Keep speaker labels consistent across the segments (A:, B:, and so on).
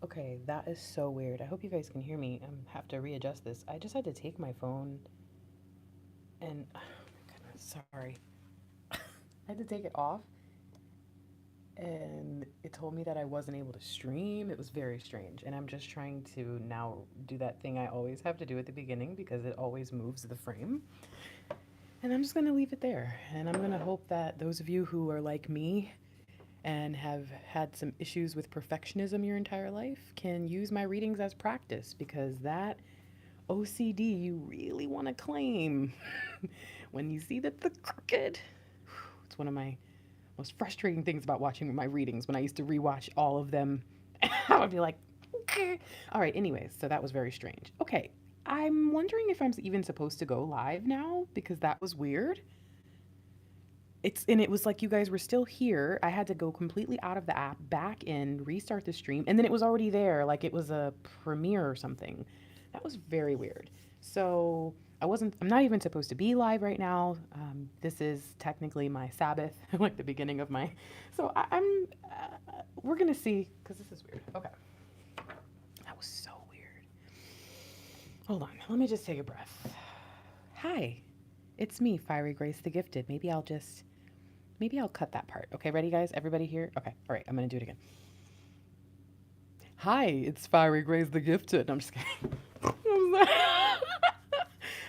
A: Okay, that is so weird. I hope you guys can hear me. I have to readjust this. I just had to take my phone and, oh my goodness, sorry. I had to take it off and it told me that I wasn't able to stream. It was very strange. And I'm just trying to now do that thing I always have to do at the beginning because it always moves the frame. And I'm just going to leave it there. And I'm going to hope that those of you who are like me and have had some issues with perfectionism your entire life can use my readings as practice, because that OCD you really want to claim when you see that the crooked, it's one of my most frustrating things about watching my readings. When I used to rewatch all of them, I would be like, okay. All right, anyways, so that was very strange. Okay, I'm wondering if I'm even supposed to go live now because that was weird. It was like you guys were still here. I had to go completely out of the app, back in, restart the stream, and then it was already there, like it was a premiere or something. That was very weird. So I'm not even supposed to be live right now. This is technically my Sabbath, like the beginning of my. So we're gonna see, because this is weird. Okay, that was so weird. Hold on, let me just take a breath. Hi, it's me, Fiery Grace the Gifted. Maybe I'll cut that part. Okay, ready, guys? Everybody here? Okay, all right, I'm gonna do it again. Hi, it's Fiery Grace the Gifted. I'm just kidding.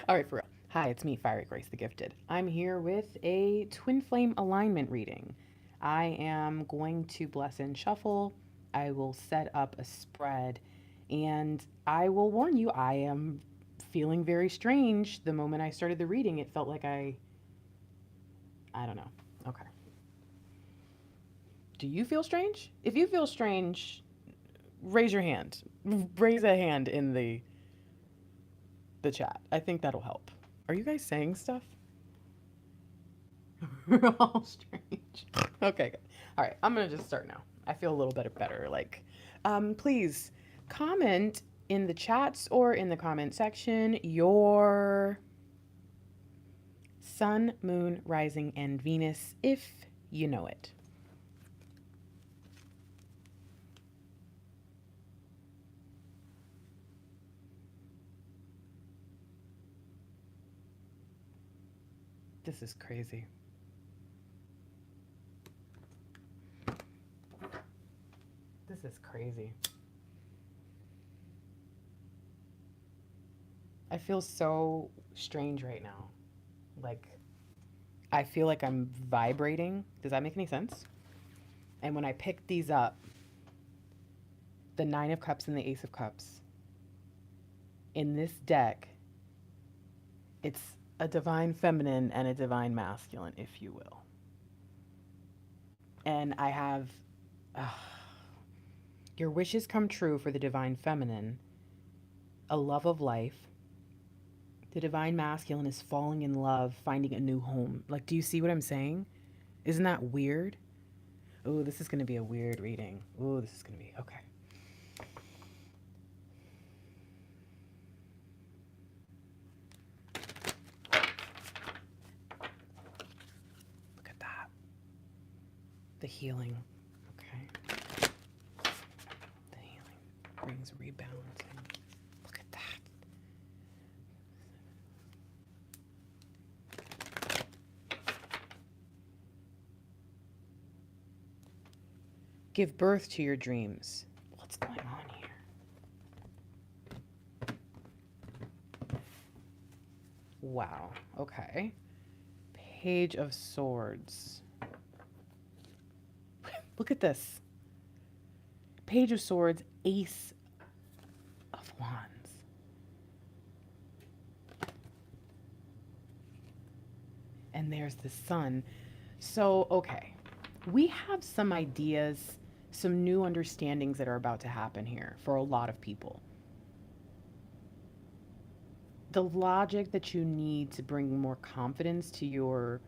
A: All right, for real. Hi, it's me, Fiery Grace the Gifted. I'm here with a twin flame alignment reading. I am going to bless and shuffle. I will set up a spread, and I will warn you, I am feeling very strange. The moment I started the reading, it felt like I don't know. Okay. Do you feel strange? If you feel strange, raise your hand. Raise a hand in the chat. I think that'll help. Are you guys saying stuff? We're all strange. Okay, good. All right, I'm gonna just start now. I feel a little bit better. Like, please comment in the chats or in the comment section your sun, moon, rising, and Venus if you know it. This is crazy. This is crazy. I feel so strange right now. Like, I feel like I'm vibrating. Does that make any sense? And when I picked these up, the Nine of Cups and the Ace of Cups, in this deck, it's a divine feminine and a divine masculine, if you will. And I have your wishes come true for the divine feminine, a love of life. The divine masculine is falling in love, finding a new home. Like, do you see what I'm saying? Isn't that weird? Oh, this is going to be a weird reading. Oh, this is going to be okay. Look at that. The healing. Okay. The healing brings rebalancing. Look at that. Give birth to your dreams. What's going on here? Wow. Okay. Page of Swords. Look at this. Page of Swords, Ace of Wands. And there's the Sun. So, okay. We have some ideas, some new understandings that are about to happen here for a lot of people. The logic that you need to bring more confidence to your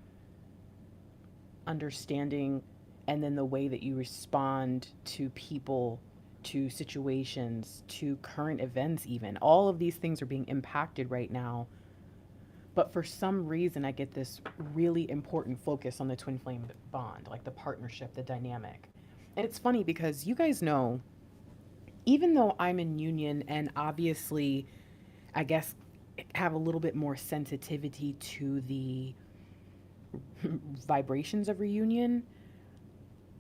A: understanding, and then the way that you respond to people, to situations, to current events, even. All of these things are being impacted right now. But for some reason, I get this really important focus on the twin flame bond, like the partnership, the dynamic. And it's funny because you guys know, even though I'm in union and obviously, I guess, have a little bit more sensitivity to the vibrations of reunion,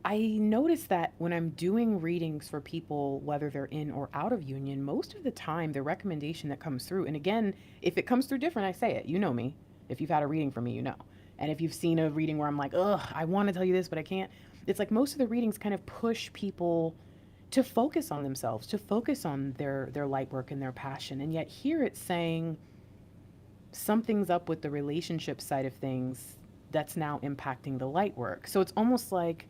A: I notice that when I'm doing readings for people, whether they're in or out of union, most of the time the recommendation that comes through, and again, if it comes through different, I say it. You know me. If you've had a reading from me, you know. And if you've seen a reading where I'm like, ugh, I want to tell you this, but I can't, it's like most of the readings kind of push people to focus on themselves, to focus on their light work and their passion. And yet here it's saying something's up with the relationship side of things that's now impacting the light work. So it's almost like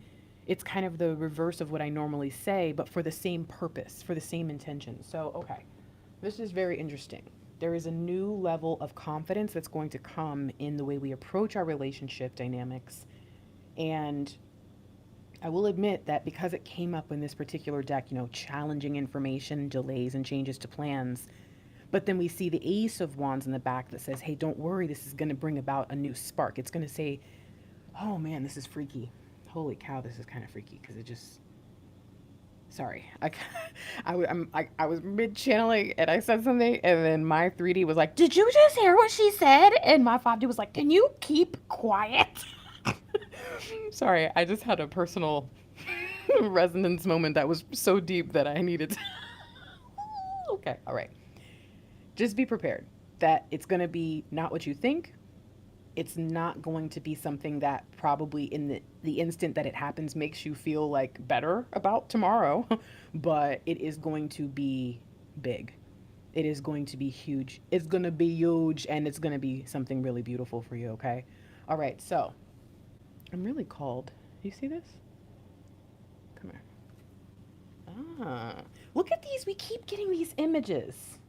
A: it's kind of the reverse of what I normally say, but for the same purpose, for the same intention. So, okay, this is very interesting. There is a new level of confidence that's going to come in the way we approach our relationship dynamics. And I will admit that because it came up in this particular deck, you know, challenging information, delays, and changes to plans. But then we see the Ace of Wands in the back that says, hey, don't worry, this is going to bring about a new spark. It's going to say, oh man, this is freaky. Holy cow, this is kind of freaky because it just, sorry. I was mid-channeling and I said something and then my 3D was like, did you just hear what she said? And my 5D was like, can you keep quiet? Sorry, I just had a personal resonance moment that was so deep that I needed to. Okay, all right. Just be prepared that it's going to be not what you think. It's not going to be something that probably in the instant that it happens makes you feel like better about tomorrow, but it is going to be big. It is going to be huge. It's going to be huge and it's going to be something really beautiful for you, okay? All right, so I'm really called. You see this? Come here. Ah, look at these. We keep getting these images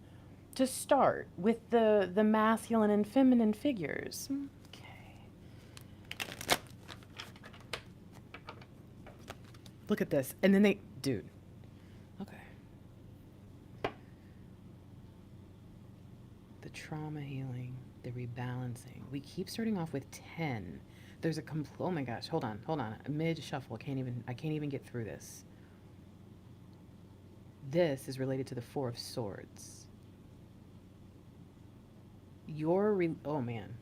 A: to start with the masculine and feminine figures. Okay. Look at this. And then they, dude. Okay. The trauma healing, the rebalancing. We keep starting off with 10. There's a oh my gosh, hold on. Mid shuffle. I can't even get through this. This is related to the 4 of Swords. Oh man.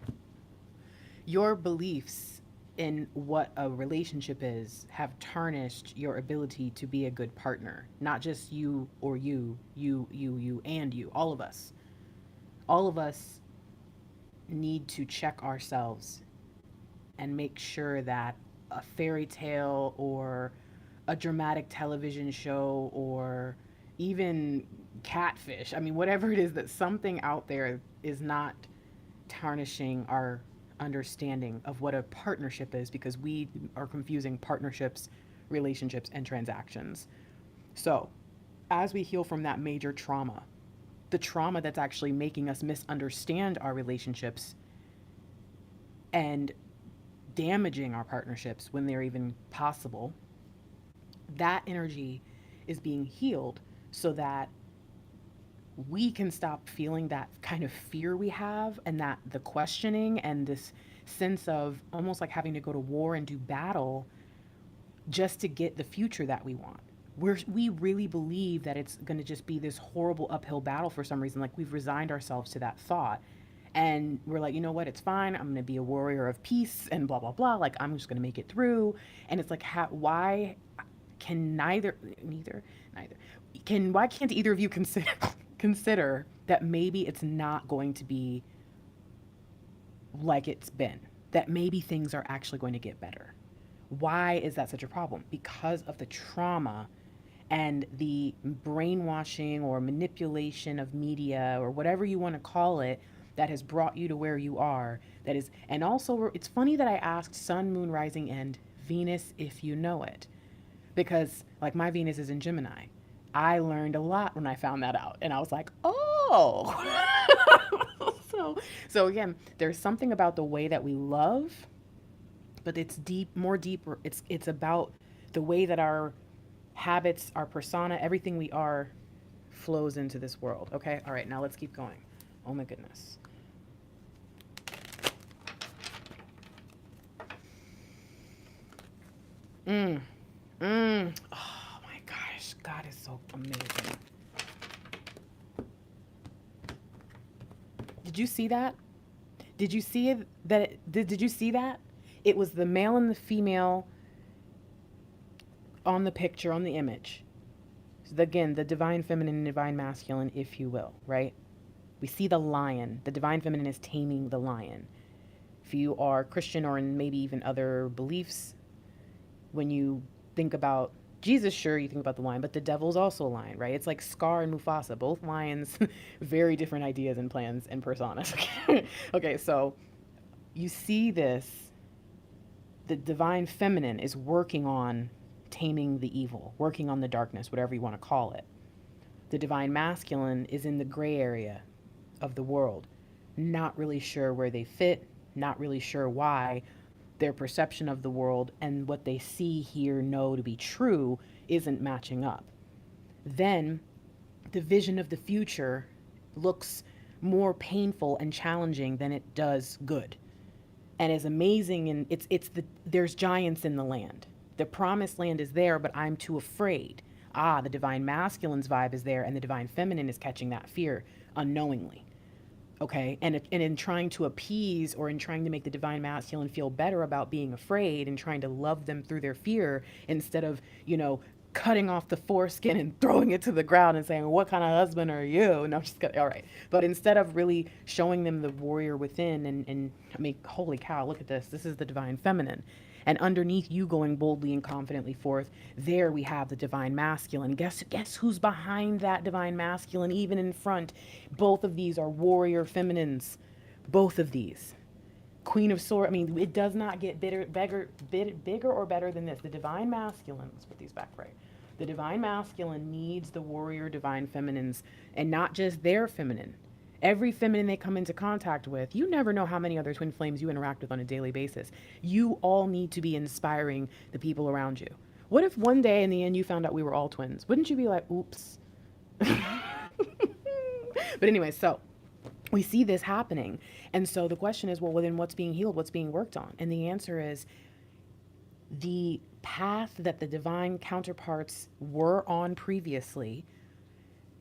A: Your beliefs in what a relationship is have tarnished your ability to be a good partner. Not just you or you, and you. All of us. All of us need to check ourselves and make sure that a fairy tale or a dramatic television show or even catfish, I mean, whatever it is, that something out there is not tarnishing our understanding of what a partnership is, because we are confusing partnerships, relationships, and transactions. So as we heal from that major trauma, the trauma that's actually making us misunderstand our relationships and damaging our partnerships when they're even possible, that energy is being healed so that we can stop feeling that kind of fear we have, and that the questioning and this sense of almost like having to go to war and do battle just to get the future that we want. We really believe that it's going to just be this horrible uphill battle for some reason. Like, we've resigned ourselves to that thought. And we're like, you know what? It's fine. I'm going to be a warrior of peace and blah, blah, blah. Like, I'm just going to make it through. And it's like, why can why can't either of you consider that maybe it's not going to be like it's been, that maybe things are actually going to get better? Why is that such a problem? Because of the trauma and the brainwashing or manipulation of media or whatever you want to call it that has brought you to where you are. That is, and also it's funny that I asked Sun, Moon, Rising, and Venus if you know it, because like my Venus is in Gemini. I learned a lot when I found that out, and I was like, oh. So again, there's something about the way that we love, but it's deeper. It's about the way that our habits, our persona, everything we are flows into this world. Okay. All right. Now let's keep going. Oh my goodness. Oh my God. gosh, God is so amazing. Did you see that? Did you see it, did you see that? It was the male and the female on the picture, on the image. So again, the divine feminine and divine masculine, if you will, right? We see the lion. The divine feminine is taming the lion. If you are Christian or in maybe even other beliefs, when you think about Jesus, sure, you think about the lion, but the devil's also a lion, right? It's like Scar and Mufasa, both lions, very different ideas and plans and personas. Okay, so you see this, the divine feminine is working on taming the evil, working on the darkness, whatever you want to call it. The divine masculine is in the gray area of the world, not really sure where they fit, not really sure why. Their perception of the world and what they see, hear, know to be true isn't matching up. Then the vision of the future looks more painful and challenging than it does good. And is amazing, and there's giants in the land. The promised land is there, but I'm too afraid. The divine masculine's vibe is there, and the divine feminine is catching that fear unknowingly. Okay, and in trying to appease or in trying to make the divine masculine feel better about being afraid and trying to love them through their fear instead of, cutting off the foreskin and throwing it to the ground and saying, what kind of husband are you? No, I'm just kidding. All right. But instead of really showing them the warrior within and I mean, holy cow, look at this. This is the divine feminine. And underneath you going boldly and confidently forth, there we have the divine masculine. Guess who's behind that divine masculine, even in front? Both of these are warrior feminines. Both of these. Queen of Swords. I mean, it does not get bigger or better than this. The divine masculine, let's put these back right. The divine masculine needs the warrior divine feminines, and not just their feminine. Every feminine they come into contact with, you never know how many other twin flames you interact with on a daily basis. You all need to be inspiring the people around you. What if one day in the end you found out we were all twins? Wouldn't you be like, oops? But anyway, so we see this happening. And so the question is, well, then what's being healed? What's being worked on? And the answer is the path that the divine counterparts were on previously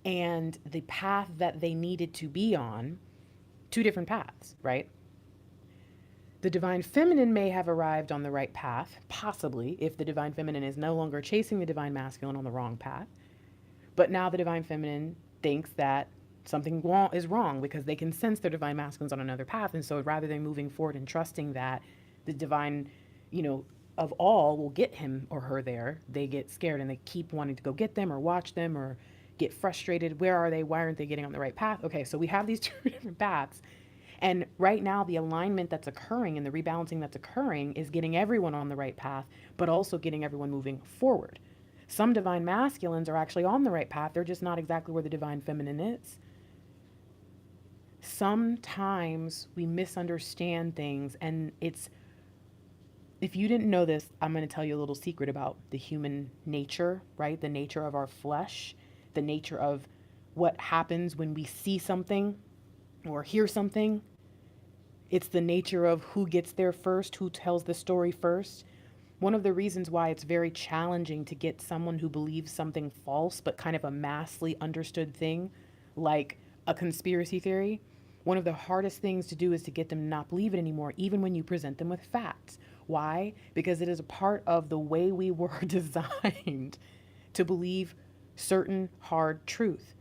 A: and the path that they needed to be on, two different paths, right? The divine feminine may have arrived on the right path, possibly, if the divine feminine is no longer chasing the divine masculine on the wrong path. But now the divine feminine thinks that something is wrong because they can sense their divine masculines on another path. And so rather than moving forward and trusting that the divine, of all will get him or her there, they get scared and they keep wanting to go get them or watch them or get frustrated. Where are they? Why aren't they getting on the right path? Okay, so we have these two different paths. And right now, the alignment that's occurring and the rebalancing that's occurring is getting everyone on the right path, but also getting everyone moving forward. Some divine masculines are actually on the right path. They're just not exactly where the divine feminine is. Sometimes we misunderstand things, and if you didn't know this, I'm going to tell you a little secret about the human nature, right? The nature of our flesh, the nature of what happens when we see something or hear something. It's the nature of who gets there first, who tells the story first. One of the reasons why it's very challenging to get someone who believes something false, but kind of a massively understood thing, like a conspiracy theory, one of the hardest things to do is to get them to not believe it anymore, even when you present them with facts. Why? Because it is a part of the way we were designed to believe certain hard truth.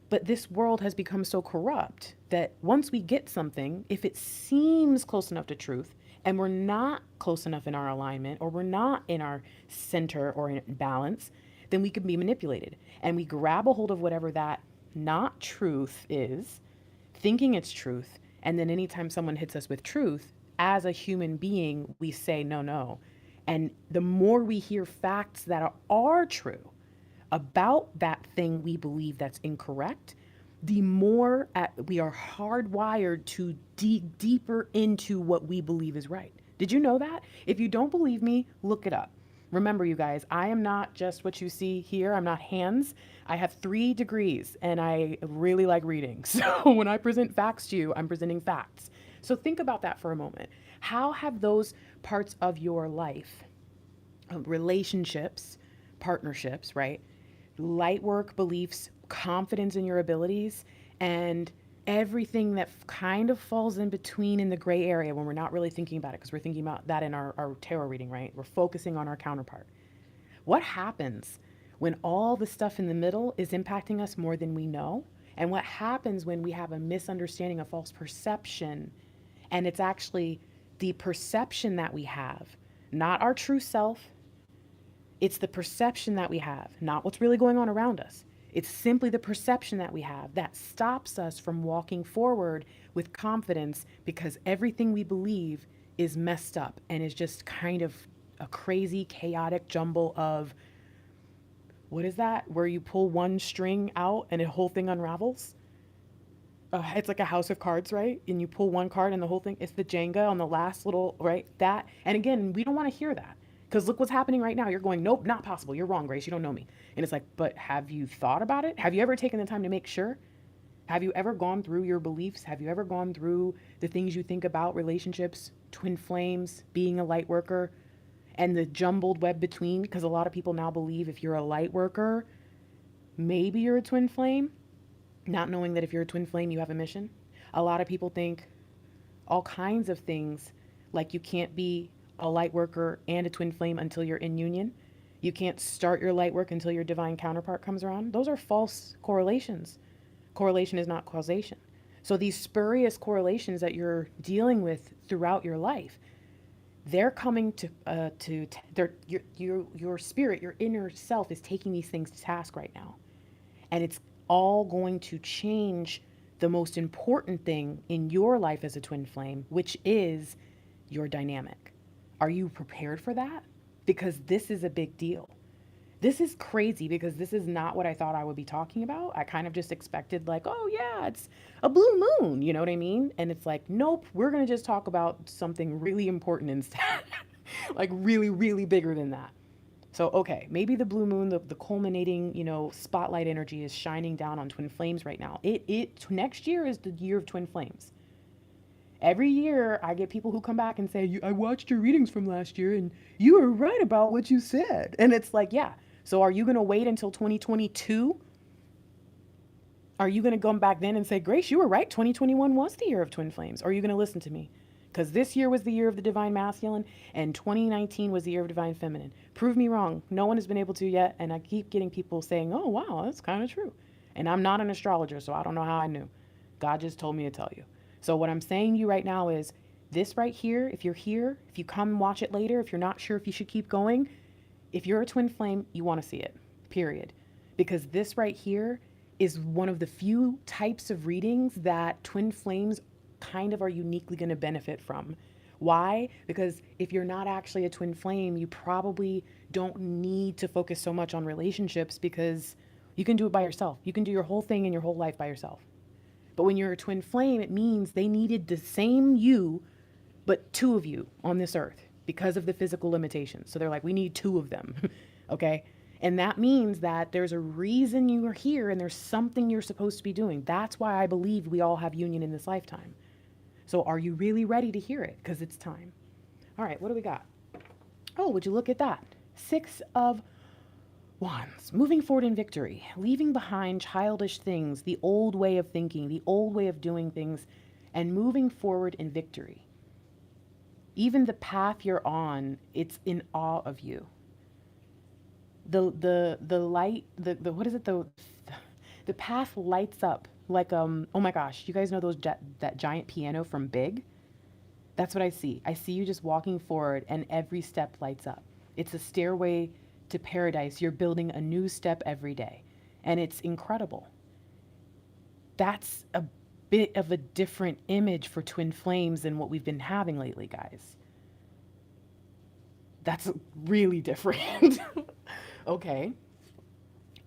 A: But this world has become so corrupt that once we get something, if it seems close enough to truth, and we're not close enough in our alignment, or we're not in our center or in balance, then we can be manipulated. And we grab a hold of whatever that not truth is, thinking it's truth. And then anytime someone hits us with truth, as a human being, we say, no. And the more we hear facts that are true about that thing we believe that's incorrect, the more we are hardwired to dig deeper into what we believe is right. Did you know that? If you don't believe me, look it up. Remember, you guys, I am not just what you see here. I'm not hands. I have 3 degrees and I really like reading. So when I present facts to you, I'm presenting facts. So think about that for a moment. How have those parts of your life, relationships, partnerships, right, light work beliefs, confidence in your abilities, and everything that kind of falls in between in the gray area when we're not really thinking about it, because we're thinking about that in our tarot reading, right? We're focusing on our counterpart. What happens when all the stuff in the middle is impacting us more than we know? And what happens when we have a misunderstanding, a false perception, and it's actually the perception that we have, not our true self. It's the perception that we have, not what's really going on around us. It's simply the perception that we have that stops us from walking forward with confidence, because everything we believe is messed up and is just kind of a crazy, chaotic jumble of, what is that? Where you pull one string out and the whole thing unravels? It's like a house of cards, right? And you pull one card and the whole thing, it's the Jenga on the last little, right? That. And again, we don't want to hear that, because look what's happening right now. You're going, nope, not possible. You're wrong, Grace. You don't know me. And it's like, but have you thought about it? Have you ever taken the time to make sure? Have you ever gone through your beliefs? Have you ever gone through the things you think about relationships, twin flames, being a light worker, and the jumbled web between? Because a lot of people now believe if you're a light worker, maybe you're a twin flame, not knowing that if you're a twin flame, you have a mission. A lot of people think all kinds of things, like you can't be a light worker and a twin flame until you're in union. You can't start your light work until your divine counterpart comes around. Those are false correlations. Correlation is not causation. So these spurious correlations that you're dealing with throughout your life, they're coming your spirit, your inner self is taking these things to task right now. And it's all going to change the most important thing in your life as a twin flame, which is your dynamic. Are you prepared for that? Because this is a big deal. This is crazy, because this is not what I thought I would be talking about. I kind of just expected, like, oh yeah, it's a blue moon, you know what I mean? And it's like, nope, we're going to just talk about something really important instead. Like really, really bigger than that. So, okay, maybe the blue moon, the culminating, spotlight energy is shining down on twin flames right now. Next year is the year of twin flames. Every year I get people who come back and say, I watched your readings from last year and you were right about what you said. And it's like, yeah. So are you going to wait until 2022? Are you going to come back then and say, Grace, you were right. 2021 was the year of twin flames. Or are you going to listen to me? Because this year was the year of the divine masculine and 2019 was the year of divine feminine. Prove me wrong. No one has been able to yet. And I keep getting people saying, oh, wow, that's kind of true. And I'm not an astrologer, so I don't know how I knew. God just told me to tell you. So what I'm saying to you right now is this right here. If you're here, if you come watch it later, if you're not sure if you should keep going, if you're a twin flame, you want to see it, period. Because this right here is one of the few types of readings that twin flames kind of are uniquely going to benefit from. Why? Because if you're not actually a twin flame, you probably don't need to focus so much on relationships, because you can do it by yourself. You can do your whole thing in your whole life by yourself. But when you're a twin flame, it means they needed the same you, but two of you on this earth because of the physical limitations. So they're like, we need two of them. Okay. And that means that there's a reason you are here and there's something you're supposed to be doing. That's why I believe we all have union in this lifetime. So are you really ready to hear it? Because it's time. All right, what do we got? Oh, would you look at that? 6 of Wands. Moving forward in victory. Leaving behind childish things, the old way of thinking, the old way of doing things, and moving forward in victory. Even the path you're on, it's in awe of you. The light, what is it? The path lights up like, oh my gosh, you guys know that giant piano from Big? That's what I see. I see you just walking forward and every step lights up. It's a stairway to paradise. You're building a new step every day. And it's incredible. That's a bit of a different image for twin flames than what we've been having lately, guys. That's really different. Okay.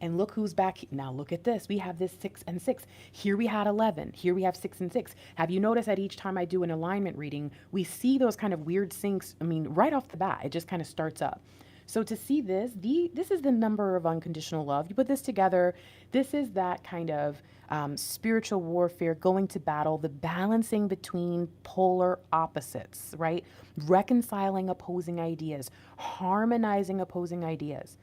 A: And look who's back. Now look at this. We have this 6 and 6. Here we had 11. Here we have 6 and 6. Have you noticed that each time I do an alignment reading, we see those kind of weird syncs? I mean, right off the bat, it just kind of starts up. So to see this, this is the number of unconditional love. You put this together. This is that kind of spiritual warfare, going to battle, the balancing between polar opposites, right? Reconciling opposing ideas, harmonizing opposing ideas.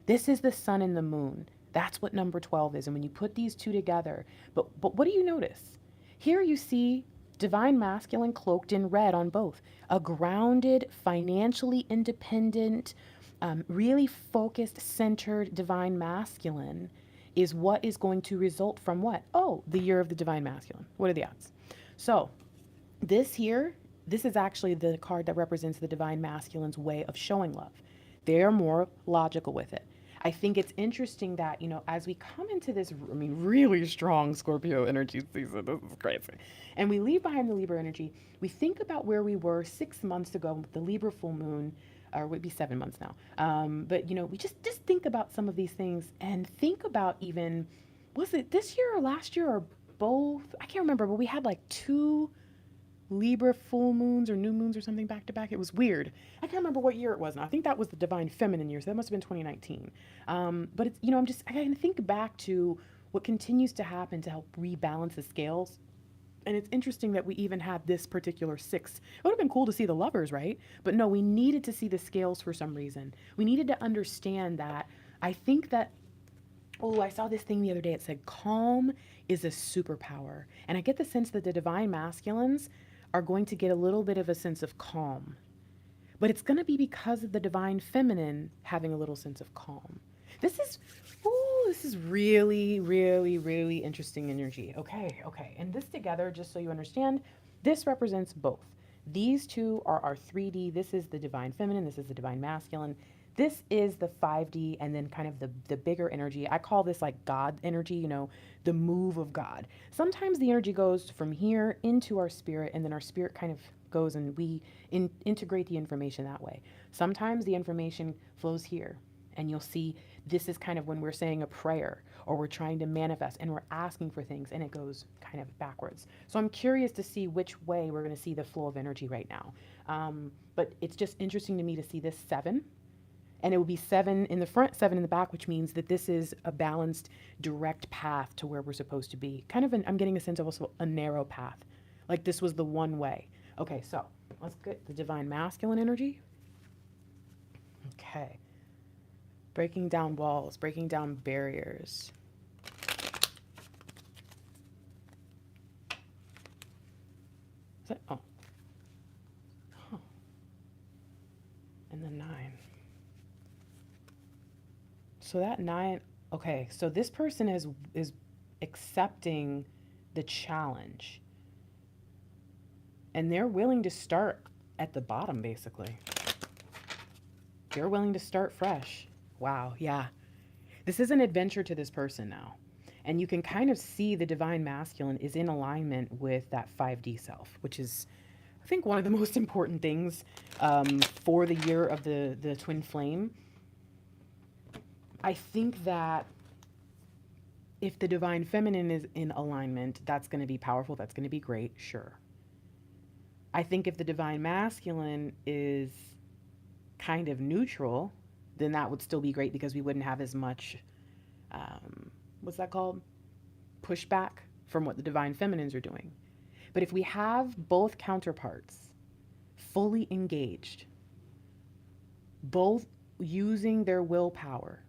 A: This is the sun and the moon. That's what number 12 is. And when you put these two together, but what do you notice? Here you see divine masculine cloaked in red on both. A grounded, financially independent, really focused, centered divine masculine is what is going to result from what? Oh, the year of the divine masculine. What are the odds? So this here, this is actually the card that represents the divine masculine's way of showing love. They are more logical with it. I think it's interesting that, as we come into this, really strong Scorpio energy season, this is crazy, and we leave behind the Libra energy, we think about where we were 6 months ago with the Libra full moon, or would be 7 months now. But, we just think about some of these things and think about even, was it this year or last year or both? I can't remember, but we had like 2 Libra full moons or new moons or something back to back. It was weird. I can't remember what year it was now. I think that was the divine feminine year, so that must have been 2019. But it's, I can think back to what continues to happen to help rebalance the scales. And it's interesting that we even had this particular 6. It would have been cool to see the lovers, right? But no, we needed to see the scales for some reason. We needed to understand that. I think that, I saw this thing the other day. It said calm is a superpower. And I get the sense that the divine masculines are going to get a little bit of a sense of calm. But it's going to be because of the divine feminine having a little sense of calm. This is really, really, really interesting energy. Okay. And this together, just so you understand, this represents both. These two are our 3D. This is the divine feminine. This is the divine masculine. This is the 5D, and then kind of the bigger energy. I call this like God energy, the move of God. Sometimes the energy goes from here into our spirit, and then our spirit kind of goes and we integrate the information that way. Sometimes the information flows here, and you'll see this is kind of when we're saying a prayer or we're trying to manifest and we're asking for things, and it goes kind of backwards. So I'm curious to see which way we're going to see the flow of energy right now. But it's just interesting to me to see this 7. And it will be 7 in the front, 7 in the back, which means that this is a balanced, direct path to where we're supposed to be. Kind of I'm getting a sense of also a narrow path. Like this was the one way. Okay, so let's get the divine masculine energy. Okay. Breaking down walls, breaking down barriers. Is that, oh. Huh. And the 9. So that 9, okay, so this person is accepting the challenge. And they're willing to start at the bottom, basically. They're willing to start fresh. Wow, yeah. This is an adventure to this person now. And you can kind of see the divine masculine is in alignment with that 5D self, which is, I think, one of the most important things for the year of the twin flame. I think that if the divine feminine is in alignment, that's going to be powerful. That's going to be great. Sure. I think if the divine masculine is kind of neutral, then that would still be great because we wouldn't have as much, what's that called? Pushback from what the divine feminines are doing. But if we have both counterparts fully engaged, both using their willpower,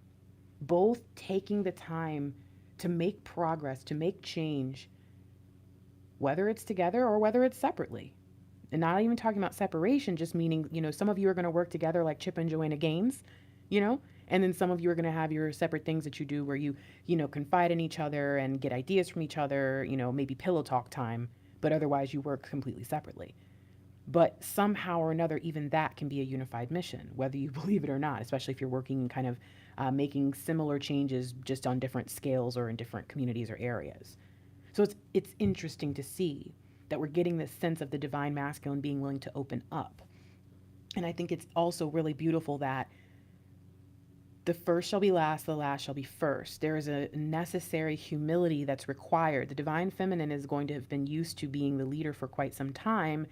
A: both taking the time to make progress, to make change, whether it's together or whether it's separately. And not even talking about separation, just meaning, some of you are going to work together like Chip and Joanna Gaines, and then some of you are going to have your separate things that you do where you, confide in each other and get ideas from each other, maybe pillow talk time, but otherwise you work completely separately. But somehow or another, even that can be a unified mission, whether you believe it or not, especially if you're working kind of making similar changes just on different scales or in different communities or areas. So it's interesting to see that we're getting this sense of the divine masculine being willing to open up. And I think it's also really beautiful that the first shall be last, the last shall be first. There is a necessary humility that's required. The divine feminine is going to have been used to being the leader for quite some time,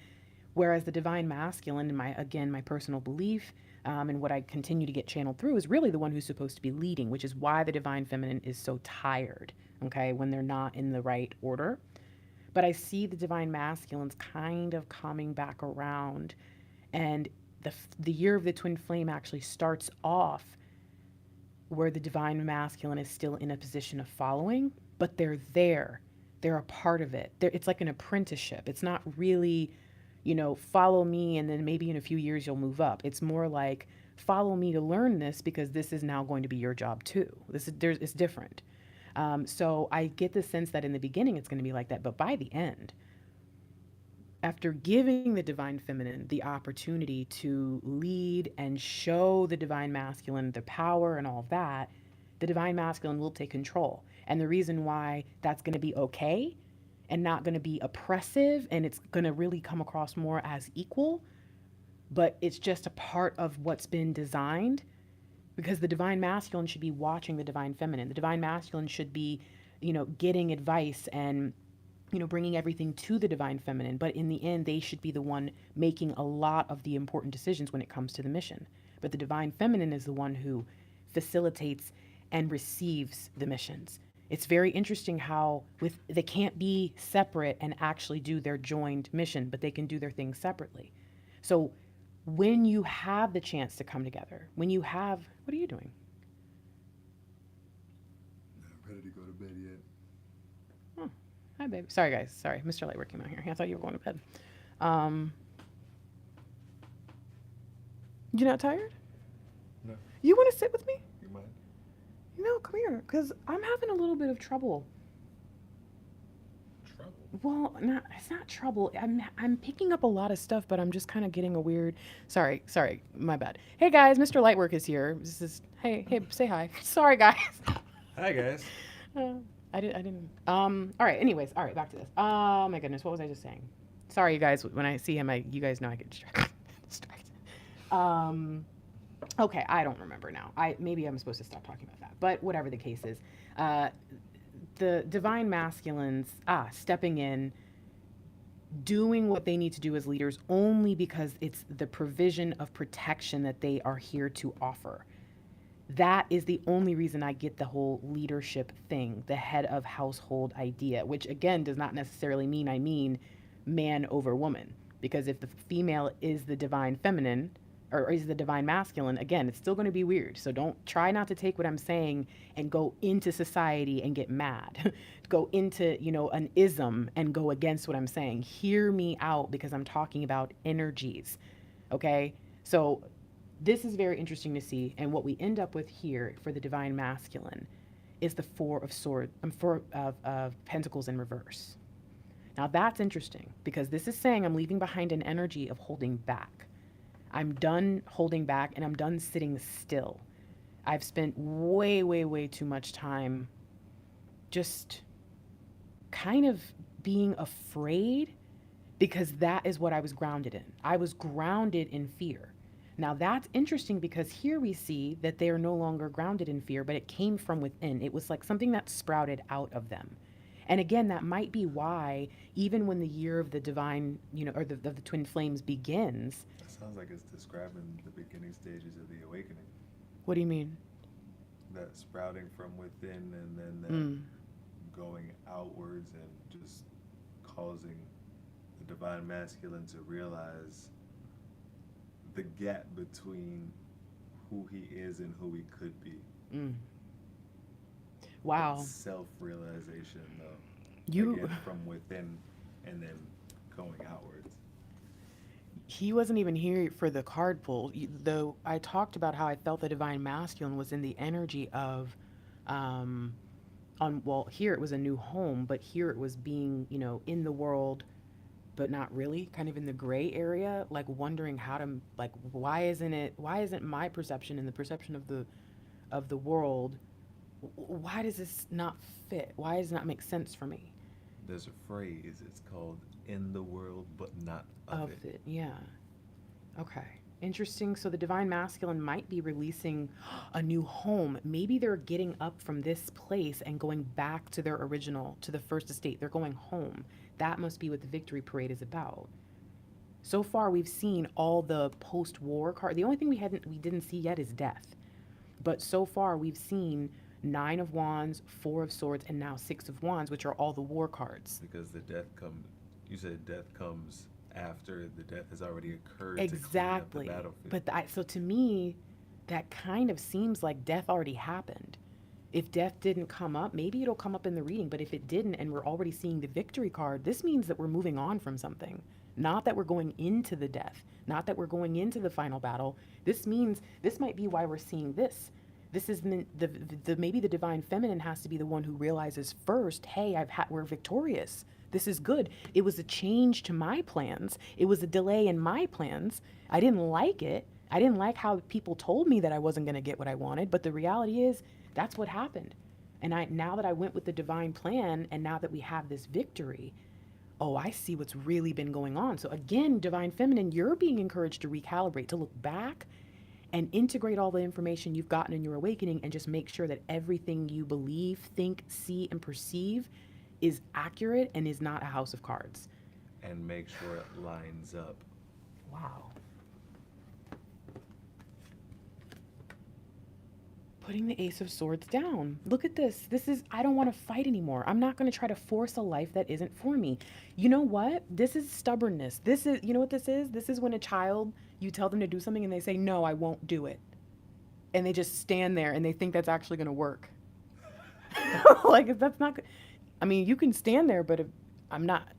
A: whereas the divine masculine, in my personal belief, and what I continue to get channeled through, is really the one who's supposed to be leading, which is why the divine feminine is so tired, okay, when they're not in the right order. But I see the divine masculines kind of coming back around, and the year of the twin flame actually starts off where the divine masculine is still in a position of following, but they're there. They're a part of it. It's like an apprenticeship. It's not really, follow me and then maybe in a few years you'll move up. It's more like follow me to learn this because this is now going to be your job too. It's different. So I get the sense that in the beginning it's going to be like that, but by the end, after giving the divine feminine the opportunity to lead and show the divine masculine the power and all of that, the divine masculine will take control. And the reason why that's going to be okay and not going to be oppressive and it's going to really come across more as equal, but it's just a part of what's been designed, because the divine masculine should be watching the divine feminine. The divine masculine should be, getting advice and bringing everything to the divine feminine. But in the end, they should be the one making a lot of the important decisions when it comes to the mission. But the divine feminine is the one who facilitates and receives the missions. It's very interesting how they can't be separate and actually do their joined mission, but they can do their things separately. So when you have the chance to come together, what are you doing?
B: Not ready to go to bed yet.
A: Oh, hi, baby. Sorry, guys. Sorry, Mr. Lightwork came out here. I thought you were going to bed. You not tired?
B: No.
A: You want to sit with me?
B: You mind?
A: No, come here, because I'm having a little bit of trouble.
B: Trouble?
A: Well, it's not trouble. I'm picking up a lot of stuff, but I'm just kind of getting a weird. Sorry, my bad. Hey guys, Mr. Lightwork is here. Hey, say hi. Sorry guys.
B: Hi guys.
A: I didn't. All right. Anyways, all right. Back to this. Oh my goodness, what was I just saying? Sorry, you guys. When I see him, you guys know I get distracted. Okay, I don't remember now. Maybe I'm supposed to stop talking about that. But whatever the case is, the divine masculines stepping in, doing what they need to do as leaders only because it's the provision of protection that they are here to offer. That is the only reason I get the whole leadership thing, the head of household idea, which again does not necessarily mean I mean man over woman. Because if the female is the divine feminine or is the divine masculine, again, it's still going to be weird. So don't try not to take what I'm saying and go into society and get mad. Go into, an ism and go against what I'm saying. Hear me out because I'm talking about energies. Okay? So this is very interesting to see. And what we end up with here for the divine masculine is the Four of Pentacles in reverse. Now that's interesting because this is saying I'm leaving behind an energy of holding back. I'm done holding back and I'm done sitting still. I've spent way, way, way too much time just kind of being afraid because that is what I was grounded in. I was grounded in fear. Now that's interesting because here we see that they are no longer grounded in fear, but it came from within. It was like something that sprouted out of them. And again, that might be why even when the year of the divine, or the twin flames begins.
B: That sounds like it's describing the beginning stages of the awakening.
A: What do you mean?
B: That sprouting from within and then that going outwards and just causing the divine masculine to realize the gap between who he is and who he could be.
A: Wow.
B: That self-realization, though.
A: You
B: again, from within and then going outwards.
A: He wasn't even here for the card pull, though I talked about how I felt the divine masculine was in the energy of, here it was a new home, but here it was being, in the world, but not really, kind of in the gray area, like wondering how to, like, why isn't my perception and the perception of the world, why does this not fit? Why does it not make sense for me?
B: There's a phrase, it's called in the world, but not of it.
A: Yeah. Okay. Interesting. So the divine masculine might be releasing a new home. Maybe they're getting up from this place and going back to their original, to the first estate. They're going home. That must be what the victory parade is about. So far, we've seen all the post-war card. The only thing we didn't see yet is death. But so far, we've seen 9 of Wands, 4 of Swords, and now 6 of Wands, which are all the war cards.
B: Because the death you said death comes after the death has already occurred.
A: Exactly.
B: To clean up the battlefield.
A: So to me, that kind of seems like death already happened. If death didn't come up, maybe it'll come up in the reading, but if it didn't and we're already seeing the victory card, this means that we're moving on from something. Not that we're going into the death, not that we're going into the final battle. This means this might be why we're seeing this. This is the maybe the divine feminine has to be the one who realizes first, hey, we're victorious. This is good. It was a change to my plans. It was a delay in my plans. I didn't like it. I didn't like how people told me that I wasn't going to get what I wanted, but the reality is that's what happened. And now that I went with the divine plan and now that we have this victory, oh, I see what's really been going on. So again, divine feminine, you're being encouraged to recalibrate, to look back and integrate all the information you've gotten in your awakening and just make sure that everything you believe, think, see, and perceive is accurate and is not a house of cards.
B: And make sure it lines up.
A: Wow. Putting the Ace of Swords down. Look at this. I don't want to fight anymore. I'm not going to try to force a life that isn't for me. You know what? This is stubbornness. You know what this is? This is when a child, you tell them to do something and they say, no, I won't do it. And they just stand there and they think that's actually going to work. Like, that's not good. I mean, you can stand there, but if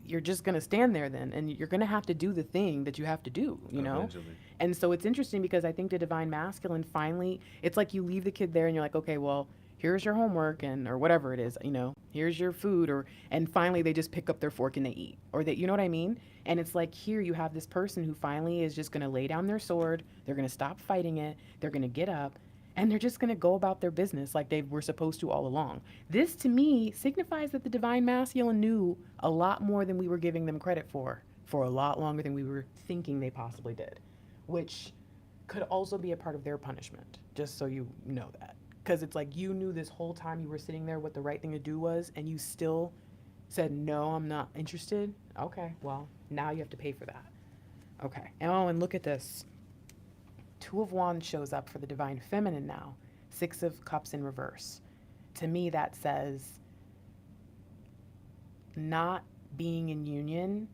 A: you're just going to stand there then, and you're going to have to do the thing that you have to do, you know?
B: Eventually.
A: And so it's interesting because I think the divine masculine finally, it's like you leave the kid there and you're like, okay, well, here's your homework or whatever it is, you know, here's your food and finally they just pick up their fork and they eat you know what I mean? And it's like here you have this person who finally is just going to lay down their sword. They're going to stop fighting it. They're going to get up. And they're just going to go about their business like they were supposed to all along. This, to me, signifies that the divine masculine knew a lot more than we were giving them credit for a lot longer than we were thinking they possibly did, which could also be a part of their punishment, just so you know that. Because it's like you knew this whole time you were sitting there what the right thing to do was, and you still said, no, I'm not interested. Okay, well, now you have to pay for that. Okay. Oh, and look at this. Two of Wands shows up for the divine feminine now. Six of Cups in reverse. To me, that says not being in union.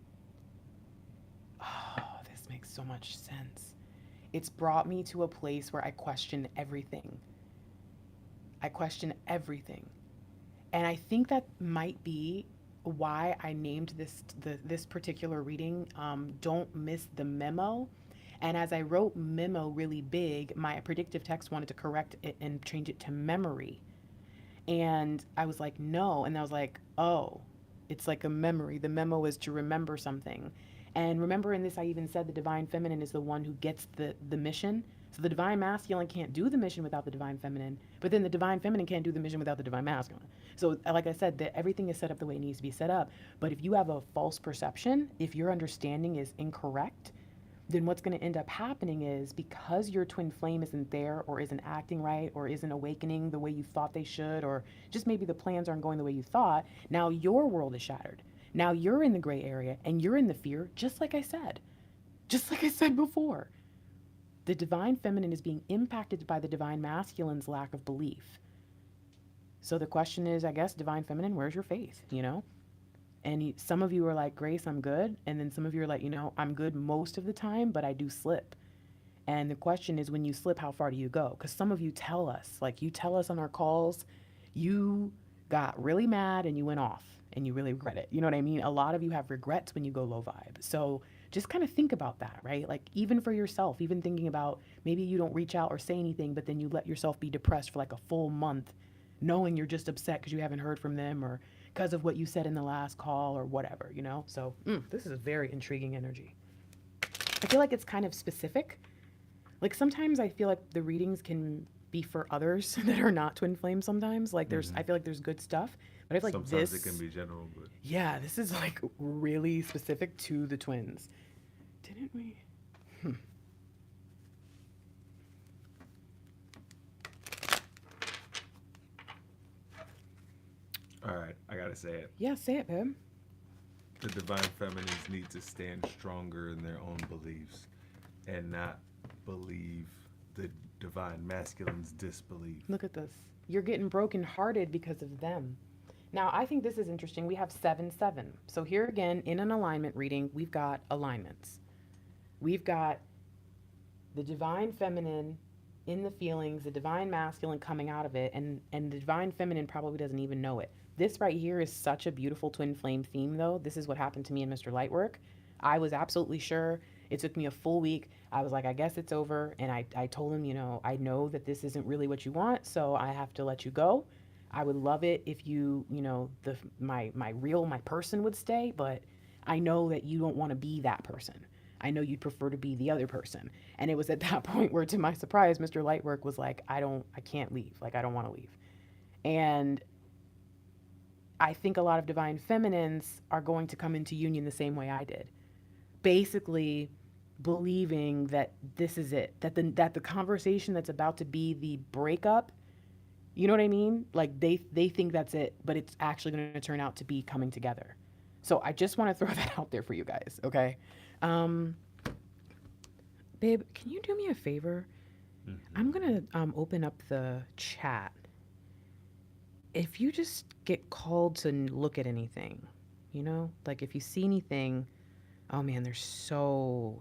A: Oh, this makes so much sense. It's brought me to a place where I question everything. I question everything. And I think that might be why I named this particular reading, Don't Miss the Memo. And as I wrote memo really big, my predictive text wanted to correct it and change it to memory. And I was like, no. And I was like, oh, it's like a memory. The memo is to remember something. And remember in this, I even said the divine feminine is the one who gets the mission. So the divine masculine can't do the mission without the divine feminine, but then the divine feminine can't do the mission without the divine masculine. So like I said, everything is set up the way it needs to be set up. But if you have a false perception, if your understanding is incorrect, then what's going to end up happening is because your twin flame isn't there or isn't acting right or isn't awakening the way you thought they should, or just maybe the plans aren't going the way you thought, now your world is shattered. Now you're in the gray area and you're in the fear, just like I said before. The divine feminine is being impacted by the divine masculine's lack of belief. So the question is, I guess, divine feminine, where's your faith, you know? And some of you are like, Grace, I'm good. And then some of you are like, you know, I'm good most of the time, but I do slip. And the question is, when you slip, how far do you go? Because some of you tell us, like you tell us on our calls, you got really mad and you went off and you really regret it. You know what I mean? A lot of you have regrets when you go low vibe. So just kind of think about that, right? Like even for yourself, even thinking about maybe you don't reach out or say anything, but then you let yourself be depressed for like a full month, knowing you're just upset because you haven't heard from them or because of what you said in the last call or whatever, you know? So this is a very intriguing energy. I feel like it's kind of specific. Like sometimes I feel like the readings can be for others that are not twin flames sometimes. Like I feel like there's good stuff, but I feel like
B: sometimes it can be general, but
A: yeah, this is like really specific to the twins. Didn't we?
B: All right, I gotta say it.
A: Yeah, say it, babe.
B: The divine feminines need to stand stronger in their own beliefs and not believe the divine masculine's disbelief.
A: Look at this. You're getting brokenhearted because of them. Now, I think this is interesting. We have 7-7. So here again, in an alignment reading, we've got alignments. We've got the divine feminine in the feelings, the divine masculine coming out of it, and the divine feminine probably doesn't even know it. This right here is such a beautiful twin flame theme, though. This is what happened to me and Mr. Lightwork. I was absolutely sure. It took me a full week. I was like, I guess it's over. And I told him, you know, I know that this isn't really what you want, so I have to let you go. I would love it if you, you know, my person would stay, but I know that you don't want to be that person. I know you'd prefer to be the other person. And it was at that point where, to my surprise, Mr. Lightwork was like, I can't leave. Like, I don't want to leave. And I think a lot of divine feminines are going to come into union the same way I did. Basically believing that this is it, that the conversation that's about to be the breakup, you know what I mean? Like they think that's it, but it's actually going to turn out to be coming together. So I just want to throw that out there for you guys, okay? Babe, can you do me a favor? I'm going to open up the chat. If you just get called to look at anything, you know, like if you see anything, oh man, there's so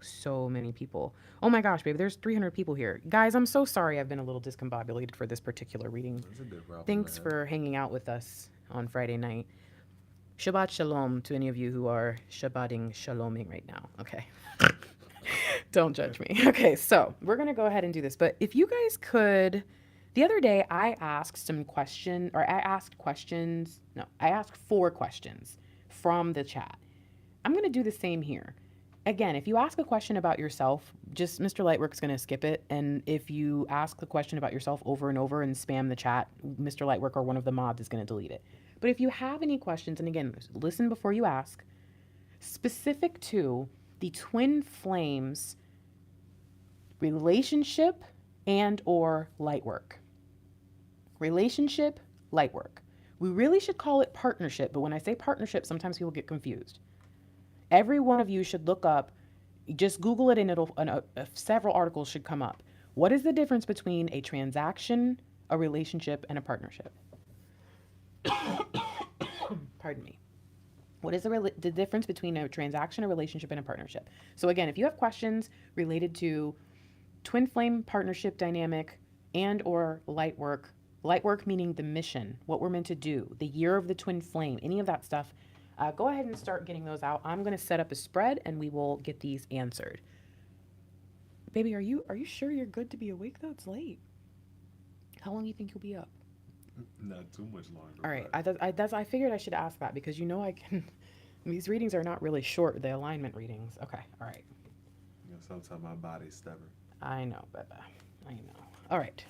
A: many people. Oh my gosh, babe, there's 300 people here. Guys, I'm so sorry I've been a little discombobulated for this particular reading.
B: That's a good problem.
A: Thanks for hanging out with us on Friday night. Shabbat shalom to any of you who are Shabbating shaloming right now, okay? Don't judge me. Okay, so we're going to go ahead and do this. But if you guys could, the other day I asked 4 questions from the chat. I'm going to do the same here. Again, if you ask a question about yourself, just Mr. Lightwork's going to skip it. And if you ask the question about yourself over and over and spam the chat, Mr. Lightwork or one of the mods is going to delete it. But if you have any questions, and again, listen before you ask, specific to the twin flames relationship and or light work. Relationship, light work. We really should call it partnership, but when I say partnership, sometimes people get confused. Every one of you should look up, just Google it and several articles should come up. What is the difference between a transaction, a relationship, and a partnership? Pardon me. What is the difference between a transaction, a relationship, and a partnership? So again, if you have questions related to twin flame partnership dynamic and or light work meaning the mission, what we're meant to do, the year of the twin flame, any of that stuff, go ahead and start getting those out. I'm going to set up a spread and we will get these answered. Baby, are you sure you're good to be awake though? It's late. How long do you think you'll be up?
B: Not too much longer.
A: All right. I figured I should ask that because you know I can. These readings are not really short. The alignment readings. Okay. All right.
B: You know, sometimes my body's stubborn.
A: I know, Beba. I know. All right.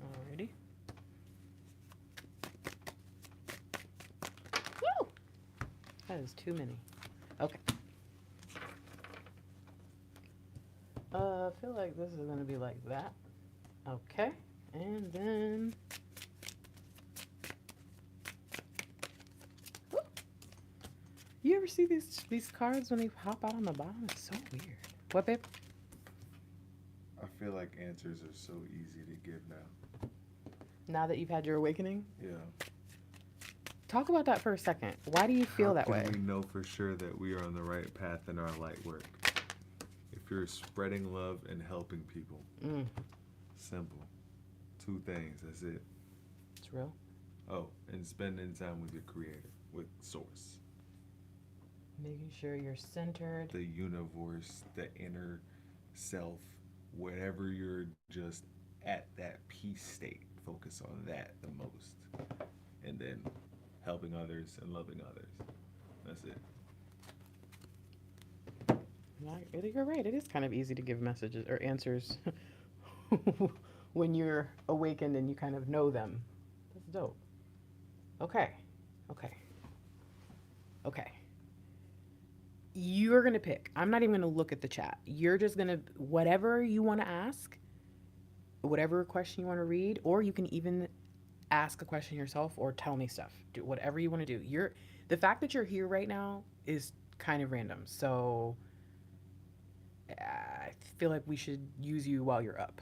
A: Alrighty. Woo! That is too many. Okay. I feel like this is going to be like that. Okay. And then... Woo! You ever see these cards when they hop out on the bottom? It's so weird. What, babe?
B: I feel like answers are so easy to give now.
A: Now that you've had your awakening?
B: Yeah.
A: Talk about that for a second. Why do you feel that way?
B: How can we know for sure that we are on the right path in our light work? If you're spreading love and helping people. Simple. 2 things. That's it.
A: It's real.
B: Oh, and spending time with your creator, with source.
A: Making sure you're centered.
B: The universe, the inner self, whatever you're just at that peace state, focus on that the most. And then helping others and loving others. That's it.
A: You're right. It is kind of easy to give messages or answers when you're awakened and you kind of know them. That's dope. Okay. You're going to pick. I'm not even going to look at the chat. You're just going to, whatever you want to ask, whatever question you want to read, or you can even ask a question yourself or tell me stuff. Do whatever you want to do. The fact that you're here right now is kind of random. So I feel like we should use you while you're up.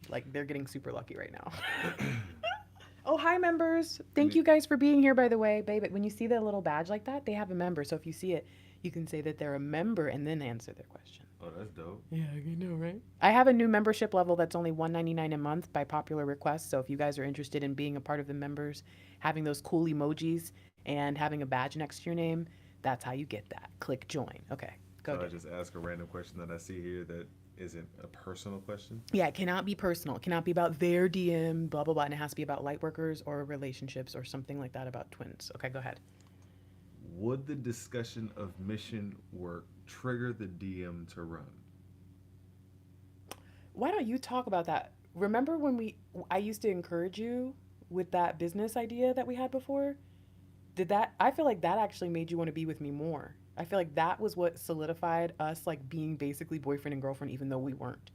A: Like they're getting super lucky right now. Oh, hi, members. Thank you guys for being here, by the way. Baby, when you see the little badge like that, they have a member. So if you see it, you can say that they're a member and then answer their question.
B: Oh, that's dope.
A: Yeah, you know, right? I have a new membership level that's only $1.99 a month by popular request. So if you guys are interested in being a part of the members, having those cool emojis and having a badge next to your name, that's how you get that. Click join. Okay, go
B: So I
A: ahead.
B: just ask a random question that I see here that isn't a personal question.
A: Yeah, it cannot be personal. It cannot be about their DM, blah, blah, blah. And it has to be about Lightworkers or relationships or something like that about twins. Okay, go ahead.
B: Would the discussion of mission work trigger the DM to run?
A: Why don't you talk about that? Remember when I used to encourage you with that business idea that we had before? I feel like that actually made you want to be with me more. I feel like that was what solidified us like being basically boyfriend and girlfriend, even though we weren't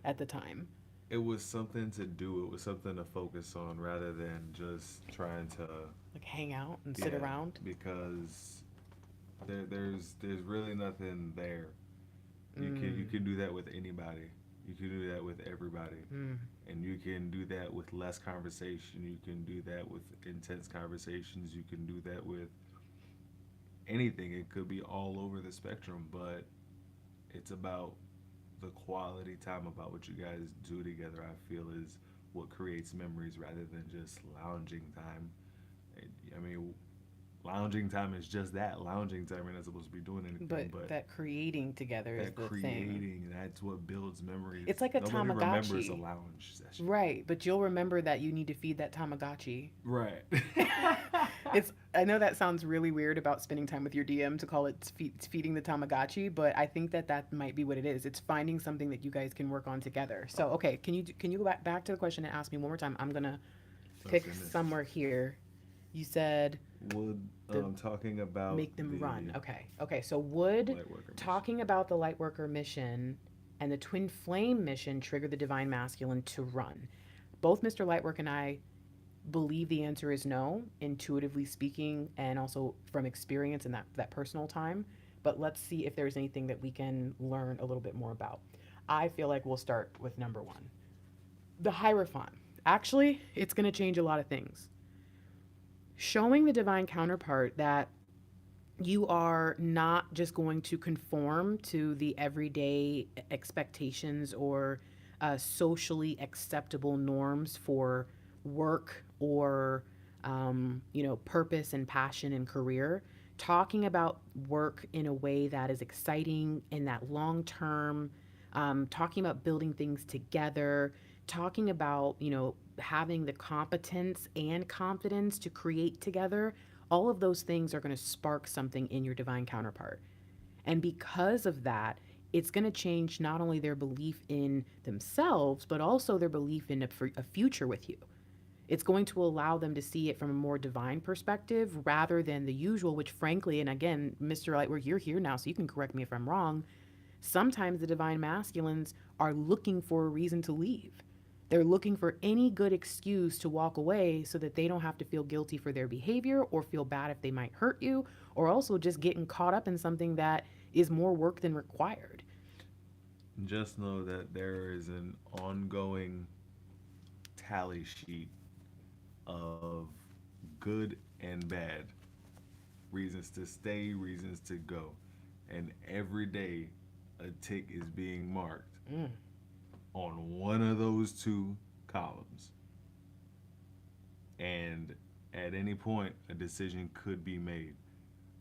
A: at the time.
B: It was something to do. It was something to focus on rather than just trying to
A: Like hang out and sit around.
B: Because there's really nothing there. You can do that with anybody. You can do that with everybody. And you can do that with less conversation. You can do that with intense conversations. You can do that with anything. It could be all over the spectrum, but it's about the quality time, about what you guys do together, I feel, is what creates memories rather than just lounging time. I mean, lounging time is just that. Lounging time, you're not supposed to be doing anything.
A: But that creating together is the thing.
B: That's what builds memories.
A: It's like a
B: Nobody
A: Tamagotchi.
B: remembers a lounge session.
A: Right, but you'll remember that you need to feed that Tamagotchi.
B: Right.
A: I know that sounds really weird about spending time with your DM to call it feeding the Tamagotchi, but I think that might be what it is. It's finding something that you guys can work on together. So, okay, can you go back to the question and ask me one more time? I'm gonna pick somewhere here. You said
B: would talking about
A: make them run. Okay. So would talking about the Lightworker mission and the twin flame mission trigger the divine masculine to run? Both Mr. Lightwork and I believe the answer is no, intuitively speaking, and also from experience and that personal time. But let's see if there's anything that we can learn a little bit more about. I feel like we'll start with number one. The Hierophant. Actually, it's going to change a lot of things. Showing the divine counterpart that you are not just going to conform to the everyday expectations or socially acceptable norms for work or purpose and passion and career. Talking about work in a way that is exciting in that long term, talking about building things together, talking about having the competence and confidence to create together. All of those things are going to spark something in your divine counterpart. And because of that, it's going to change not only their belief in themselves, but also their belief in a future with you. It's going to allow them to see it from a more divine perspective rather than the usual, which frankly, and again, Mr. Lightwork, you're here now, so you can correct me if I'm wrong. Sometimes the divine masculines are looking for a reason to leave. They're looking for any good excuse to walk away so that they don't have to feel guilty for their behavior or feel bad if they might hurt you, or also just getting caught up in something that is more work than required.
B: Just know that there is an ongoing tally sheet of good and bad, reasons to stay, reasons to go, and every day a tick is being marked on one of those two columns, and at any point a decision could be made.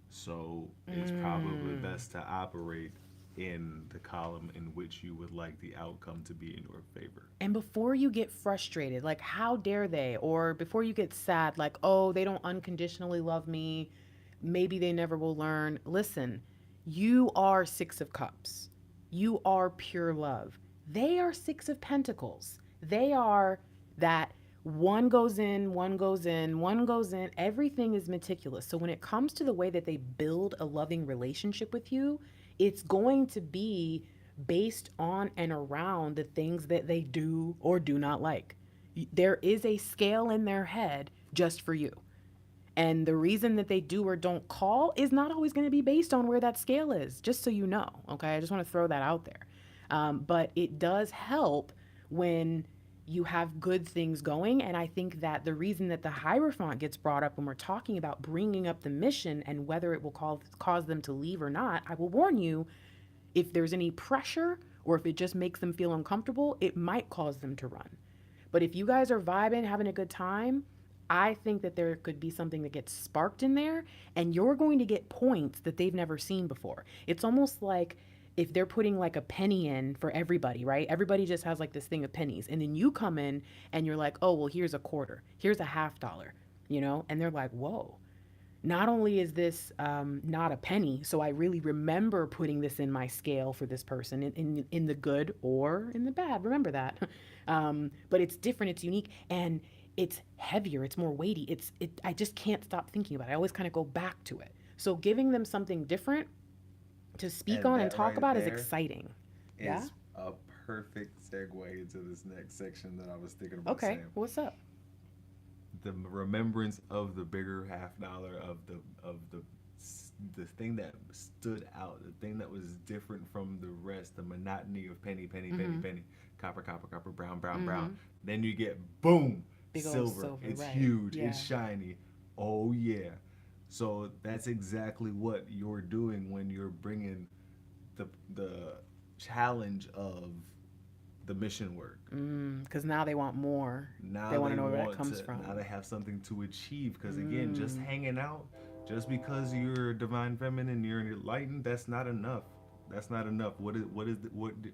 B: So it's probably best to operate in the column in which you would like the outcome to be in your favor.
A: And before you get frustrated, like how dare they, or before you get sad, like, oh, they don't unconditionally love me, maybe they never will learn. Listen, you are Six of Cups. You are pure love. They are Six of Pentacles. They are that One goes in, one goes in, one goes in. Everything is meticulous. So when it comes to the way that they build a loving relationship with you, it's going to be based on and around the things that they do or do not like. There is a scale in their head just for you. And the reason that they do or don't call is not always going to be based on where that scale is, just so you know. Okay. I just want to throw that out there. But it does help when you have good things going. And I think that the reason that the Hierophant gets brought up when we're talking about bringing up the mission and whether it will cause them to leave or not, I will warn you, if there's any pressure or if it just makes them feel uncomfortable, it might cause them to run. But if you guys are vibing, having a good time, I think that there could be something that gets sparked in there and you're going to get points that they've never seen before. It's almost like if they're putting like a penny in for everybody, right? Everybody just has like this thing of pennies. And then you come in and you're like, oh, well, here's a quarter, here's a $50, And they're like, whoa. Not only is this not a penny, so I really remember putting this in my scale for this person in the good or in the bad. Remember that. But it's different, it's unique, and it's heavier, it's more weighty. I just can't stop thinking about it. I always kind of go back to it. So giving them something different to speak
B: And
A: on and
B: that
A: talk
B: right
A: about is
B: there
A: exciting. Yeah.
B: is a perfect segue into this next section that I was thinking about
A: Okay.
B: saying.
A: What's up?
B: The remembrance of the bigger $50 of the thing that stood out, the thing that was different from the rest, the monotony of penny, penny, penny, penny, copper, copper, copper, brown, brown, brown. Then you get boom,
A: Big old
B: silver. It's
A: right.
B: huge.
A: Yeah.
B: It's shiny. Oh yeah. So that's exactly what you're doing when you're bringing the challenge of the mission work.
A: Because now they want more.
B: Now
A: they want to know where that comes from.
B: Now they have something to achieve. Because again, just hanging out, just because you're divine feminine, you're enlightened, that's not enough. That's not enough. What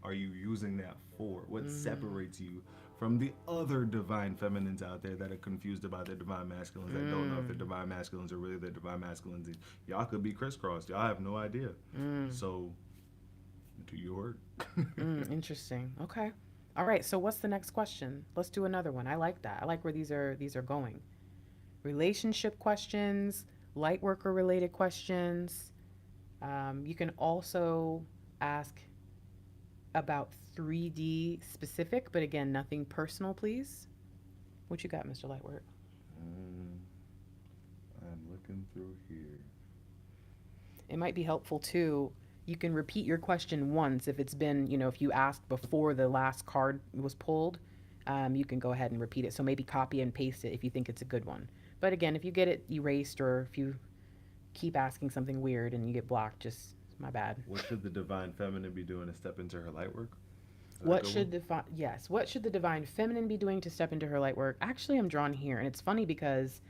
B: are you using that for? What separates you from the other divine feminines out there that are confused about their divine masculines, that don't know if their divine masculines are really their divine masculines? Y'all could be crisscrossed. Y'all have no idea. So do your work.
A: Interesting. Okay. All right. So what's the next question? Let's do another one. I like that. I like where these are going. Relationship questions, light worker related questions. You can also ask about 3D specific, but again, nothing personal, please. What you got, Mr. Lightwork?
B: I'm looking through here.
A: It might be helpful too. You can repeat your question once if it's been, if you asked before the last card was pulled, you can go ahead and repeat it. So maybe copy and paste it if you think it's a good one. But again, if you get it erased or if you keep asking something weird and you get blocked, just my bad.
B: What should the divine feminine be doing to step into her light work?
A: What should the divine feminine be doing to step into her light work? Actually, I'm drawn here, and it's funny because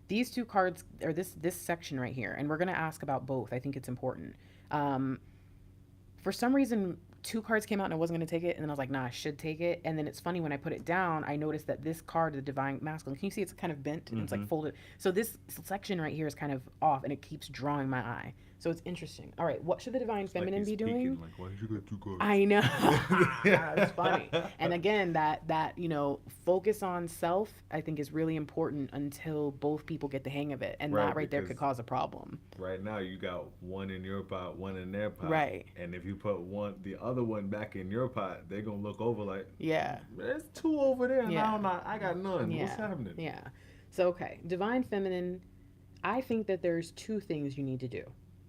A: these two cards, or this section right here, and we're going to ask about both. I think it's important. For some reason, two cards came out and I wasn't going to take it, and then I was like, nah, I should take it. And then it's funny, when I put it down, I noticed that this card, the divine masculine, can you see it's kind of bent? And it's like folded. So this section right here is kind of off, and it keeps drawing my eye. So it's interesting. All right, what should the divine feminine be doing?
B: Like, why did you get two cards?
A: I know. It's funny. And again, that focus on self, I think, is really important until both people get the hang of it. And that right there could cause a problem.
B: Right now, you got one in your pot, one in their pot.
A: Right.
B: And if you put the other one back in your pot, they're gonna look over like,
A: yeah,
B: there's two over there, and I got none.
A: Yeah.
B: What's happening?
A: Yeah. So okay, divine feminine. I think that there's two things you need to do.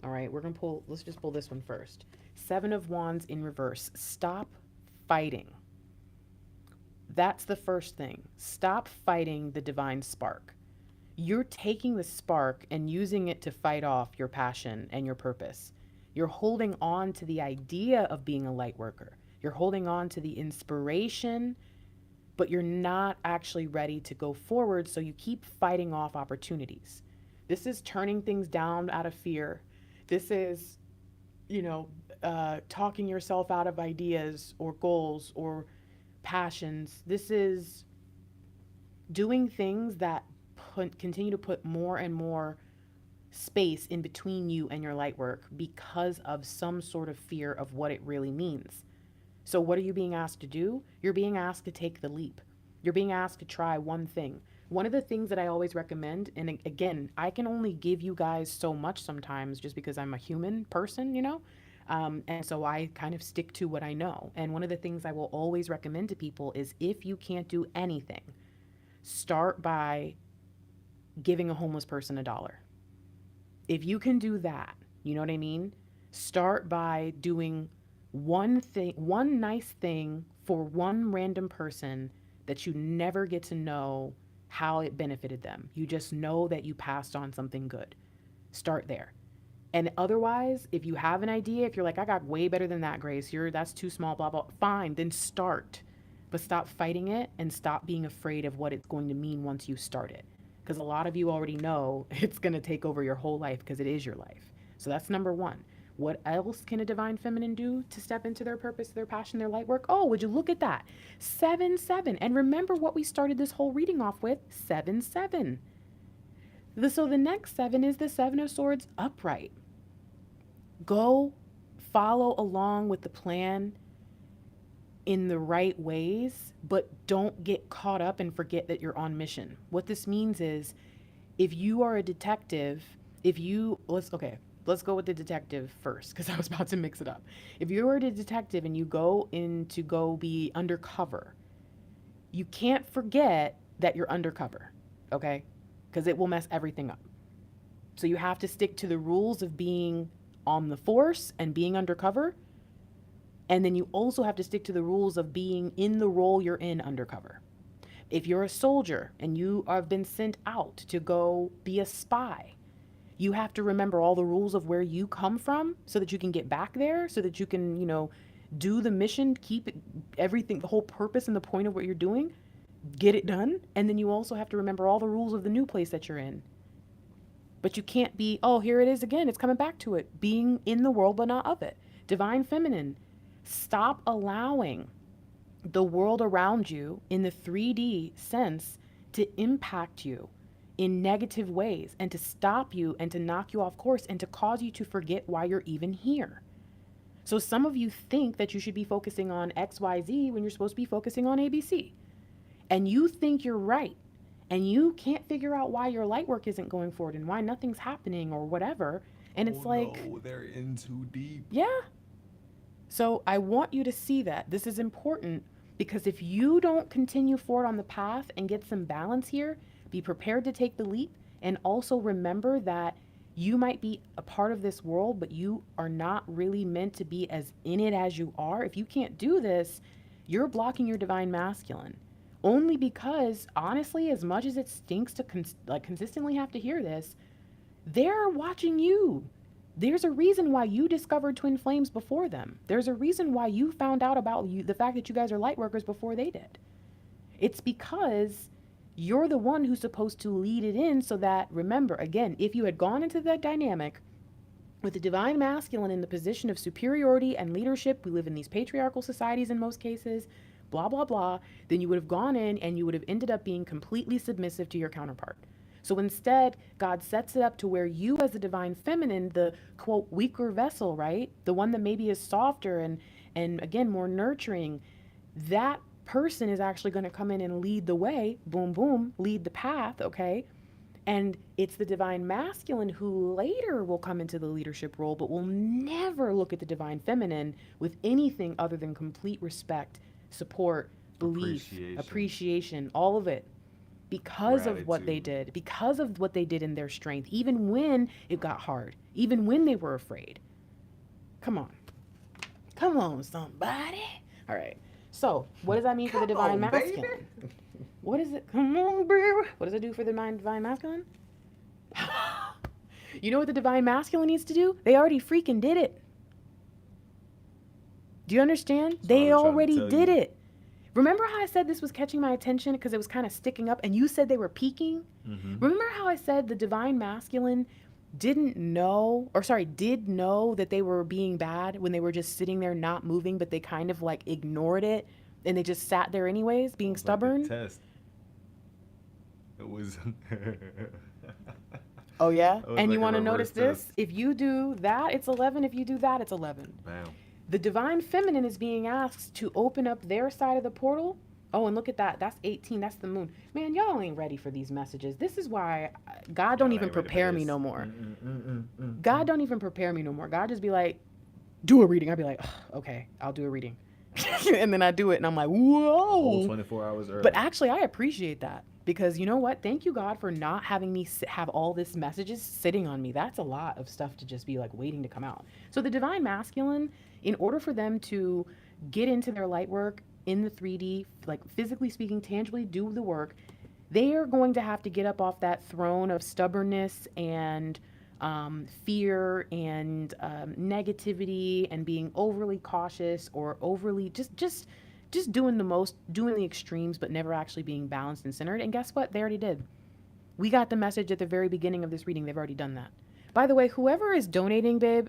A: All right, let's just pull this one first. 7 of Wands in reverse. Stop fighting. That's the first thing. Stop fighting the divine spark. You're taking the spark and using it to fight off your passion and your purpose. You're holding on to the idea of being a light worker. You're holding on to the inspiration, but you're not actually ready to go forward, so you keep fighting off opportunities. This is turning things down out of fear. This is, talking yourself out of ideas or goals or passions. This is doing things that continue to put more and more space in between you and your light work because of some sort of fear of what it really means. So what are you being asked to do? You're being asked to take the leap. You're being asked to try one thing. One of the things that I always recommend, and again, I can only give you guys so much sometimes just because I'm a human person, and so I kind of stick to what I know. And one of the things I will always recommend to people is if you can't do anything, start by giving a homeless person $1. If you can do that, you know what I mean? Start by doing one thing, one nice thing for one random person that you never get to know how it benefited them. You just know that you passed on something good. Start there. And otherwise, if you have an idea, if you're like, I got way better than that, Grace, that's too small, blah, blah, fine, then start. But stop fighting it and stop being afraid of what it's going to mean once you start it. Because a lot of you already know it's going to take over your whole life because it is your life. So that's number one. What else can a divine feminine do to step into their purpose, their passion, their light work? Oh, would you look at that? 7-7. And remember what we started this whole reading off with, 7-7. So the next 7 is the 7 of Swords upright. Go follow along with the plan in the right ways, but don't get caught up and forget that you're on mission. What this means is if you are a detective, let's go with the detective first because I was about to mix it up. If you are a detective and you go in to go be undercover, you can't forget that you're undercover, okay? Because it will mess everything up. So you have to stick to the rules of being on the force and being undercover. And then you also have to stick to the rules of being in the role you're in undercover. If you're a soldier and you have been sent out to go be a spy, you have to remember all the rules of where you come from so that you can get back there, so that you can, do the mission, keep it, everything, the whole purpose and the point of what you're doing, get it done. And then you also have to remember all the rules of the new place that you're in. But you can't be, oh, here it is again. It's coming back to it. Being in the world, but not of it. Divine feminine. Stop allowing the world around you in the 3D sense to impact you in negative ways and to stop you and to knock you off course and to cause you to forget why you're even here. So some of you think that you should be focusing on XYZ when you're supposed to be focusing on ABC. And you think you're right. And you can't figure out why your light work isn't going forward and why nothing's happening or whatever. And it's
B: no, they're in too deep.
A: Yeah. So I want you to see that. This is important because if you don't continue forward on the path and get some balance here, be prepared to take the leap and also remember that you might be a part of this world, but you are not really meant to be as in it as you are. If you can't do this, you're blocking your divine masculine. Only because, honestly, as much as it stinks to consistently have to hear this, they're watching you. There's a reason why you discovered twin flames before them. There's a reason why you found out about the fact that you guys are light workers before they did. It's because you're the one who's supposed to lead it in so that, remember, again, if you had gone into that dynamic with the divine masculine in the position of superiority and leadership, we live in these patriarchal societies in most cases, blah, blah, blah, then you would have gone in and you would have ended up being completely submissive to your counterpart. So instead, God sets it up to where you as the divine feminine, the quote, weaker vessel, right? The one that maybe is softer and again, more nurturing, that person is actually going to come in and lead the way, boom, boom, lead the path, okay? And it's the divine masculine who later will come into the leadership role, but will never look at the divine feminine with anything other than complete respect, support, belief, appreciation, all of it. Because of what they did, because of what they did in their strength, even when it got hard, even when they were afraid. Come on, somebody. All right. So what does that mean for the divine masculine? What is it? Come on, baby. What does it do for the divine masculine? You know what the divine masculine needs to do? They already freaking did it. Do you understand? They already did it. Remember how I said this was catching my attention because it was kind of sticking up and you said they were peaking? Mm-hmm. Remember how I said the divine masculine did know that they were being bad when they were just sitting there not moving, but they kind of like ignored it and they just sat there anyways, being stubborn?
B: Like a test. It was...
A: Oh, yeah? And you want to notice this? If you do that, it's 11. If you do that, it's 11.
B: Bam.
A: The divine feminine is being asked to open up their side of the portal Oh, and look at that. That's 18. That's the moon. Man, y'all ain't ready for these messages. This is why God don't even prepare me no more. God don't even prepare me no more. God just be like, do a reading. I'd be like, okay, I'll do a reading. And then I do it and I'm like, whoa.
B: Whole 24 hours early.
A: But actually, I appreciate that because you know what? Thank you, God, for not having me have all this messages sitting on me. That's a lot of stuff to just be like waiting to come out. So the divine masculine, in order for them to get into their light work in the 3D, like physically speaking, tangibly do the work, they are going to have to get up off that throne of stubbornness and fear and negativity and being overly cautious or overly just doing the extremes, but never actually being balanced and centered. And guess what? They already did. We got the message at the very beginning of this reading. They've already done that. By the way, whoever is donating, babe,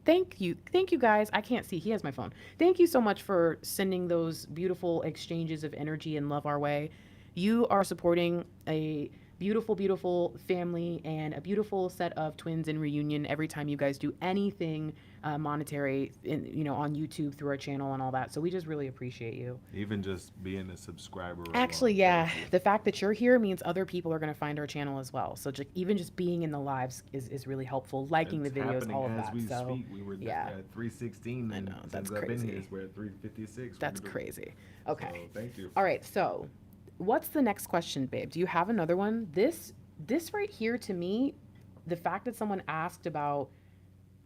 A: thank you guys. I can't see. He has my phone. Thank you so much for sending those beautiful exchanges of energy and love our way. You are supporting a beautiful family and a beautiful set of twins in reunion every time you guys do anything monetary on YouTube through our channel and all that. So we just really appreciate you.
B: Even just being a subscriber.
A: Actually, yeah, the fact that you're here means other people are going to find our channel as well. So even just being in the lives is really helpful. Liking the videos, all of that.
B: We
A: so
B: speak. We were at 316.
A: I know, that's crazy.
B: I've been here, we're at 356.
A: That's crazy. Okay.
B: So, thank you.
A: All right. So what's the next question, babe? Do you have another one? This right here, to me, the fact that someone asked about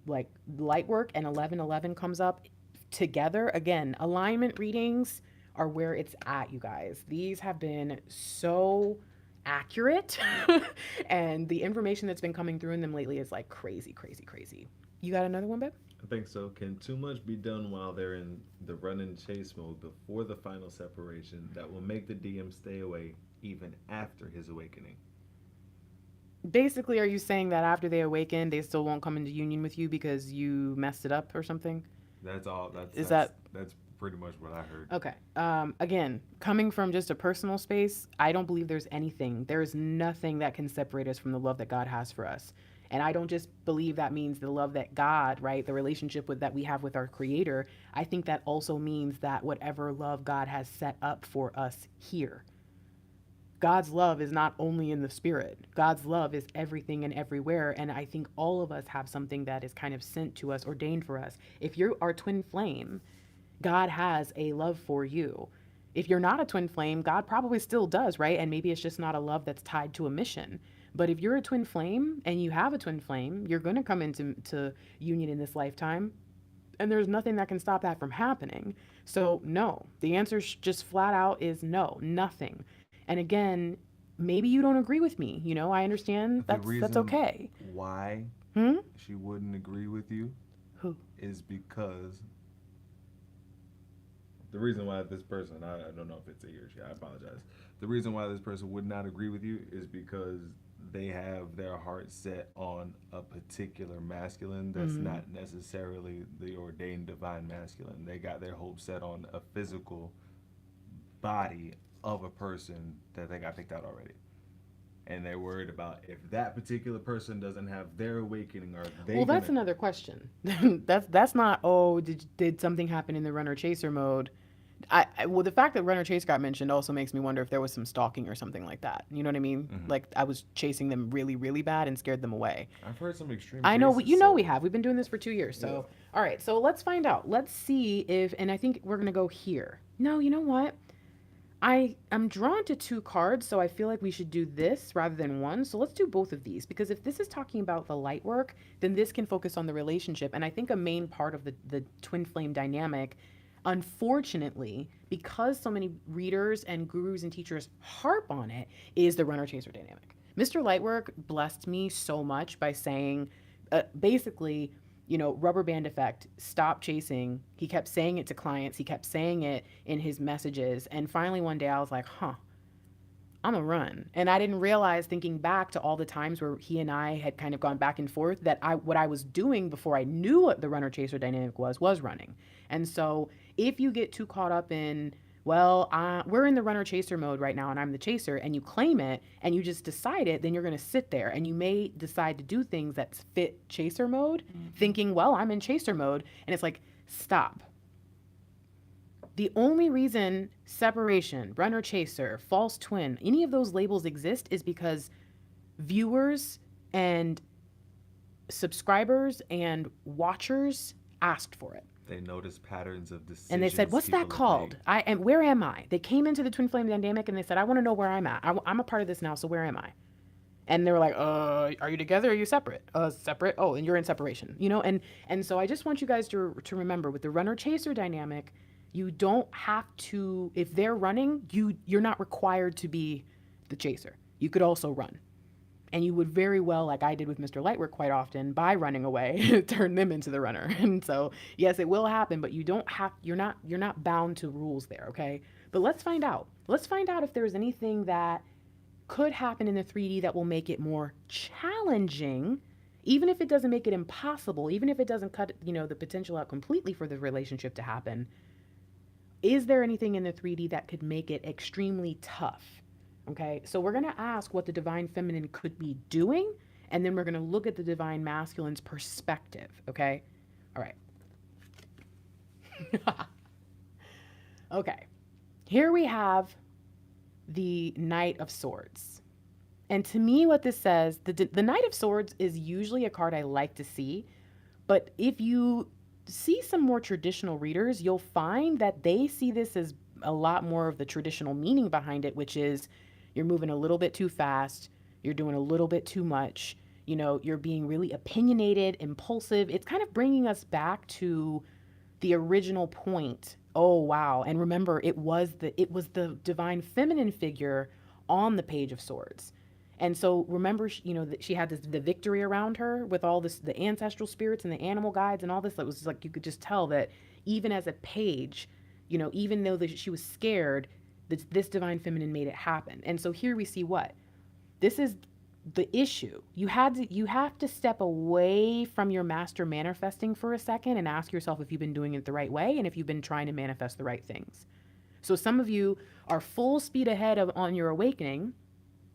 A: like light work and 1111 comes up together. Again, alignment readings are where it's at, you guys. These have been so accurate and the information that's been coming through in them lately is like crazy. You got another one, babe?
B: I think so. Can too much be done while they're in the run and chase mode before the final separation that will make the DM stay away even after his awakening?
A: Basically, are you saying that after they awaken, they still won't come into union with you because you messed it up or something?
B: That's all. That's pretty much what I heard.
A: Okay. Again, coming from just a personal space, I don't believe there's nothing that can separate us from the love that God has for us. And I don't just believe that means the love that God, right, the relationship that we have with our Creator. I think that also means that whatever love God has set up for us here. God's love is not only in the spirit. God's love is everything and everywhere. And I think all of us have something that is kind of sent to us, ordained for us. If you're our twin flame, God has a love for you. If you're not a twin flame, God probably still does, right? And maybe it's just not a love that's tied to a mission. But if you're a twin flame and you have a twin flame, you're going to come into union in this lifetime. And there's nothing that can stop that from happening. So no, the answer just flat out is no, nothing. And again, maybe you don't agree with me. I understand that's okay.
B: Why she wouldn't agree with you is because the reason why this person, I don't know if it's a he or she, I apologize. The reason why this person would not agree with you is because they have their heart set on a particular masculine that's not necessarily the ordained divine masculine. They got their hope set on a physical body of a person that they got picked out already. And they're worried about if that particular person doesn't have their awakening, or they.
A: Well, that's another question. that's not, did something happen in the runner chaser mode? Well, the fact that runner chase got mentioned also makes me wonder if there was some stalking or something like that. You know what I mean? Mm-hmm. Like I was chasing them really, really bad and scared them away.
B: I've heard some extreme
A: I know,
B: cases,
A: we have. We've been doing this for 2 years. So, yeah. All right. So let's find out. Let's see if, and I think we're going to go here. No, you know what? I'm drawn to 2 cards, so I feel like we should do this rather than one. So let's do both of these, because if this is talking about the light work, then this can focus on the relationship. And I think a main part of the twin flame dynamic, unfortunately, because so many readers and gurus and teachers harp on it, is the runner-chaser dynamic. Mr. Lightwork blessed me so much by saying, basically, rubber band effect, stop chasing. He kept saying it to clients. He kept saying it in his messages. And finally one day I was like, I'm gonna run. And I didn't realize, thinking back to all the times where he and I had kind of gone back and forth, that what I was doing before I knew what the runner-chaser dynamic was running. And so if you get too caught up in, we're in the runner-chaser mode right now and I'm the chaser, and you claim it and you just decide it, then you're going to sit there and you may decide to do things that fit chaser mode, thinking, I'm in chaser mode. And it's like, stop. the only reason separation, runner chaser, false twin, any of those labels exist is because viewers and subscribers and watchers asked for it.
B: They noticed patterns of decisions.
A: And they said, what's that called? Where am I? They came into the twin flame dynamic and they said, I want to know where I'm at. I'm a part of this now, so where am I? And they were like, are you together or are you separate? Separate. Oh, and you're in separation, you know? And so I just want you guys to remember with the runner chaser dynamic, you don't have to, if they're running, you're not required to be the chaser. You could also run. And you would very well, like I did with Mr. Lightwork quite often, by running away, turn them into the runner. And so, yes, it will happen, but you're not bound to rules there, okay? But let's find out. Let's find out if there's anything that could happen in the 3D that will make it more challenging, even if it doesn't make it impossible, even if it doesn't cut, the potential out completely for the relationship to happen. Is there anything in the 3D that could make it extremely tough? Okay, so we're going to ask what the divine feminine could be doing, and then we're going to look at the divine masculine's perspective, okay? All right. Okay, here we have the Knight of Swords. And to me, what this says, the Knight of Swords is usually a card I like to see, but if you see some more traditional readers, you'll find that they see this as a lot more of the traditional meaning behind it, which is you're moving a little bit too fast, you're doing a little bit too much, you're being really opinionated, impulsive. It's kind of bringing us back to the original point. Oh, wow. And remember, it was the divine feminine figure on the Page of Swords. And so remember, that she had the victory around her with all this, the ancestral spirits and the animal guides and all this. That was like, you could just tell that even as a page, even though she was scared, this divine feminine made it happen. And so here we see what? This is the issue. You have to step away from your master manifesting for a second and ask yourself if you've been doing it the right way and if you've been trying to manifest the right things. So some of you are full speed ahead on your awakening,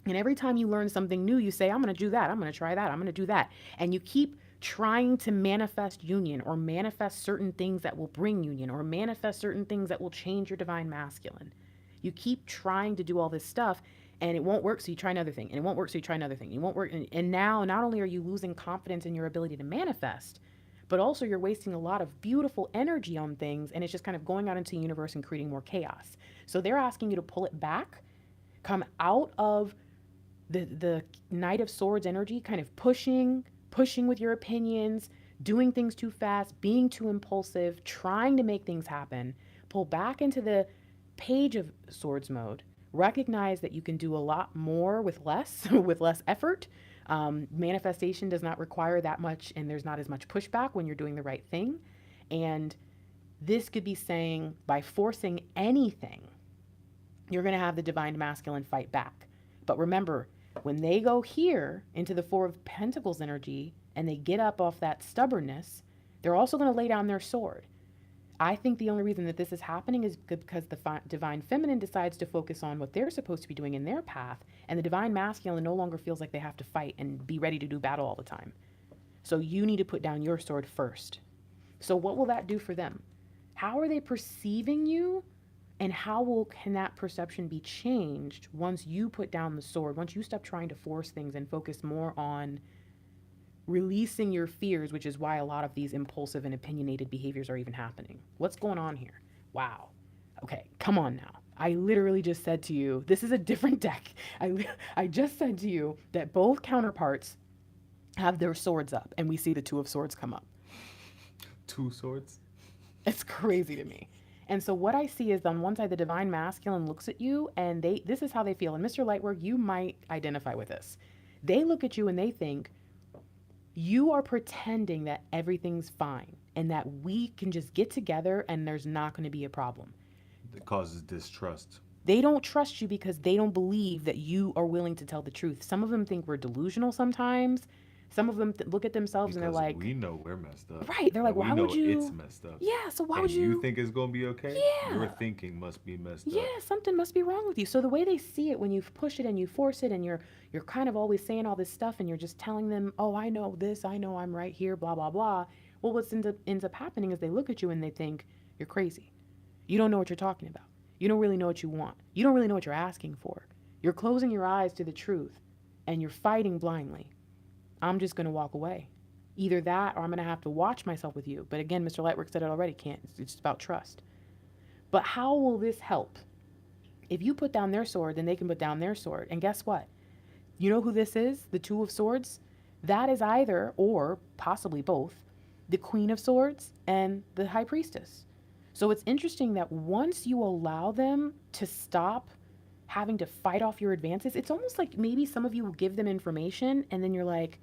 A: and every time you learn something new, you say, I'm going to do that, I'm going to try that, I'm going to do that. And you keep trying to manifest union or manifest certain things that will bring union or manifest certain things that will change your divine masculine. You keep trying to do all this stuff and it won't work, so you try another thing, and it won't work, so you try another thing. It won't work, and now not only are you losing confidence in your ability to manifest, but also you're wasting a lot of beautiful energy on things, and it's just kind of going out into the universe and creating more chaos. So they're asking you to pull it back, come out of the Knight of Swords energy, kind of pushing with your opinions, doing things too fast, being too impulsive, trying to make things happen. Pull back into the Page of Swords mode. Recognize that you can do a lot more with less, with less effort. Manifestation does not require that much, and there's not as much pushback when you're doing the right thing. And this could be saying by forcing anything, you're going to have the divine masculine fight back. But remember, when they go here into the Four of Pentacles energy and they get up off that stubbornness, they're also going to lay down their sword. I think the only reason that this is happening is because the divine feminine decides to focus on what they're supposed to be doing in their path, and the divine masculine no longer feels like they have to fight and be ready to do battle all the time. So you need to put down your sword first. So what will that do for them? How are they perceiving you? And how can that perception be changed once you put down the sword, once you stop trying to force things and focus more on releasing your fears, which is why a lot of these impulsive and opinionated behaviors are even happening. What's going on here? Wow. Okay, come on now. I literally just said to you, this is a different deck. I just said to you that both counterparts have their swords up, and we see the Two of Swords come up.
B: Two swords?
A: It's crazy to me. And so what I see is on one side, the divine masculine looks at you, and this is how they feel. And Mr. Lightwork, you might identify with this. They look at you and they think, you are pretending that everything's fine and that we can just get together and there's not going to be a problem.
B: It causes distrust.
A: They don't trust you because they don't believe that you are willing to tell the truth. Some of them think we're delusional sometimes. Some of them look at themselves
B: because
A: and they're like,
B: we know we're messed up.
A: Right. They're like, why would you?
B: It's messed up.
A: Yeah. So why
B: and
A: would you?
B: You think it's going to be okay?
A: Yeah.
B: Your thinking must be messed up.
A: Yeah. Something must be wrong with you. So the way they see it, when you push it and you force it and you're kind of always saying all this stuff and you're just telling them, oh, I know this, I know I'm right here, blah, blah, blah. Well, what ends up happening is they look at you and they think you're crazy. You don't know what you're talking about. You don't really know what you want. You don't really know what you're asking for. You're closing your eyes to the truth and you're fighting blindly. I'm just going to walk away. Either that or I'm going to have to watch myself with you. But again, Mr. Lightwork said it already, can't. It's about trust. But how will this help? If you put down their sword, then they can put down their sword. And guess what? You know who this is? The Two of Swords? That is either, or possibly both, the Queen of Swords and the High Priestess. So it's interesting that once you allow them to stop having to fight off your advances, it's almost like maybe some of you will give them information and then you're like,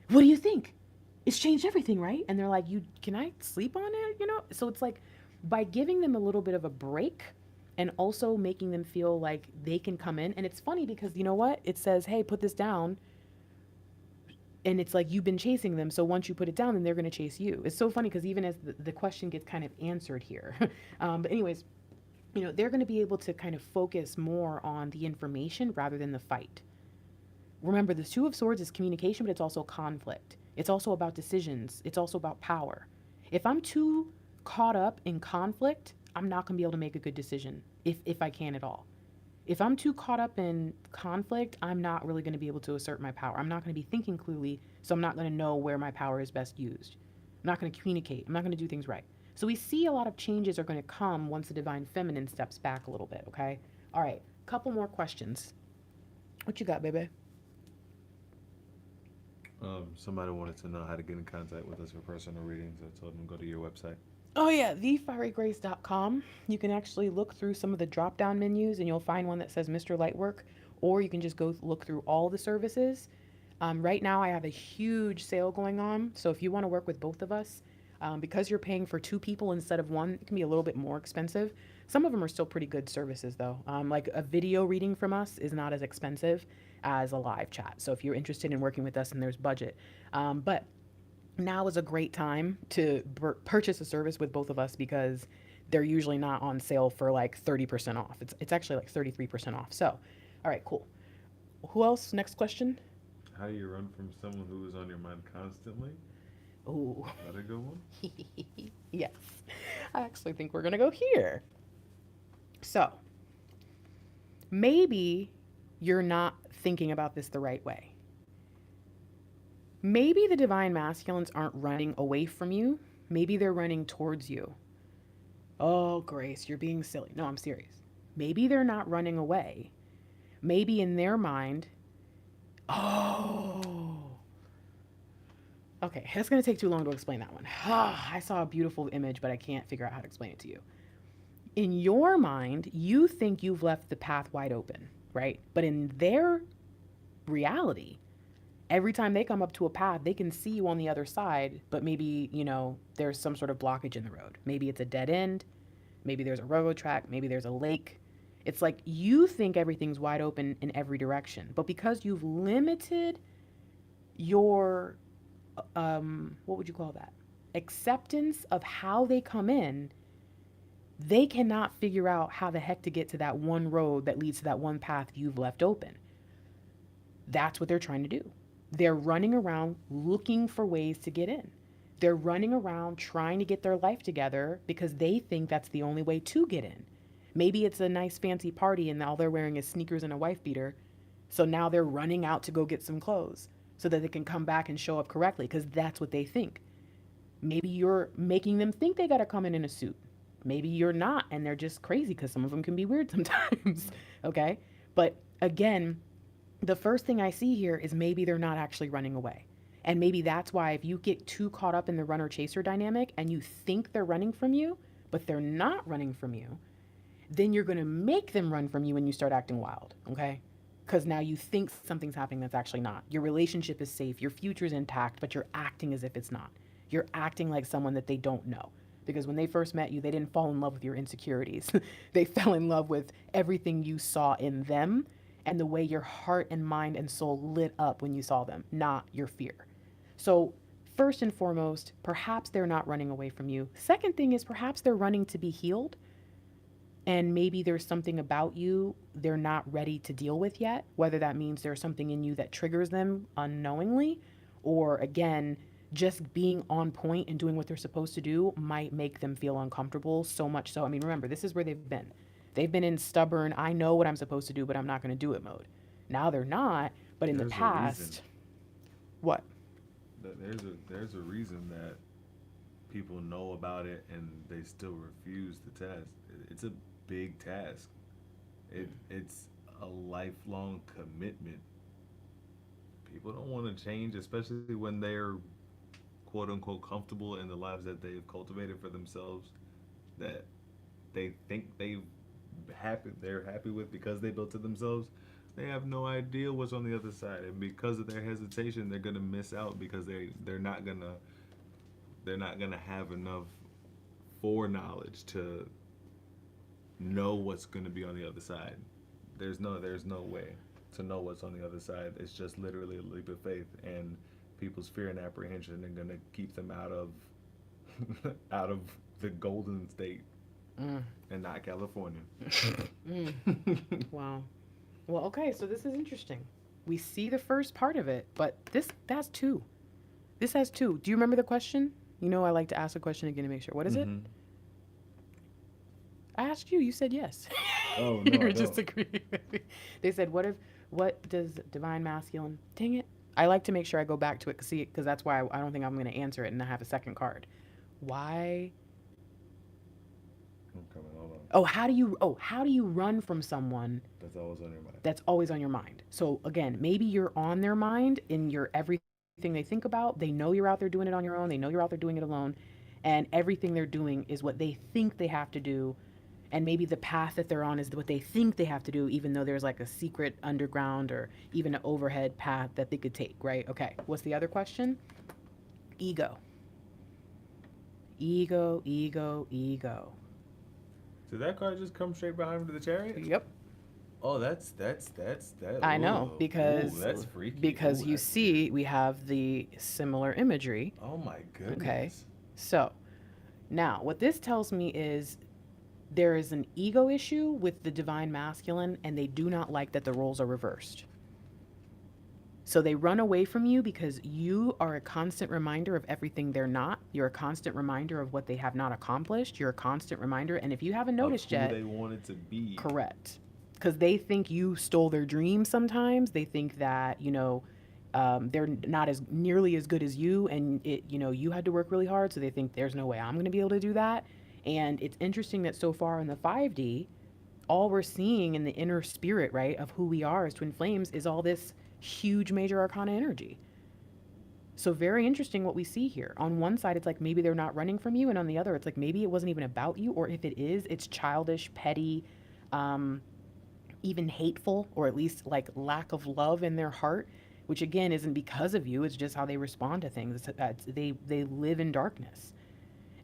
A: what do you think? It's changed everything, right? And they're like, can I sleep on it? So it's like by giving them a little bit of a break and also making them feel like they can come in. And it's funny because you know what? It says, hey, put this down. And it's like you've been chasing them. So once you put it down, then they're going to chase you. It's so funny because even as the question gets kind of answered here. But anyways, they're going to be able to kind of focus more on the information rather than the fight. Remember, the Two of Swords is communication, but it's also conflict. It's also about decisions. It's also about power. If I'm too caught up in conflict, I'm not going to be able to make a good decision if I can at all. If I'm too caught up in conflict, I'm not really going to be able to assert my power. I'm not going to be thinking clearly, so I'm not going to know where my power is best used. I'm not going to communicate. I'm not going to do things right. So we see a lot of changes are going to come once the Divine Feminine steps back a little bit, okay? All right, couple more questions. What you got, baby?
B: Somebody wanted to know how to get in contact with us for personal readings. I told them to go to your website.
A: Oh yeah, thefierygrace.com. You can actually look through some of the drop-down menus and you'll find one that says Mr. Lightwork, or you can just go look through all the services. Right now I have a huge sale going on, so if you want to work with both of us, because you're paying for two people instead of one, it can be a little bit more expensive. Some of them are still pretty good services though. Like a video reading from us is not as expensive as a live chat. So if you're interested in working with us and there's budget, but now is a great time to purchase a service with both of us because they're usually not on sale for like 30% off. It's actually like 33% off. So, all right, cool. Who else? Next question.
B: How do you run from someone who is on your mind constantly?
A: Ooh.
B: That a good one?
A: Yes. I actually think we're going to go here. So, maybe you're not thinking about this the right way. Maybe the divine masculines aren't running away from you. Maybe they're running towards you. Oh, Grace, you're being silly. No, I'm serious. Maybe they're not running away. Maybe in their mind, okay, it's going to take too long to explain that one. I saw a beautiful image, but I can't figure out how to explain it to you. In your mind, you think you've left the path wide open, right? But in their reality, every time they come up to a path, they can see you on the other side, but maybe, there's some sort of blockage in the road. Maybe it's a dead end. Maybe there's a railroad track. Maybe there's a lake. It's like you think everything's wide open in every direction, but because you've limited your, what would you call that? Acceptance of how they come in, they cannot figure out how the heck to get to that one road that leads to that one path you've left open. That's what they're trying to do. They're running around looking for ways to get in. They're running around trying to get their life together because they think that's the only way to get in. Maybe it's a nice fancy party and all they're wearing is sneakers and a wife beater. So now they're running out to go get some clothes so that they can come back and show up correctly because that's what they think. Maybe you're making them think they got to come in a suit. Maybe you're not and they're just crazy because some of them can be weird sometimes. Okay? But again, the first thing I see here is maybe they're not actually running away. And maybe that's why if you get too caught up in the runner-chaser dynamic and you think they're running from you, but they're not running from you, then you're going to make them run from you when you start acting wild, okay? Because now you think something's happening that's actually not. Your relationship is safe, your future's intact, but you're acting as if it's not. You're acting like someone that they don't know. Because when they first met you, they didn't fall in love with your insecurities. They fell in love with everything you saw in them and the way your heart and mind and soul lit up when you saw them, not your fear. So first and foremost, perhaps they're not running away from you. Second thing is perhaps they're running to be healed. And maybe there's something about you they're not ready to deal with yet, whether that means there's something in you that triggers them unknowingly, or again, just being on point and doing what they're supposed to do might make them feel uncomfortable, so much so. I mean, remember, this is where they've been. They've been in stubborn, I know what I'm supposed to do, but I'm not going to do it mode. Now they're not, but in the
B: There's a
A: past,
B: reason.
A: what?
B: There's a reason that people know about it and they still refuse the test. It's a big task. It's a lifelong commitment. People don't want to change, especially when they're quote unquote comfortable in the lives that they've cultivated for themselves, that they think they're happy with because they built it themselves. They have no idea what's on the other side, and because of their hesitation, they're gonna miss out because they're not gonna have enough foreknowledge to know what's gonna be on the other side. There's no way to know what's on the other side. It's just literally a leap of faith, and people's fear and apprehension are gonna keep them out of out of the golden state and not California.
A: Wow. Well, okay, so this is interesting. We see the first part of it, but this has two. This has two. Do you remember the question? You know, I like to ask a question again to make sure. What is it? I asked you. You said yes.
B: Oh no,
A: You're
B: I
A: just
B: don't.
A: agreeing with me. They said, what does divine masculine? Dang it! I like to make sure I go back to it because that's why I don't think I'm going to answer it and I have a second card. Why?
B: I'm coming. Hold on.
A: How do you run from someone
B: That's always on your mind.
A: that's always on your mind? So again, maybe you're on their mind in your everything they think about. They know you're out there doing it on your own. They know you're out there doing it alone. And everything they're doing is what they think they have to do. And maybe the path that they're on is what they think they have to do, even though there's like a secret underground or even an overhead path that they could take, right? Okay. What's the other question? Ego. Ego, ego, ego.
B: Did that card just come straight behind the chariot?
A: Yep.
B: Oh, that's that.
A: I know
B: Ooh,
A: because
B: that's freaky.
A: because
B: Ooh,
A: you
B: that's
A: see we have the similar imagery.
B: Oh my goodness.
A: Okay. So now what this tells me is there is an ego issue with the divine masculine, and they do not like that the roles are reversed. So they run away from you because you are a constant reminder of everything they're not. You're a constant reminder of what they have not accomplished. You're a constant reminder. And if you haven't noticed
B: of who
A: yet,
B: they wanted to be.
A: correct. Because they think you stole their dreams sometimes. They think that, they're not as nearly as good as you, and you had to work really hard. So they think there's no way I'm going to be able to do that. And it's interesting that so far in the 5D, all we're seeing in the inner spirit, right, of who we are as twin flames is all this huge major arcana energy. So very interesting what we see here. On one side, it's like maybe they're not running from you. And on the other, it's like maybe it wasn't even about you. Or if it is, it's childish, petty, even hateful, or at least like lack of love in their heart, which again isn't because of you. It's just how they respond to things. They live in darkness.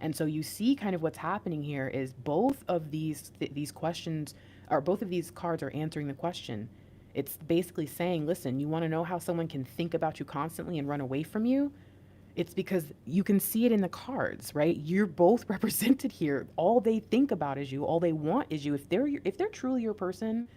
A: And so you see kind of what's happening here is both of these questions, or both of these cards are answering the question. It's basically saying, listen, you want to know how someone can think about you constantly and run away from you? It's because you can see it in the cards, right? You're both represented here. All they think about is you. All they want is you. If they're truly your person,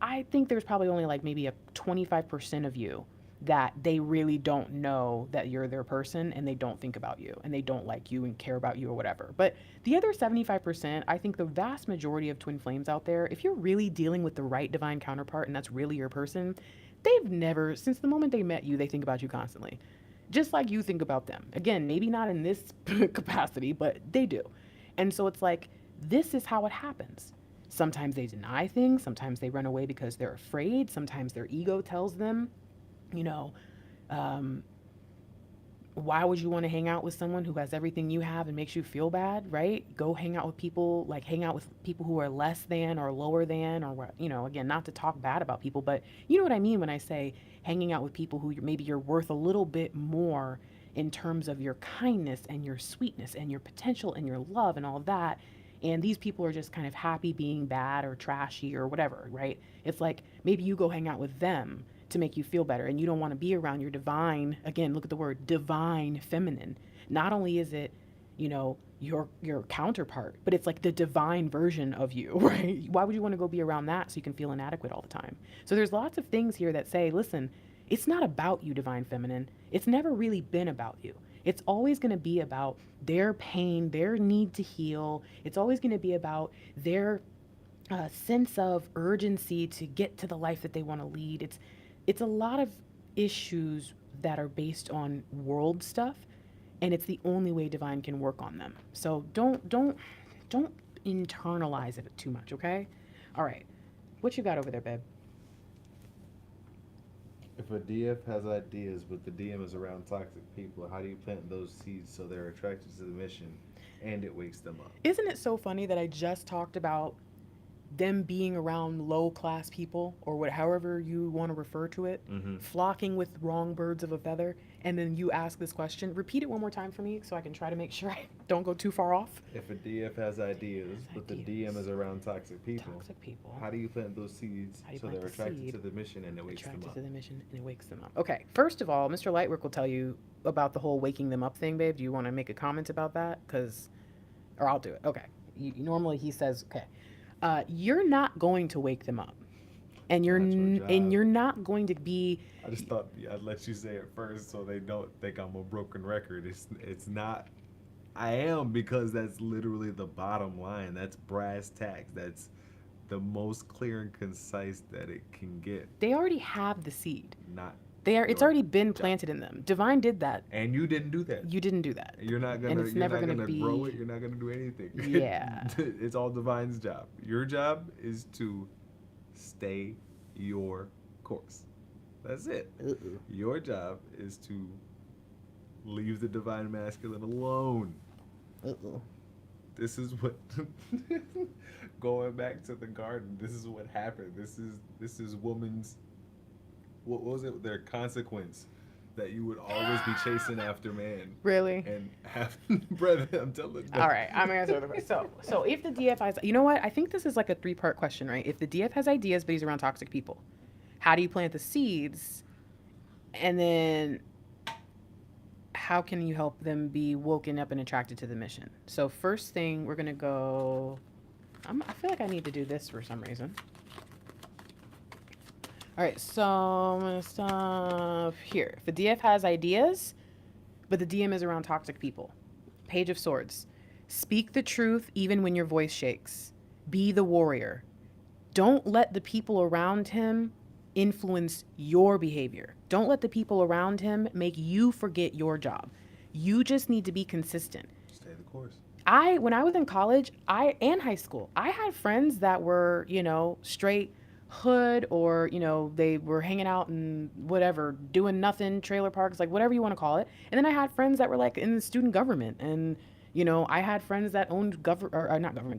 A: I think there's probably only like maybe a 25% of you that they really don't know that you're their person, and they don't think about you and they don't like you and care about you or whatever. But the other 75%, I think the vast majority of twin flames out there, if you're really dealing with the right divine counterpart and that's really your person, they've never, since the moment they met you, they think about you constantly. Just like you think about them. Again, maybe not in this capacity, but they do. And so it's like, this is how it happens. Sometimes they deny things. Sometimes they run away because they're afraid. Sometimes their ego tells them, why would you want to hang out with someone who has everything you have and makes you feel bad, right? Go hang out with people who are less than or lower than, or, again, not to talk bad about people, but you know what I mean when I say hanging out with people who maybe you're worth a little bit more in terms of your kindness and your sweetness and your potential and your love and all of that. And these people are just kind of happy being bad or trashy or whatever, right? It's like maybe you go hang out with them to make you feel better, and you don't want to be around your divine, again, look at the word, divine feminine. Not only is it, your counterpart, but it's like the divine version of you, right? Why would you want to go be around that so you can feel inadequate all the time? So there's lots of things here that say, listen, It's not about you, divine feminine. It's never really been about you. It's always going to be about their pain, their need to heal. It's always going to be about their sense of urgency to get to the life that they want to lead. It's a lot of issues that are based on world stuff, and it's the only way divine can work on them. So don't internalize it too much, okay? All right. What you got over there, babe?
B: If a DF has ideas, but the DM is around toxic people, how do you plant those seeds so they're attracted to the mission and it wakes them up?
A: Isn't it so funny that I just talked about them being around low class people, or however you want to refer to it, flocking with wrong birds of a feather, and then you ask this question? Repeat it one more time for me so I can try to make sure I don't go too far off.
B: If a DF has ideas, but the DM is around toxic people, how do you plant those seeds so they're attracted to the mission and it wakes them up?
A: Attracted to the mission and it wakes them up. Okay, first of all, Mr. Lightwork will tell you about the whole waking them up thing, babe. Do you want to make a comment about that? Or I'll do it. Okay. Normally he says, okay, you're not going to wake them up. And you're not going to be.
B: I just thought I'd let you say it first so they don't think I'm a broken record. It's not. I am, because that's literally the bottom line. That's brass tacks. That's the most clear and concise that it can get.
A: They already have the seed. It's
B: Your
A: already been
B: job.
A: planted in them. Divine did that.
B: And you didn't do that.
A: You didn't do that.
B: You're not gonna.
A: And it's
B: You're
A: never
B: not
A: gonna
B: gonna
A: be-
B: grow it. You're not gonna do anything.
A: Yeah.
B: It's all Divine's job. Your job is to stay your course. That's it. Your job is to leave the divine masculine alone. This is what. Going back to the garden. This is what happened. This is woman's. What was it? Their consequence, that you would always be chasing after man.
A: Really?
B: And have, brother, I'm telling you.
A: All right, I'm gonna answer the question. So if the DF has, you know what? I think this is like a 3-part question, right? If the DF has ideas, but he's around toxic people, how do you plant the seeds? And then how can you help them be woken up and attracted to the mission? So first thing, we're gonna go. I feel like I need to do this for some reason. All right, so I'm gonna stop here. If the DF has ideas, but the DM is around toxic people. Page of Swords. Speak the truth even when your voice shakes. Be the warrior. Don't let the people around him influence your behavior. Don't let the people around him make you forget your job. You just need to be consistent.
B: Stay the course.
A: When I was in college, and high school, I had friends that were, straight hood, or they were hanging out and whatever, doing nothing, trailer parks, like whatever you want to call it. And then I had friends that were like in the student government, and I had friends that owned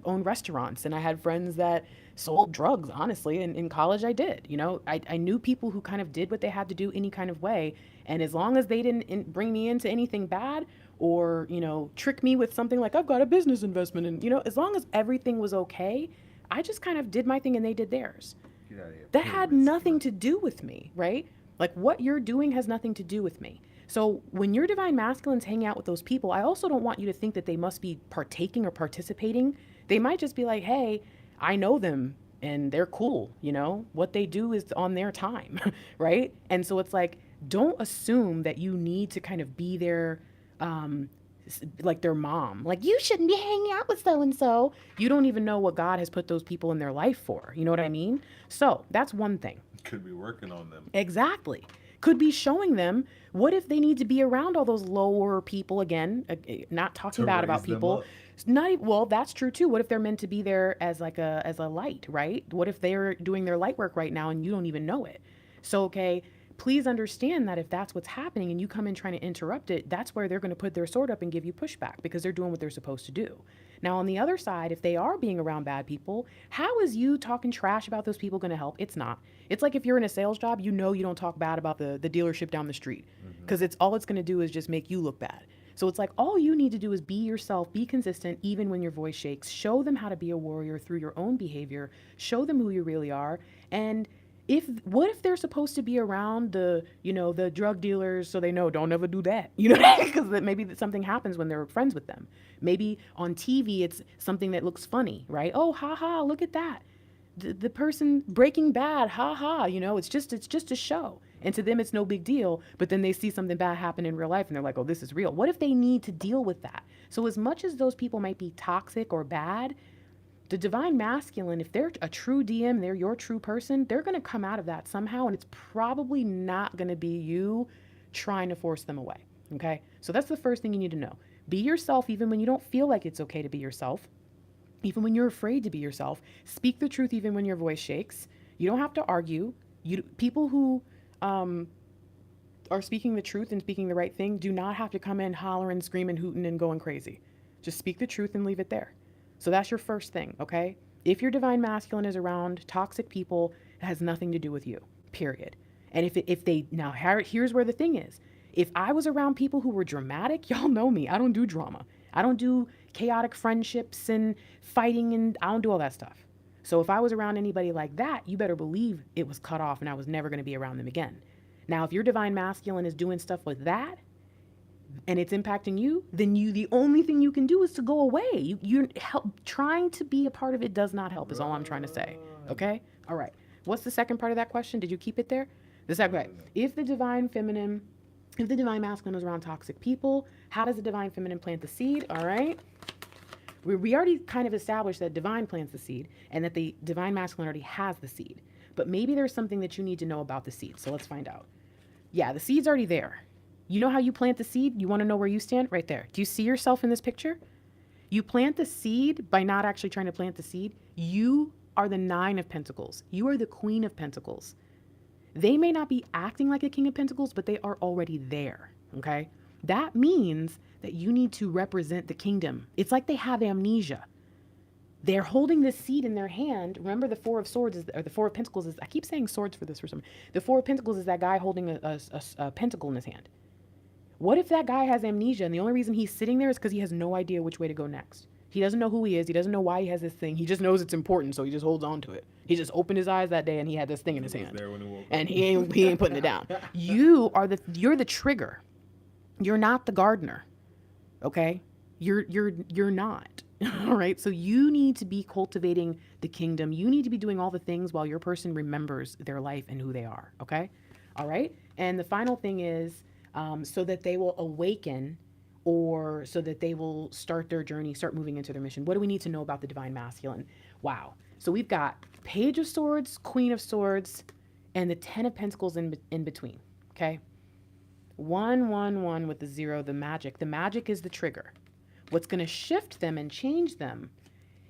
A: owned restaurants, and I had friends that sold drugs. Honestly, in college I did. I knew people who kind of did what they had to do any kind of way, and as long as they didn't bring me into anything bad, or trick me with something like I've got a business investment, and as long as everything was okay, I just kind of did my thing and they did theirs.
B: Get out of here.
A: That had nothing to do with me, right? Like what you're doing has nothing to do with me. So when your divine masculines hang out with those people, I also don't want you to think that they must be partaking or participating. They might just be like, hey, I know them and they're cool. What they do is on their time, right? And so it's like, don't assume that you need to kind of be their, like their mom. Like, you shouldn't be hanging out with so-and-so. You don't even know what God has put those people in their life for. You know what I mean? So that's one thing.
B: Could be working on them.
A: Exactly. Could be showing them what if they need to be around all those lower people again, not talking bad about people. Well, that's true too. What if they're meant to be there as a light, right? What if they're doing their light work right now and you don't even know it? So, okay, please understand that if that's what's happening and you come in trying to interrupt it, that's where they're going to put their sword up and give you pushback, because they're doing what they're supposed to do. Now, on the other side, if they are being around bad people, how is you talking trash about those people going to help? It's not. It's like if you're in a sales job, you don't talk bad about the dealership down the street, because it's going to do is just make you look bad. So it's like all you need to do is be yourself, be consistent, even when your voice shakes. Show them how to be a warrior through your own behavior. Show them who you really are. And what if they're supposed to be around the drug dealers, so they know don't ever do that, because maybe something happens when they're friends with them. Maybe on TV it's something that looks funny, right? Oh, look at that. The person Breaking Bad, it's just a show. And to them, it's no big deal. But then they see something bad happen in real life and they're like, oh, this is real. What if they need to deal with that? So as much as those people might be toxic or bad, the divine masculine, if they're a true DM, they're your true person, they're going to come out of that somehow. And it's probably not going to be you trying to force them away. Okay. So that's the first thing you need to know. Be yourself even when you don't feel like it's okay to be yourself. Even when you're afraid to be yourself. Speak the truth even when your voice shakes. You don't have to argue. People who are speaking the truth and speaking the right thing do not have to come in hollering, screaming, hooting, and going crazy. Just speak the truth and leave it there. So that's your first thing, okay? If your divine masculine is around toxic people, it has nothing to do with you, period. And if they, now here's where the thing is. If I was around people who were dramatic, y'all know me. I don't do drama. I don't do chaotic friendships and fighting, and I don't do all that stuff. So if I was around anybody like that, you better believe it was cut off and I was never going to be around them again. Now, if your divine masculine is doing stuff with that and it's impacting you, then the only thing you can do is to go away. You're trying to be a part of it does not help is all I'm trying to say. Okay? All right. What's the second part of that question? Did you keep it there? The second, right. If the divine masculine is around toxic people, how does the divine feminine plant the seed? All right. We already kind of established that divine plants the seed and that the divine masculine already has the seed. But maybe there's something that you need to know about the seed. So let's find out. Yeah, the seed's already there. You know how you plant the seed? You want to know where you stand? Right there. Do you see yourself in this picture? You plant the seed by not actually trying to plant the seed. You are the 9 of Pentacles. You are the Queen of Pentacles. They may not be acting like a King of Pentacles, but they are already there, okay? That means that you need to represent the kingdom. It's like they have amnesia. They're holding this seed in their hand. Remember, the 4 of Swords or the 4 of Pentacles is, I keep saying swords for this for some. The 4 of Pentacles is that guy holding a pentacle in his hand. What if that guy has amnesia and the only reason he's sitting there is because he has no idea which way to go next? He doesn't know who he is. He doesn't know why he has this thing. He just knows it's important, so he just holds on to it. He just opened his eyes that day and he had this thing in his hand. And he ain't putting it down. You're the trigger. You're not the gardener. Okay? You're not. All right? So you need to be cultivating the kingdom. You need to be doing all the things while your person remembers their life and who they are. Okay? All right? And the final thing is so that they will awaken, or so that they will start their journey, start moving into their mission. What do we need to know about the divine masculine? Wow. So we've got Page of Swords, Queen of Swords, and the 10 of Pentacles in between. Okay? 1, 1, 1 with the 0, the magic. The magic is the trigger. What's going to shift them and change them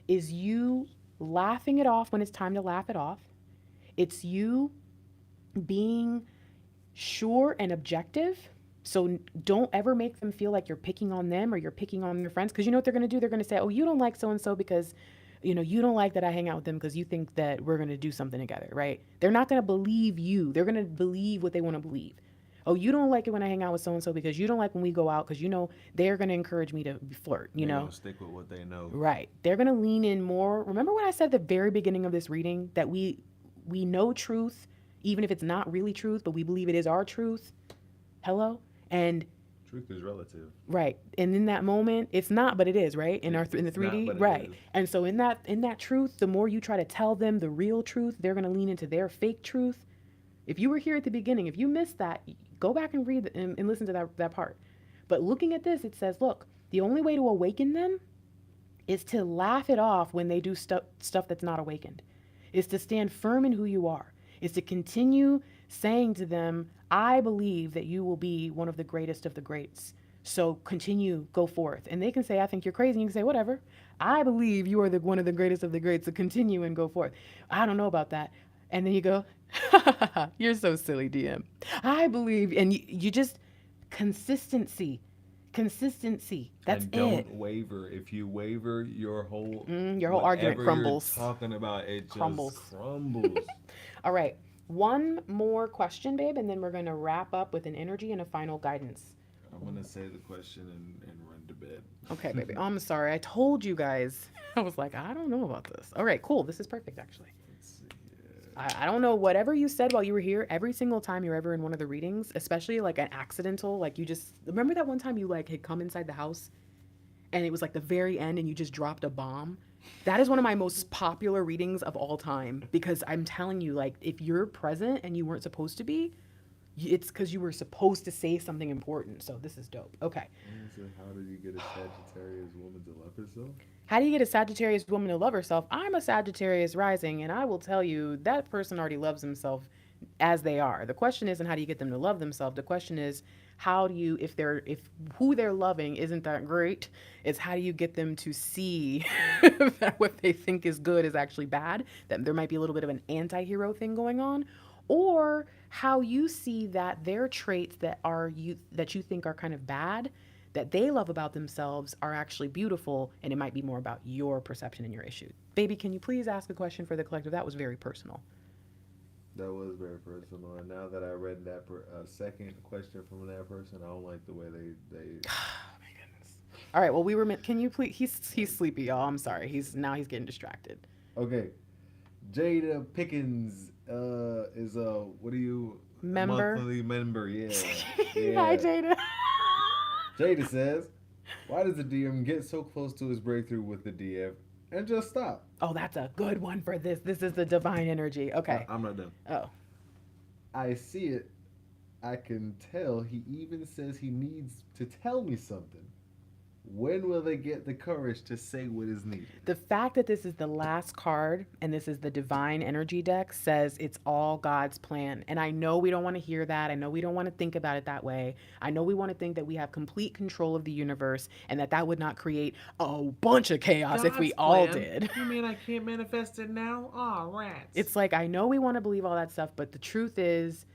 A: is you laughing it off when it's time to laugh it off. It's you being sure and objective. So don't ever make them feel like you're picking on them or you're picking on their friends. Because you know what they're going to do? They're going to say, oh, you don't like so-and-so because, you know, you don't like that I hang out with them because you think that we're going to do something together, right? They're not going to believe you. They're going to believe what they want to believe. Oh, you don't like it when I hang out with so-and-so because you don't like when we go out because, you know, they're going to encourage me to flirt, you know?
B: Stick with what they know.
A: Right. They're going to lean in more. Remember what I said at the very beginning of this reading? That we know truth, even if it's not really truth, but we believe it is our truth. Hello? And
B: truth is relative.
A: Right. And in that moment, it's not, but it is, right? In the 3D, right. And so in that truth, the more you try to tell them the real truth, they're going to lean into their fake truth. If you were here at the beginning, if you missed that, go back and read and listen to that part. But looking at this, it says, look, the only way to awaken them is to laugh it off when they do stuff that's not awakened. Is to stand firm in who you are. Is to continue saying to them, I believe that you will be one of the greatest of the greats. So continue, go forth. And they can say, I think you're crazy. And you can say, whatever. I believe you are one of the greatest of the greats. So continue and go forth. I don't know about that. And then you go, you're so silly, DM. I believe. And you just, consistency. That's it.
B: And don't waver. If you waver, your whole
A: argument crumbles.
B: You're talking about it
A: crumbles.
B: Just crumbles.
A: All right. One more question, babe, and then we're going to wrap up with an energy and a final guidance.
B: I'm going to say the question and run to bed.
A: Okay, baby. I'm sorry. I told you guys. I was like, I don't know about this. All right, cool. This is perfect, actually.
B: Let's see. Yeah.
A: I don't know. Whatever you said while you were here, every single time you're ever in one of the readings, especially like an accidental, like you just, remember that one time you like had come inside the house and it was like the very end and you just dropped a bomb? That is one of my most popular readings of all time because I'm telling you, like, if you're present and you weren't supposed to be, It's because you were supposed to say something important. So this is dope. Okay.
B: So how did you get a Sagittarius woman to love herself?
A: How do you get a Sagittarius woman to love herself? I'm a Sagittarius rising, and I will tell you that person already loves himself as they are. The question isn't how do you get them to love themselves. The question is how do you, if who they're loving isn't that great, is how do you get them to see that what they think is good is actually bad, that there might be a little bit of an anti-hero thing going on, or how you see that their traits that you think are kind of bad, that they love about themselves, are actually beautiful, and it might be more about your perception and your issue. Baby, can you please ask a question for the collective? That was very personal.
B: That was very personal, and now that I read that second question from that person, I don't like the way they.
A: Oh my goodness. All right. Well, can you please? He's sleepy, y'all. I'm sorry. He's getting distracted.
B: Okay, Jada Pickens is a what do you
A: Member.
B: monthly member? Yeah.
A: Hi, Jada.
B: Jada says, "Why does the DM get so close to his breakthrough with the DM and just stop?"
A: Oh, that's a good one for this. This is the divine energy. Okay.
B: I'm not done.
A: Oh.
B: I see it. I can tell. He even says he needs to tell me something. When will they get the courage to say what is needed?
A: The fact that this is the last card and this is the divine energy deck says it's all God's plan. And I know we don't want to hear that. I know we don't want to think about it that way. I know we want to think that we have complete control of the universe and that would not create a bunch of chaos if we all did.
B: You mean I can't manifest it now? Aw, rats.
A: It's like, I know we want to believe all that stuff, but the truth is,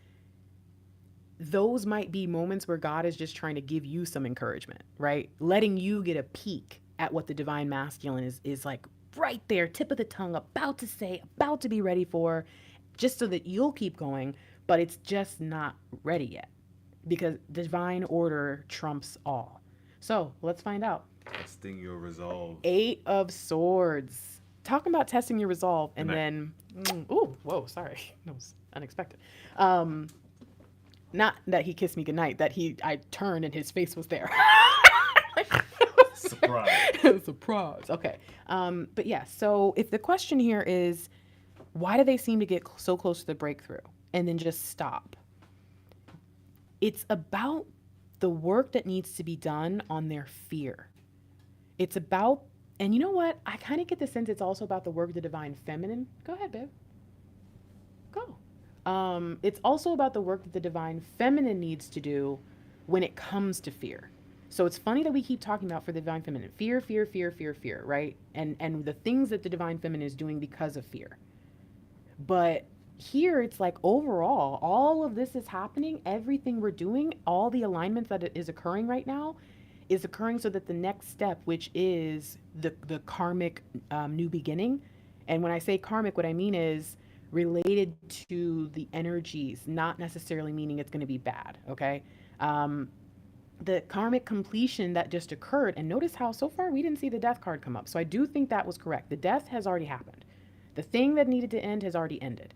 A: those might be moments where God is just trying to give you some encouragement, right? Letting you get a peek at what the divine masculine is like right there, tip of the tongue, about to say, about to be ready for, just so that you'll keep going, but it's just not ready yet because divine order trumps all. So let's find out.
B: Testing your resolve.
A: 8 of Swords. Talking about testing your resolve, and then, whoa, sorry. That was unexpected. Not that he kissed me goodnight, that I turned and his face was there.
B: Surprise.
A: Surprise. Okay. But yeah, so if the question here is, why do they seem to get so close to the breakthrough and then just stop? It's about the work that needs to be done on their fear. It's about, and you know what? I kind of get the sense it's also about the work of the divine feminine. Go ahead, babe. Go. It's also about the work that the divine feminine needs to do when it comes to fear. So it's funny that we keep talking about for the divine feminine, fear, right? And the things that the divine feminine is doing because of fear. But here it's like overall, all of this is happening, everything we're doing, all the alignments that is occurring right now is occurring so that the next step, which is the karmic new beginning. And when I say karmic, what I mean is related to the energies, not necessarily meaning it's going to be bad, okay? The karmic completion that just occurred, and notice how so far we didn't see the death card come up. So I do think that was correct. The death has already happened. The thing that needed to end has already ended.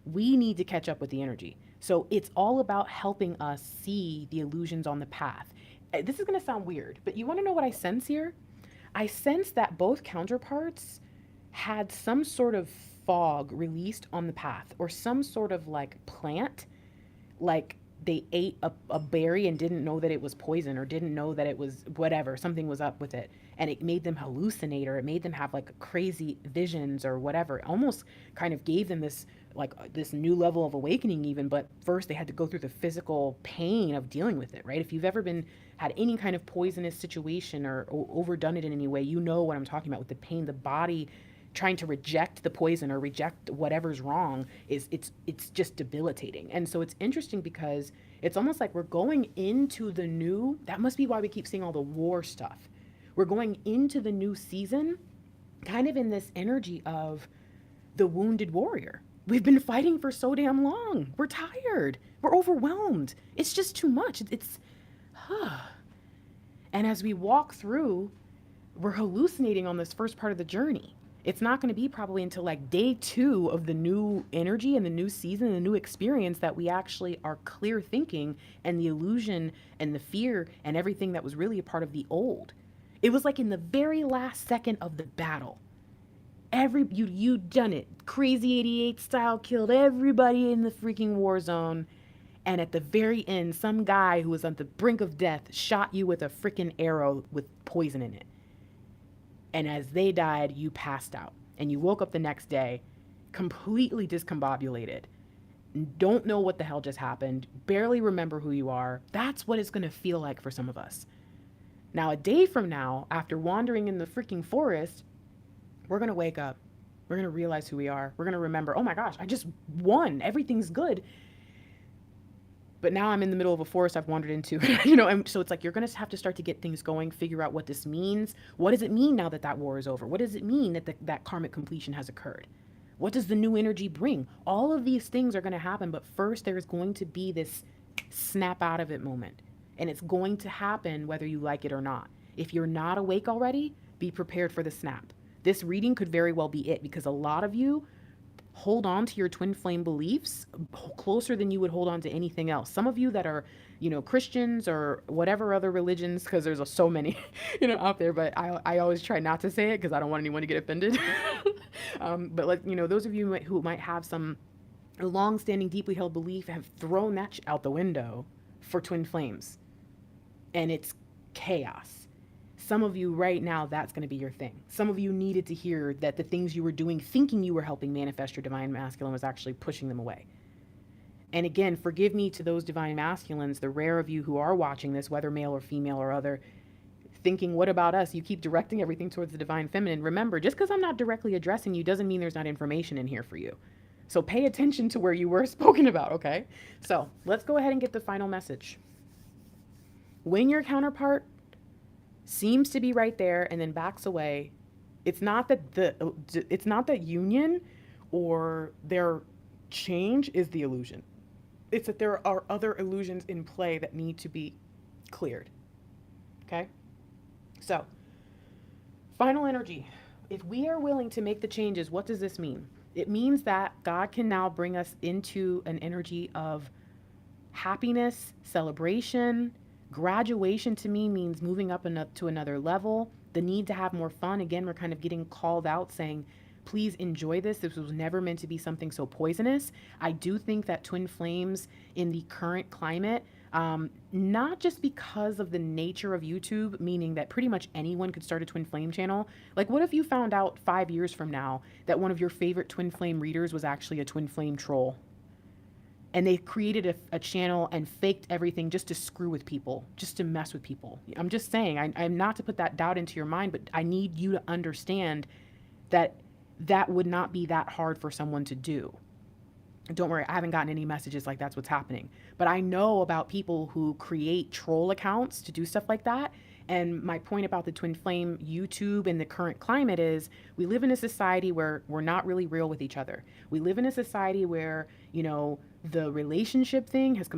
A: We need to catch up with the energy. So it's all about helping us see the illusions on the path. This is going to sound weird, but you want to know what I sense here? I sense that both counterparts had some sort of fog released on the path, or some sort of like plant, like they ate a berry and didn't know that it was poison, or didn't know that it was whatever, something was up with it, and it made them hallucinate, or it made them have like crazy visions or whatever. It almost kind of gave them this like this new level of awakening even, but first they had to go through the physical pain of dealing with it, right? If you've ever had any kind of poisonous situation or overdone it in any way, you know what I'm talking about with the pain, the body trying to reject the poison or reject whatever's wrong it's just debilitating. And so it's interesting because it's almost like we're going into the new, that must be why we keep seeing all the war stuff. We're going into the new season kind of in this energy of the wounded warrior. We've been fighting for so damn long. We're tired. We're overwhelmed. It's just too much. And as we walk through, we're hallucinating on this first part of the journey. It's not going to be probably until like day 2 of the new energy and the new season and the new experience that we actually are clear thinking, and the illusion and the fear and everything that was really a part of the old. It was like in the very last second of the battle. You done it. Crazy 88 style, killed everybody in the freaking war zone. And at the very end, some guy who was on the brink of death shot you with a freaking arrow with poison in it. And as they died, you passed out. And you woke up the next day completely discombobulated. Don't know what the hell just happened. Barely remember who you are. That's what it's going to feel like for some of us. Now, a day from now, after wandering in the freaking forest, we're going to wake up. We're going to realize who we are. We're going to remember, oh my gosh, I just won. Everything's good. But now I'm in the middle of a forest I've wandered into, and so it's like you're going to have to start to get things going, figure out what this means. What does it mean now that that war is over? What does it mean that that karmic completion has occurred? What does the new energy bring? All of these things are going to happen, but first there's going to be this snap out of it moment. And it's going to happen whether you like it or not. If you're not awake already, be prepared for the snap. This reading could very well be it, because a lot of you hold on to your twin flame beliefs closer than you would hold on to anything else. Some of you that are, Christians or whatever other religions, because there's so many, out there, but I always try not to say it because I don't want anyone to get offended. But those of you who might have some long-standing, deeply held belief have thrown that out the window for twin flames. And it's chaos. Some of you right now, that's going to be your thing. Some of you needed to hear that the things you were doing, thinking you were helping manifest your divine masculine, was actually pushing them away. And again, forgive me to those divine masculines, the rare of you who are watching this, whether male or female or other, thinking, what about us? You keep directing everything towards the divine feminine. Remember, just because I'm not directly addressing you doesn't mean there's not information in here for you. So pay attention to where you were spoken about, okay? So let's go ahead and get the final message. When your counterpart seems to be right there and then backs away, it's not that union or their change is the illusion. It's that there are other illusions in play that need to be cleared. Okay? So, final energy. If we are willing to make the changes, what does this mean? It means that God can now bring us into an energy of happiness, celebration. Graduation to me means moving up to another level. The need to have more fun. Again, we're kind of getting called out saying, please enjoy this. This was never meant to be something so poisonous. I do think that twin flames in the current climate, not just because of the nature of YouTube, meaning that pretty much anyone could start a twin flame channel. Like, what if you found out 5 years from now that one of your favorite twin flame readers was actually a twin flame troll? And they created a channel and faked everything just to screw with people, just to mess with people. I'm just saying, I'm not to put that doubt into your mind, but I need you to understand that that would not be that hard for someone to do. Don't worry, I haven't gotten any messages like that's what's happening. But I know about people who create troll accounts to do stuff like that. And my point about the twin flame YouTube and the current climate is we live in a society where we're not really real with each other. We live in a society where, the relationship thing has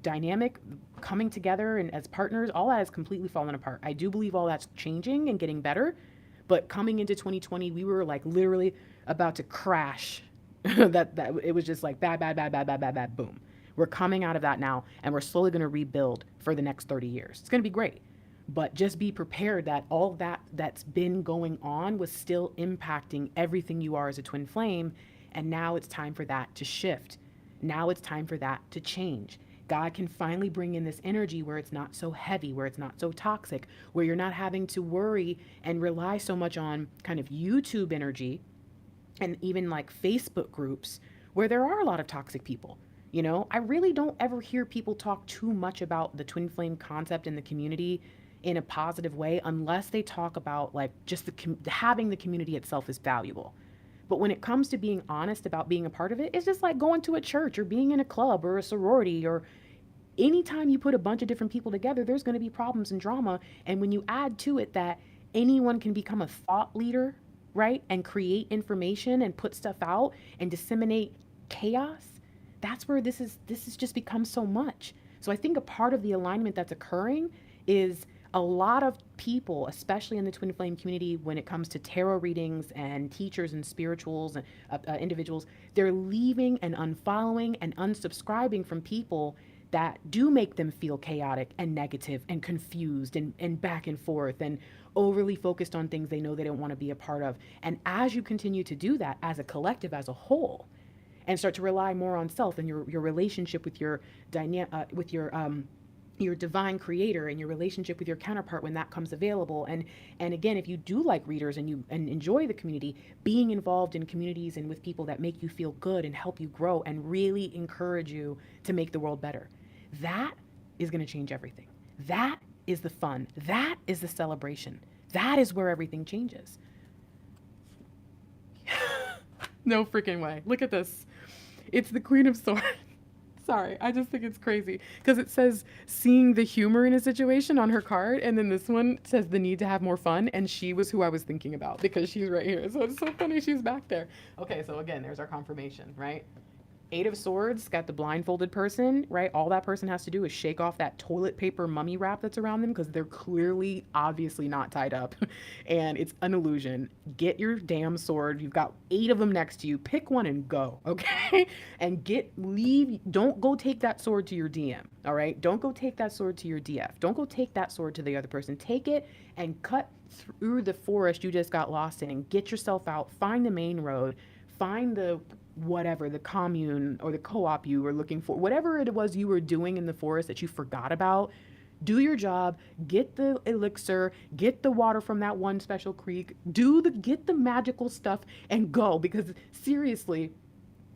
A: dynamic coming together and as partners, all that has completely fallen apart. I do believe all that's changing and getting better. But coming into 2020, we were literally about to crash. that it was just bad, boom. We're coming out of that now, and we're slowly going to rebuild for the next 30 years. It's going to be great. But just be prepared that all that's been going on was still impacting everything you are as a twin flame. And now it's time for that to shift. Now it's time for that to change. God can finally bring in this energy where it's not so heavy, where it's not so toxic, where you're not having to worry and rely so much on kind of YouTube energy and even Facebook groups where there are a lot of toxic people. I really don't ever hear people talk too much about the twin flame concept in the community in a positive way unless they talk about just having the community itself is valuable. But when it comes to being honest about being a part of it, it's just like going to a church or being in a club or a sorority, or anytime you put a bunch of different people together, there's going to be problems and drama. And when you add to it that anyone can become a thought leader, right, and create information and put stuff out and disseminate chaos, that's where this is just become so much. So I think a part of the alignment that's occurring is a lot of people, especially in the twin flame community, when it comes to tarot readings and teachers and spirituals and individuals, they're leaving and unfollowing and unsubscribing from people that do make them feel chaotic and negative and confused and back and forth and overly focused on things they know they don't want to be a part of. And as you continue to do that as a collective, as a whole, and start to rely more on self and your relationship with your divine creator and your relationship with your counterpart when that comes available. And again, if you do like readers and you enjoy the community, being involved in communities and with people that make you feel good and help you grow and really encourage you to make the world better, that is going to change everything. That is the fun. That is the celebration. That is where everything changes. No freaking way. Look at this. It's the Queen of Swords. Sorry, I just think it's crazy because it says seeing the humor in a situation on her card, and then this one says the need to have more fun, and she was who I was thinking about because she's right here. So it's so funny she's back there. Okay, so again, there's our confirmation, right? 8 of Swords, got the blindfolded person, right? All that person has to do is shake off that toilet paper mummy wrap that's around them because they're clearly, obviously not tied up and it's an illusion. Get your damn sword. You've got 8 of them next to you. Pick one and go, okay? And don't go take that sword to your DM, all right? Don't go take that sword to your DF. Don't go take that sword to the other person. Take it and cut through the forest you just got lost in and get yourself out. Find the main road. Find the whatever, the commune or the co-op you were looking for, whatever it was you were doing in the forest that you forgot about. Do your job, get the elixir, get the water from that one special creek, get the magical stuff and go, because seriously,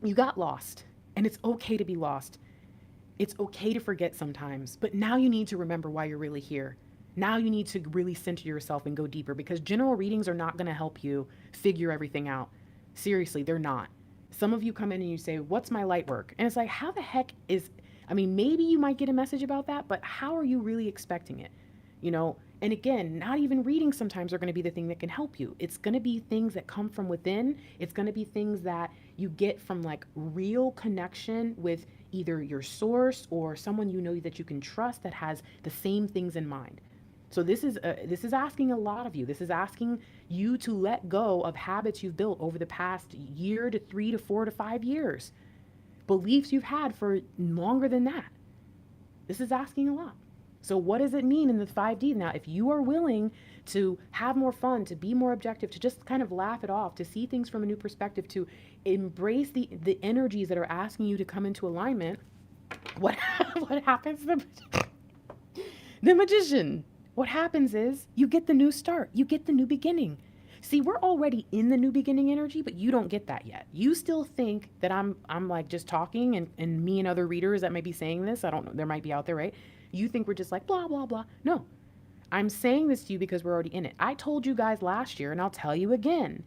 A: you got lost and it's okay to be lost. It's okay to forget sometimes, but now you need to remember why you're really here. Now you need to really center yourself and go deeper, because general readings are not going to help you figure everything out. Seriously, they're not. Some of you come in and you say, what's my light work? And it's like, how the heck maybe you might get a message about that, but how are you really expecting it? And again, not even readings sometimes are going to be the thing that can help you. It's going to be things that come from within. It's going to be things that you get from like real connection with either your source or someone that you can trust that has the same things in mind. So this is asking a lot of you. This is asking you to let go of habits you've built over the past year to 3 to 4 to 5 years. Beliefs you've had for longer than that. This is asking a lot. So what does it mean in the 5D? Now, if you are willing to have more fun, to be more objective, to just kind of laugh it off, to see things from a new perspective, to embrace the energies that are asking you to come into alignment, what happens? The magician. What happens is you get the new start. You get the new beginning. See, we're already in the new beginning energy, but you don't get that yet. You still think that I'm like just talking and me and other readers that might be saying this, I don't know, there might be out there, right? You think we're just like blah, blah, blah. No, I'm saying this to you because we're already in it. I told you guys last year, and I'll tell you again,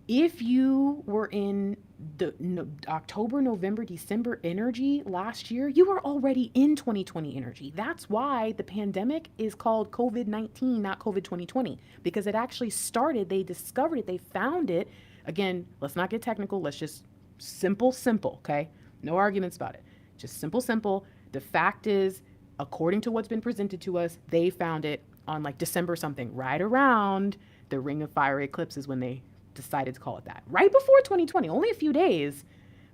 A: if you were in the October, November, December energy last year, you were already in 2020 energy. That's why the pandemic is called COVID-19, not COVID 2020, because it actually started. They discovered it. They found it. Again, let's not get technical. Let's just simple, okay? No arguments about it. Just simple. The fact is, according to what's been presented to us, they found it on like December something, right around the Ring of Fire eclipse is when they decided to call it that. Right before 2020, only a few days,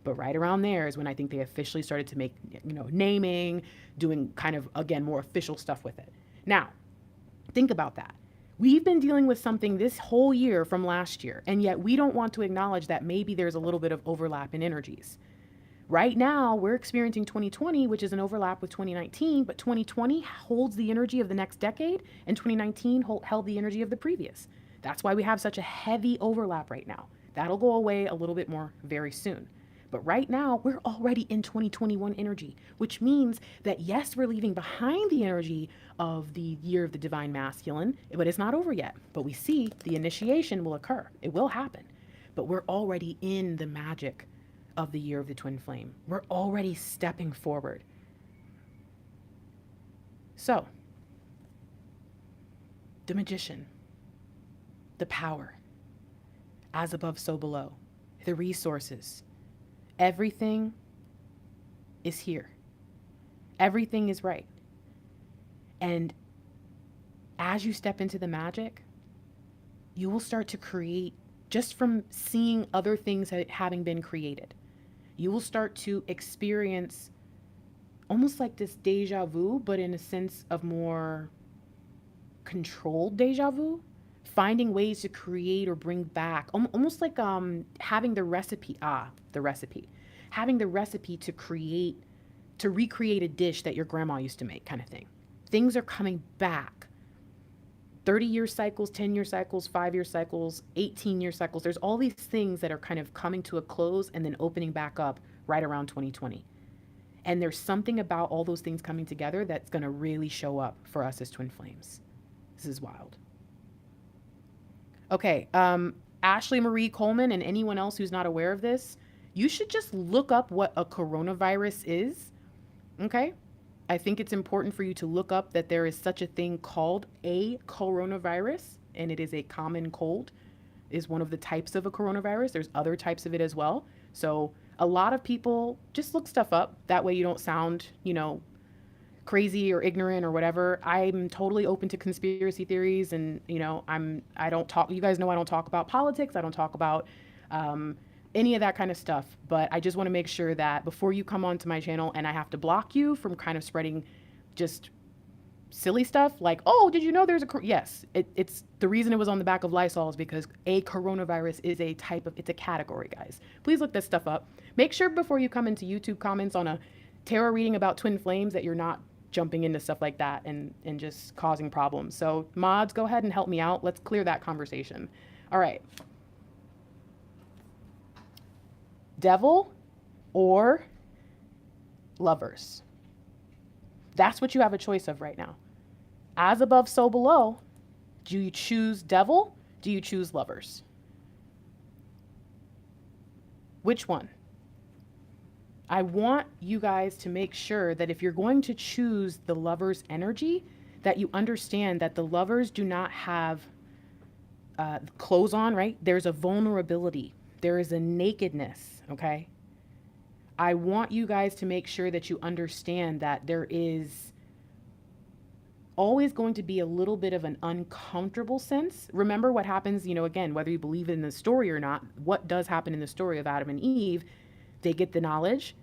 A: but right around there is when I think they officially started to make, naming, doing kind of, again, more official stuff with it. Now, think about that. We've been dealing with something this whole year from last year, and yet we don't want to acknowledge that maybe there's a little bit of overlap in energies. Right now, we're experiencing 2020, which is an overlap with 2019, but 2020 holds the energy of the next decade, and 2019 held the energy of the previous. That's why we have such a heavy overlap right now. That'll go away a little bit more very soon. But right now, we're already in 2021 energy, which means that yes, we're leaving behind the energy of the year of the divine masculine, but it's not over yet. But we see the initiation will occur. It will happen. But we're already in the magic of the year of the twin flame. We're already stepping forward. So, the magician, the power, as above, so below, the resources, everything is here. Everything is right. And as you step into the magic, you will start to create just from seeing other things having been created. You will start to experience almost like this deja vu, but in a sense of more controlled deja vu. finding ways to create or bring back, almost like having the recipe, having the recipe to recreate a dish that your grandma used to make, kind of thing. Things are coming back. 30-year cycles, 10-year cycles, 5-year cycles, 18-year cycles. There's all these things that are kind of coming to a close and then opening back up right around 2020. And there's something about all those things coming together that's going to really show up for us as twin flames. This is wild. Okay, Ashley Marie Coleman and anyone else who's not aware of this, you should just look up what a coronavirus is, okay? I think it's important for you to look up that there is such a thing called a coronavirus, and it is a common cold, is one of the types of a coronavirus. There's other types of it as well. So a lot of people just look stuff up. That way you don't sound, crazy or ignorant or whatever. I'm totally open to conspiracy theories, and you guys know I don't talk about politics. I don't talk about any of that kind of stuff, but I just want to make sure that before you come onto my channel and I have to block you from kind of spreading just silly stuff like, oh, did you know there's yes, it's the reason it was on the back of Lysol is because a coronavirus is it's a category, guys. Please look this stuff up. Make sure before you come into YouTube comments on a tarot reading about twin flames that you're not jumping into stuff like that and just causing problems. So mods, go ahead and help me out. Let's clear that conversation. All right. Devil or lovers. That's what you have a choice of right now. As above, so below. Do you choose devil? Do you choose lovers? Which one? I want you guys to make sure that if you're going to choose the lover's energy, that you understand that the lovers do not have clothes on, right? There's a vulnerability. There is a nakedness, okay? I want you guys to make sure that you understand that there is always going to be a little bit of an uncomfortable sense. Remember what happens, again, whether you believe in the story or not, what does happen in the story of Adam and Eve? They get the knowledge,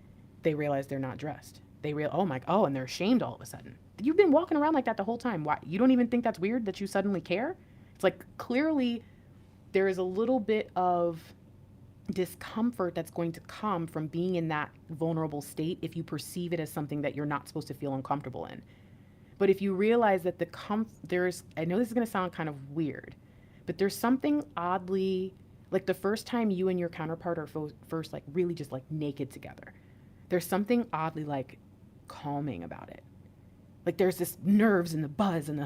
A: they realize they're not dressed. And they're ashamed all of a sudden. You've been walking around like that the whole time. Why? You don't even think that's weird that you suddenly care? It's like clearly there is a little bit of discomfort that's going to come from being in that vulnerable state if you perceive it as something that you're not supposed to feel uncomfortable in. But if you realize that I know this is going to sound kind of weird, but there's something oddly, like the first time you and your counterpart are first like really just like naked together, there's something oddly like calming about it. Like there's this nerves and the buzz and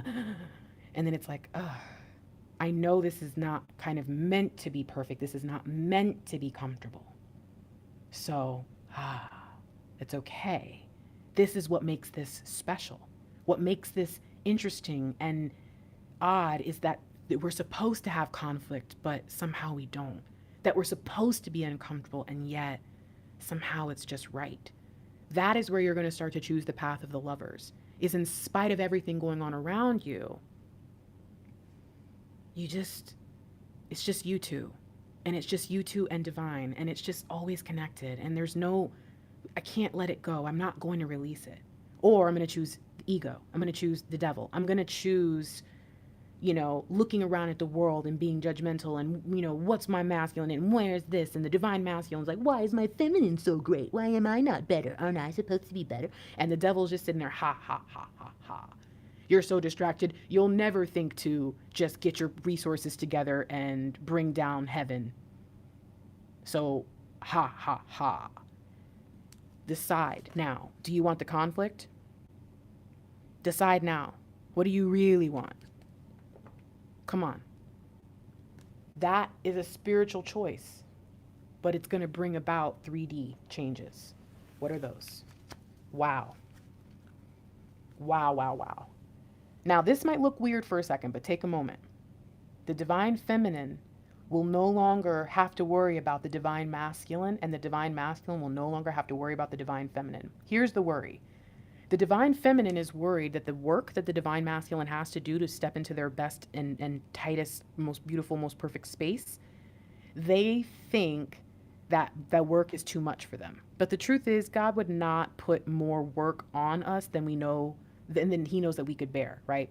A: then it's like, I know this is not kind of meant to be perfect. This is not meant to be comfortable. So, it's okay. This is what makes this special. What makes this interesting and odd is that we're supposed to have conflict, but somehow we don't. That we're supposed to be uncomfortable, and yet somehow it's just right. That is where you're going to start to choose the path of the lovers, is in spite of everything going on around you, it's just you two. And it's just you two and divine. And it's just always connected. And I can't let it go. I'm not going to release it. Or I'm going to choose the ego. I'm going to choose the devil. I'm going to choose, looking around at the world and being judgmental and, what's my masculine and where's this? And the divine masculine's like, why is my feminine so great? Why am I not better? Aren't I supposed to be better? And the devil's just sitting there, ha, ha, ha, ha, ha. You're so distracted, you'll never think to just get your resources together and bring down heaven. So, ha, ha, ha. Decide now. Do you want the conflict? Decide now. What do you really want? Come on. That is a spiritual choice, but it's going to bring about 3D changes. What are those? Wow. Wow, wow, wow. Now, this might look weird for a second, but take a moment. The divine feminine will no longer have to worry about the divine masculine, and the divine masculine will no longer have to worry about the divine feminine. Here's the worry. The divine feminine is worried that the work that the divine masculine has to do to step into their best and tightest, most beautiful, most perfect space, they think that that work is too much for them. But the truth is, God would not put more work on us than we know, than he knows that we could bear, right?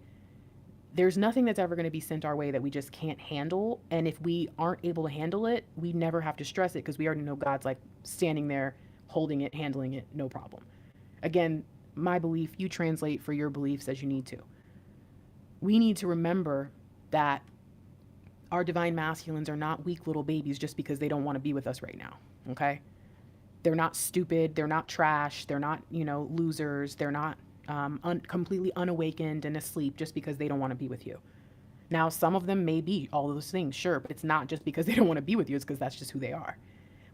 A: There's nothing that's ever going to be sent our way that we just can't handle. And if we aren't able to handle it, we never have to stress it because we already know God's like standing there, holding it, handling it, no problem. Again, my belief, you translate for your beliefs as you need to. We need to remember that our divine masculines are not weak little babies just because they don't want to be with us right now. Okay? They're not stupid. They're not trash. They're not, losers. They're not completely unawakened and asleep just because they don't want to be with you. Now, some of them may be all those things, sure, but it's not just because they don't want to be with you. It's because that's just who they are.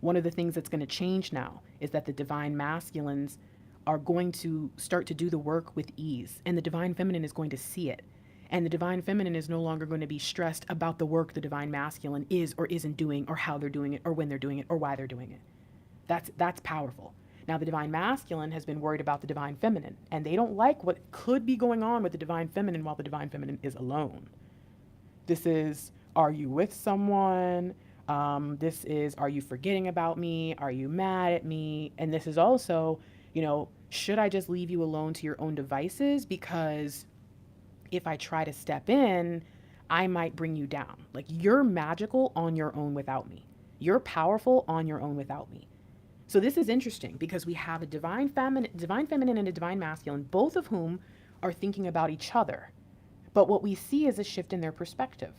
A: One of the things that's going to change now is that the divine masculines are going to start to do the work with ease, and the divine feminine is going to see it. And the divine feminine is no longer going to be stressed about the work the divine masculine is or isn't doing, or how they're doing it, or when they're doing it, or why they're doing it. That's powerful. Now, the divine masculine has been worried about the divine feminine, and they don't like what could be going on with the divine feminine while the divine feminine is alone. This is, are you with someone? This is, are you forgetting about me? Are you mad at me? And this is also, should I just leave you alone to your own devices? Because if I try to step in, I might bring you down. Like, you're magical on your own without me. You're powerful on your own without me. So this is interesting because we have a divine feminine and a divine masculine, both of whom are thinking about each other. But what we see is a shift in their perspective.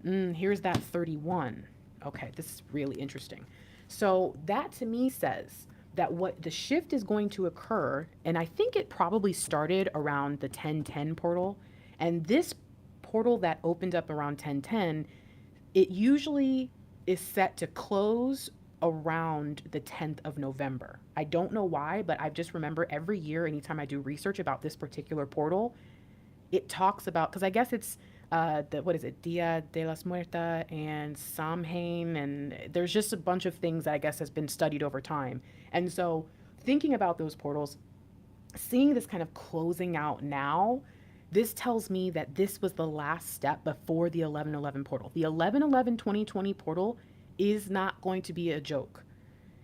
A: Here's that 31. Okay, this is really interesting. So that to me says that what the shift is going to occur, and I think it probably started around the 1010 portal. And this portal that opened up around 1010, it usually is set to close around the 10th of November. I don't know why, but I just remember every year, anytime I do research about this particular portal, it talks about, because I guess it's Dia de las Muertas and Samhain, and there's just a bunch of things that I guess has been studied over time. And so thinking about those portals, seeing this kind of closing out now, this tells me that this was the last step before the 1111 portal. The 11/11/2020 portal is not going to be a joke.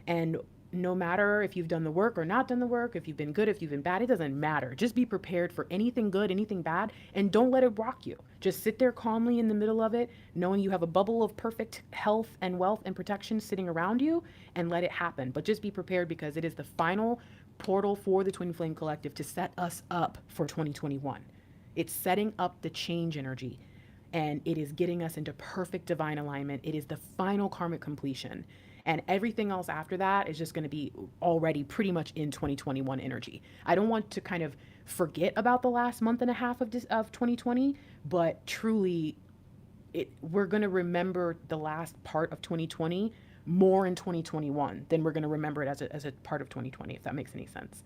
A: And no matter if you've done the work or not done the work, if you've been good, if you've been bad, it doesn't matter. Just be prepared for anything good, anything bad, and don't let it rock you. Just sit there calmly in the middle of it, knowing you have a bubble of perfect health and wealth and protection sitting around you, and let it happen. But just be prepared because it is the final portal for the Twin Flame Collective to set us up for 2021. It's setting up the change energy, and it is getting us into perfect divine alignment. It is the final karmic completion. And everything else after that is just going to be already pretty much in 2021 energy. I don't want to kind of forget about the last month and a half of 2020, but truly, we're going to remember the last part of 2020 more in 2021 than we're going to remember it as a part of 2020, if that makes any sense.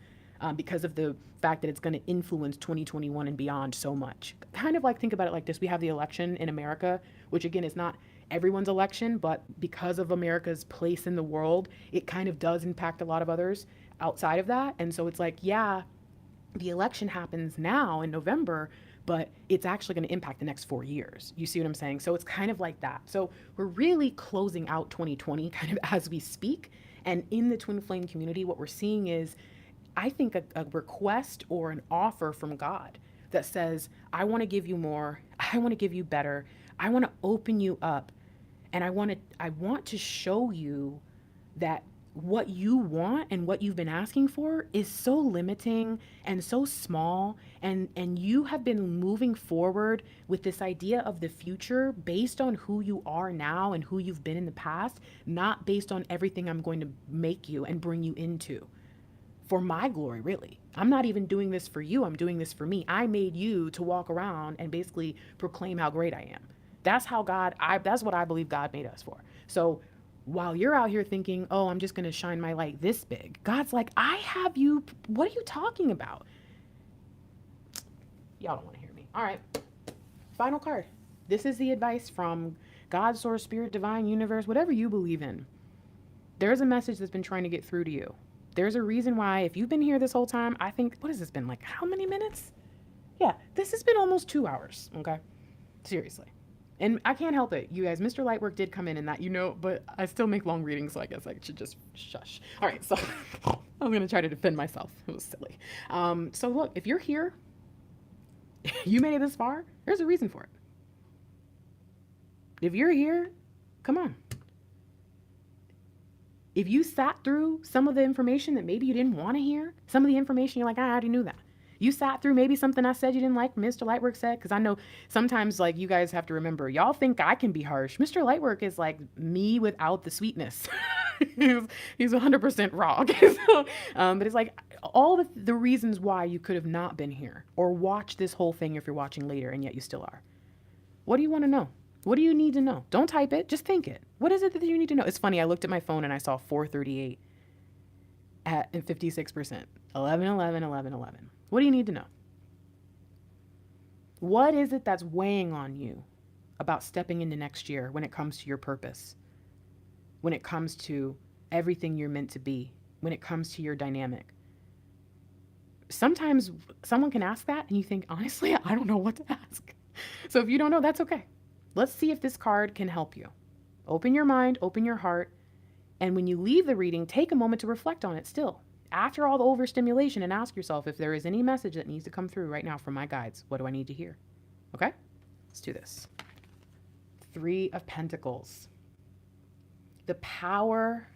A: Because of the fact that it's going to influence 2021 and beyond so much. Kind of like, think about it like this. We have the election in America, which again is not everyone's election, but because of America's place in the world, it kind of does impact a lot of others outside of that. And so it's like, yeah, the election happens now in November, but it's actually going to impact the next 4 years. You see what I'm saying? So it's kind of like that. So we're really closing out 2020 kind of as we speak. And in the Twin Flame community, what we're seeing is, I think, a request or an offer from God that says, I want to give you more. I want to give you better. I want to open you up. And I want to show you that what you want and what you've been asking for is so limiting and so small. And you have been moving forward with this idea of the future based on who you are now and who you've been in the past, not based on everything I'm going to make you and bring you into. For my glory, really. I'm not even doing this for you. I'm doing this for me. I made you to walk around and basically proclaim how great I am. That's what I believe God made us for. So while you're out here thinking, oh, I'm just going to shine my light this big, God's like, I have you. What are you talking about? Y'all don't want to hear me. All right. Final card. This is the advice from God, source, spirit, divine, universe, whatever you believe in. There's a message that's been trying to get through to you. There's a reason why, if you've been here this whole time, I think, what has this been, like how many minutes? Yeah, this has been almost 2 hours, okay? Seriously. And I can't help it, you guys. Mr. Lightwork did come in that, but I still make long readings, so I guess I should just shush. All right, so I'm going to try to defend myself. It was silly. So look, if you're here, You made it this far, there's a reason for it. If you're here, come on. If you sat through some of the information that maybe you didn't want to hear, some of the information you're like, I already knew that. You sat through maybe something I said you didn't like, Mr. Lightwork said, because I know sometimes like you guys have to remember, y'all think I can be harsh. Mr. Lightwork is like me without the sweetness. he's 100% wrong. But it's like all the reasons why you could have not been here or watch this whole thing if you're watching later and yet you still are. What do you want to know? What do you need to know? Don't type it. Just think it. What is it that you need to know? It's funny. I looked at my phone and I saw 438 at 56%. 11, 11, 11, 11. What do you need to know? What is it that's weighing on you about stepping into next year when it comes to your purpose? When it comes to everything you're meant to be? When it comes to your dynamic? Sometimes someone can ask that and you think, honestly, I don't know what to ask. So if you don't know, that's okay. Let's see if this card can help you. Open your mind, open your heart, and when you leave the reading, take a moment to reflect on it still. After all the overstimulation, and ask yourself if there is any message that needs to come through right now from my guides. What do I need to hear? Okay? Let's do this. 3 of Pentacles. The power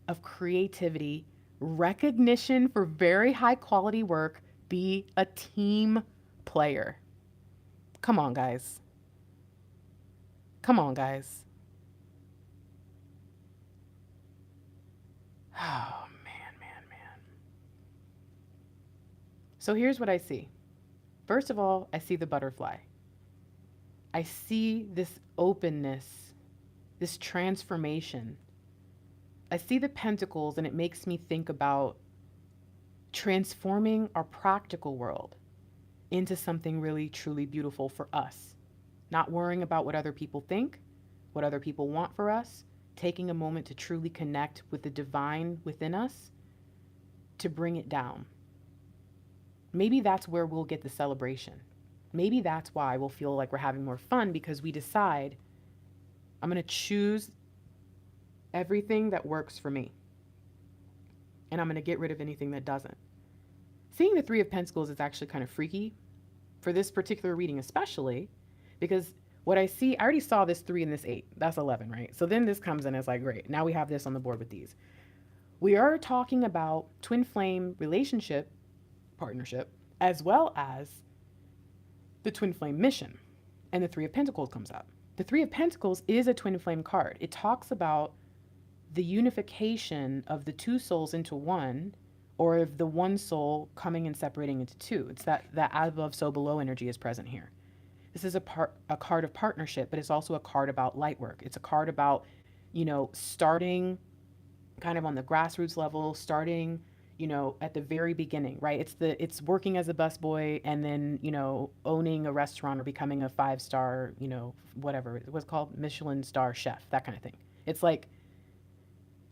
A: of creativity, recognition for very high quality work, be a team player. Come on, guys. Come on, guys. Oh, man. So here's what I see. First of all, I see the butterfly. I see this openness, this transformation. I see the pentacles, and it makes me think about transforming our practical world into something really, truly beautiful for us. Not worrying about what other people think, what other people want for us, taking a moment to truly connect with the divine within us to bring it down. Maybe that's where we'll get the celebration. Maybe that's why we'll feel like we're having more fun, because we decide, I'm going to choose everything that works for me. And I'm going to get rid of anything that doesn't. Seeing the 3 of Pentacles is actually kind of freaky for this particular reading, especially because what I see, I already saw this 3 and this 8. That's 11, right? So then this comes in as like, great. Now we have this on the board with these. We are talking about twin flame relationship, partnership, as well as the twin flame mission. And the 3 of Pentacles comes up. The 3 of Pentacles is a twin flame card. It talks about the unification of the 2 souls into one, or of the one soul coming and separating into 2. It's that above so below energy is present here. This is a card of partnership, but it's also a card about light work. It's a card about, starting kind of on the grassroots level, starting, at the very beginning, right? It's working as a busboy and then, owning a restaurant or becoming a 5-star, whatever, what's called Michelin star chef, that kind of thing. It's like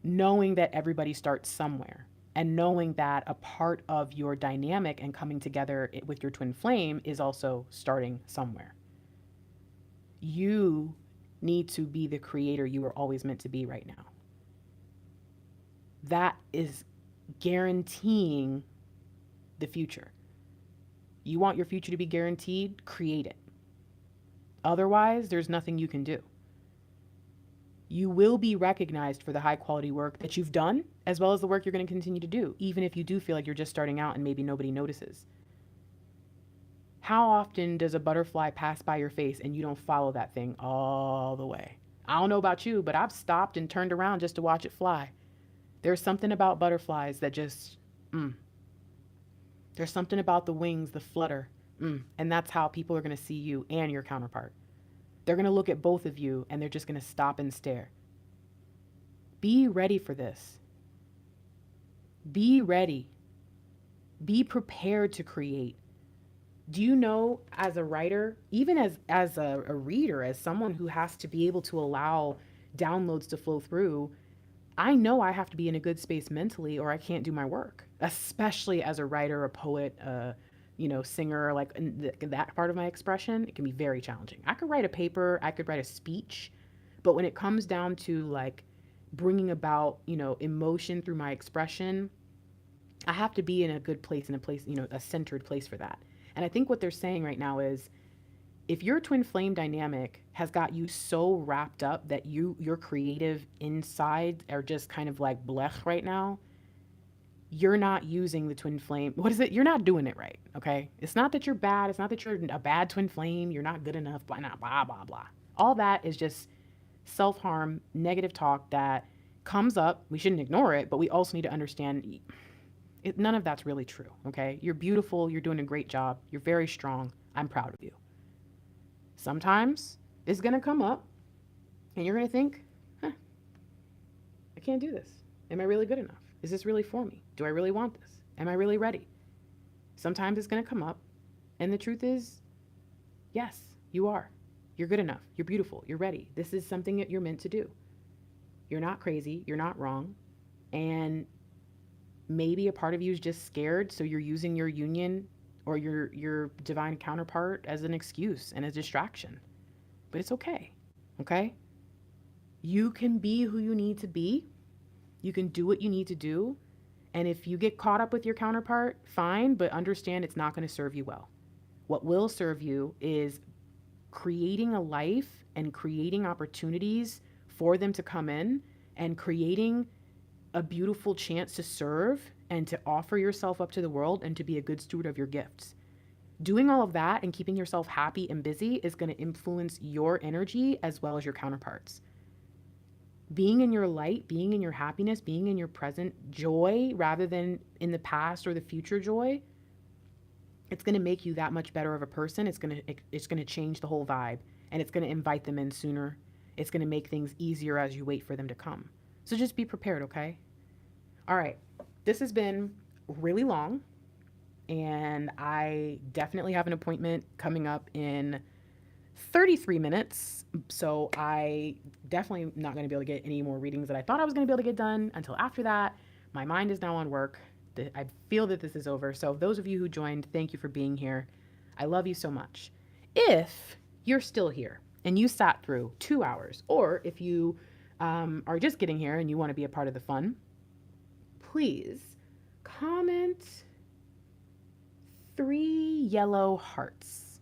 A: knowing that everybody starts somewhere, and knowing that a part of your dynamic and coming together with your twin flame is also starting somewhere. You need to be the creator you were always meant to be right now. That is guaranteeing the future. You want your future to be guaranteed? Create it. Otherwise, there's nothing you can do. You will be recognized for the high quality work that you've done, as well as the work you're going to continue to do, even if you do feel like you're just starting out and maybe nobody notices. How often does a butterfly pass by your face and you don't follow that thing all the way? I don't know about you, but I've stopped and turned around just to watch it fly. There's something about butterflies that just, There's something about the wings, the flutter, and that's how people are going to see you and your counterpart. They're going to look at both of you and they're just going to stop and stare. Be ready for this. Be ready. Be prepared to create. Do you know, as a writer, even as a reader, as someone who has to be able to allow downloads to flow through, I know I have to be in a good space mentally or I can't do my work, especially as a writer, a poet, singer, like that part of my expression. It can be very challenging. I could write a paper, I could write a speech, but when it comes down to like bringing about, emotion through my expression, I have to be in a good place, a centered place for that. And I think what they're saying right now is, if your twin flame dynamic has got you so wrapped up that your creative inside are just kind of like blech right now, you're not using the twin flame. What is it? You're not doing it right. Okay. It's not that you're bad. It's not that you're a bad twin flame. You're not good enough. Blah, blah, blah, blah, blah. All that is just self-harm, negative talk that comes up. We shouldn't ignore it, but we also need to understand none of that's really true. Okay. You're beautiful. You're doing a great job. You're very strong. I'm proud of you. Sometimes it's going to come up and you're going to think, I can't do this. Am I really good enough? Is this really for me? Do I really want this? Am I really ready? Sometimes it's going to come up, and the truth is, yes, you are. You're good enough. You're beautiful. You're ready. This is something that you're meant to do. You're not crazy. You're not wrong. And maybe a part of you is just scared, so you're using your union or your divine counterpart as an excuse and a distraction. But it's okay. Okay? You can be who you need to be. You can do what you need to do. And if you get caught up with your counterpart, fine, but understand it's not going to serve you well. What will serve you is creating a life and creating opportunities for them to come in and creating a beautiful chance to serve and to offer yourself up to the world and to be a good steward of your gifts. Doing all of that and keeping yourself happy and busy is going to influence your energy as well as your counterparts. Being in your light, being in your happiness, being in your present joy rather than in the past or the future joy, it's going to make you that much better of a person. It's going to change the whole vibe, and it's going to invite them in sooner. It's going to make things easier as you wait for them to come. So just be prepared, okay? All right. This has been really long, and I definitely have an appointment coming up in 33 minutes. So I definitely not going to be able to get any more readings that I thought I was going to be able to get done until after that. My mind is now on work. I feel that this is over. So those of you who joined, thank you for being here. I love you so much. If you're still here and you sat through 2 hours, or if you are just getting here and you want to be a part of the fun, please comment 3 yellow hearts.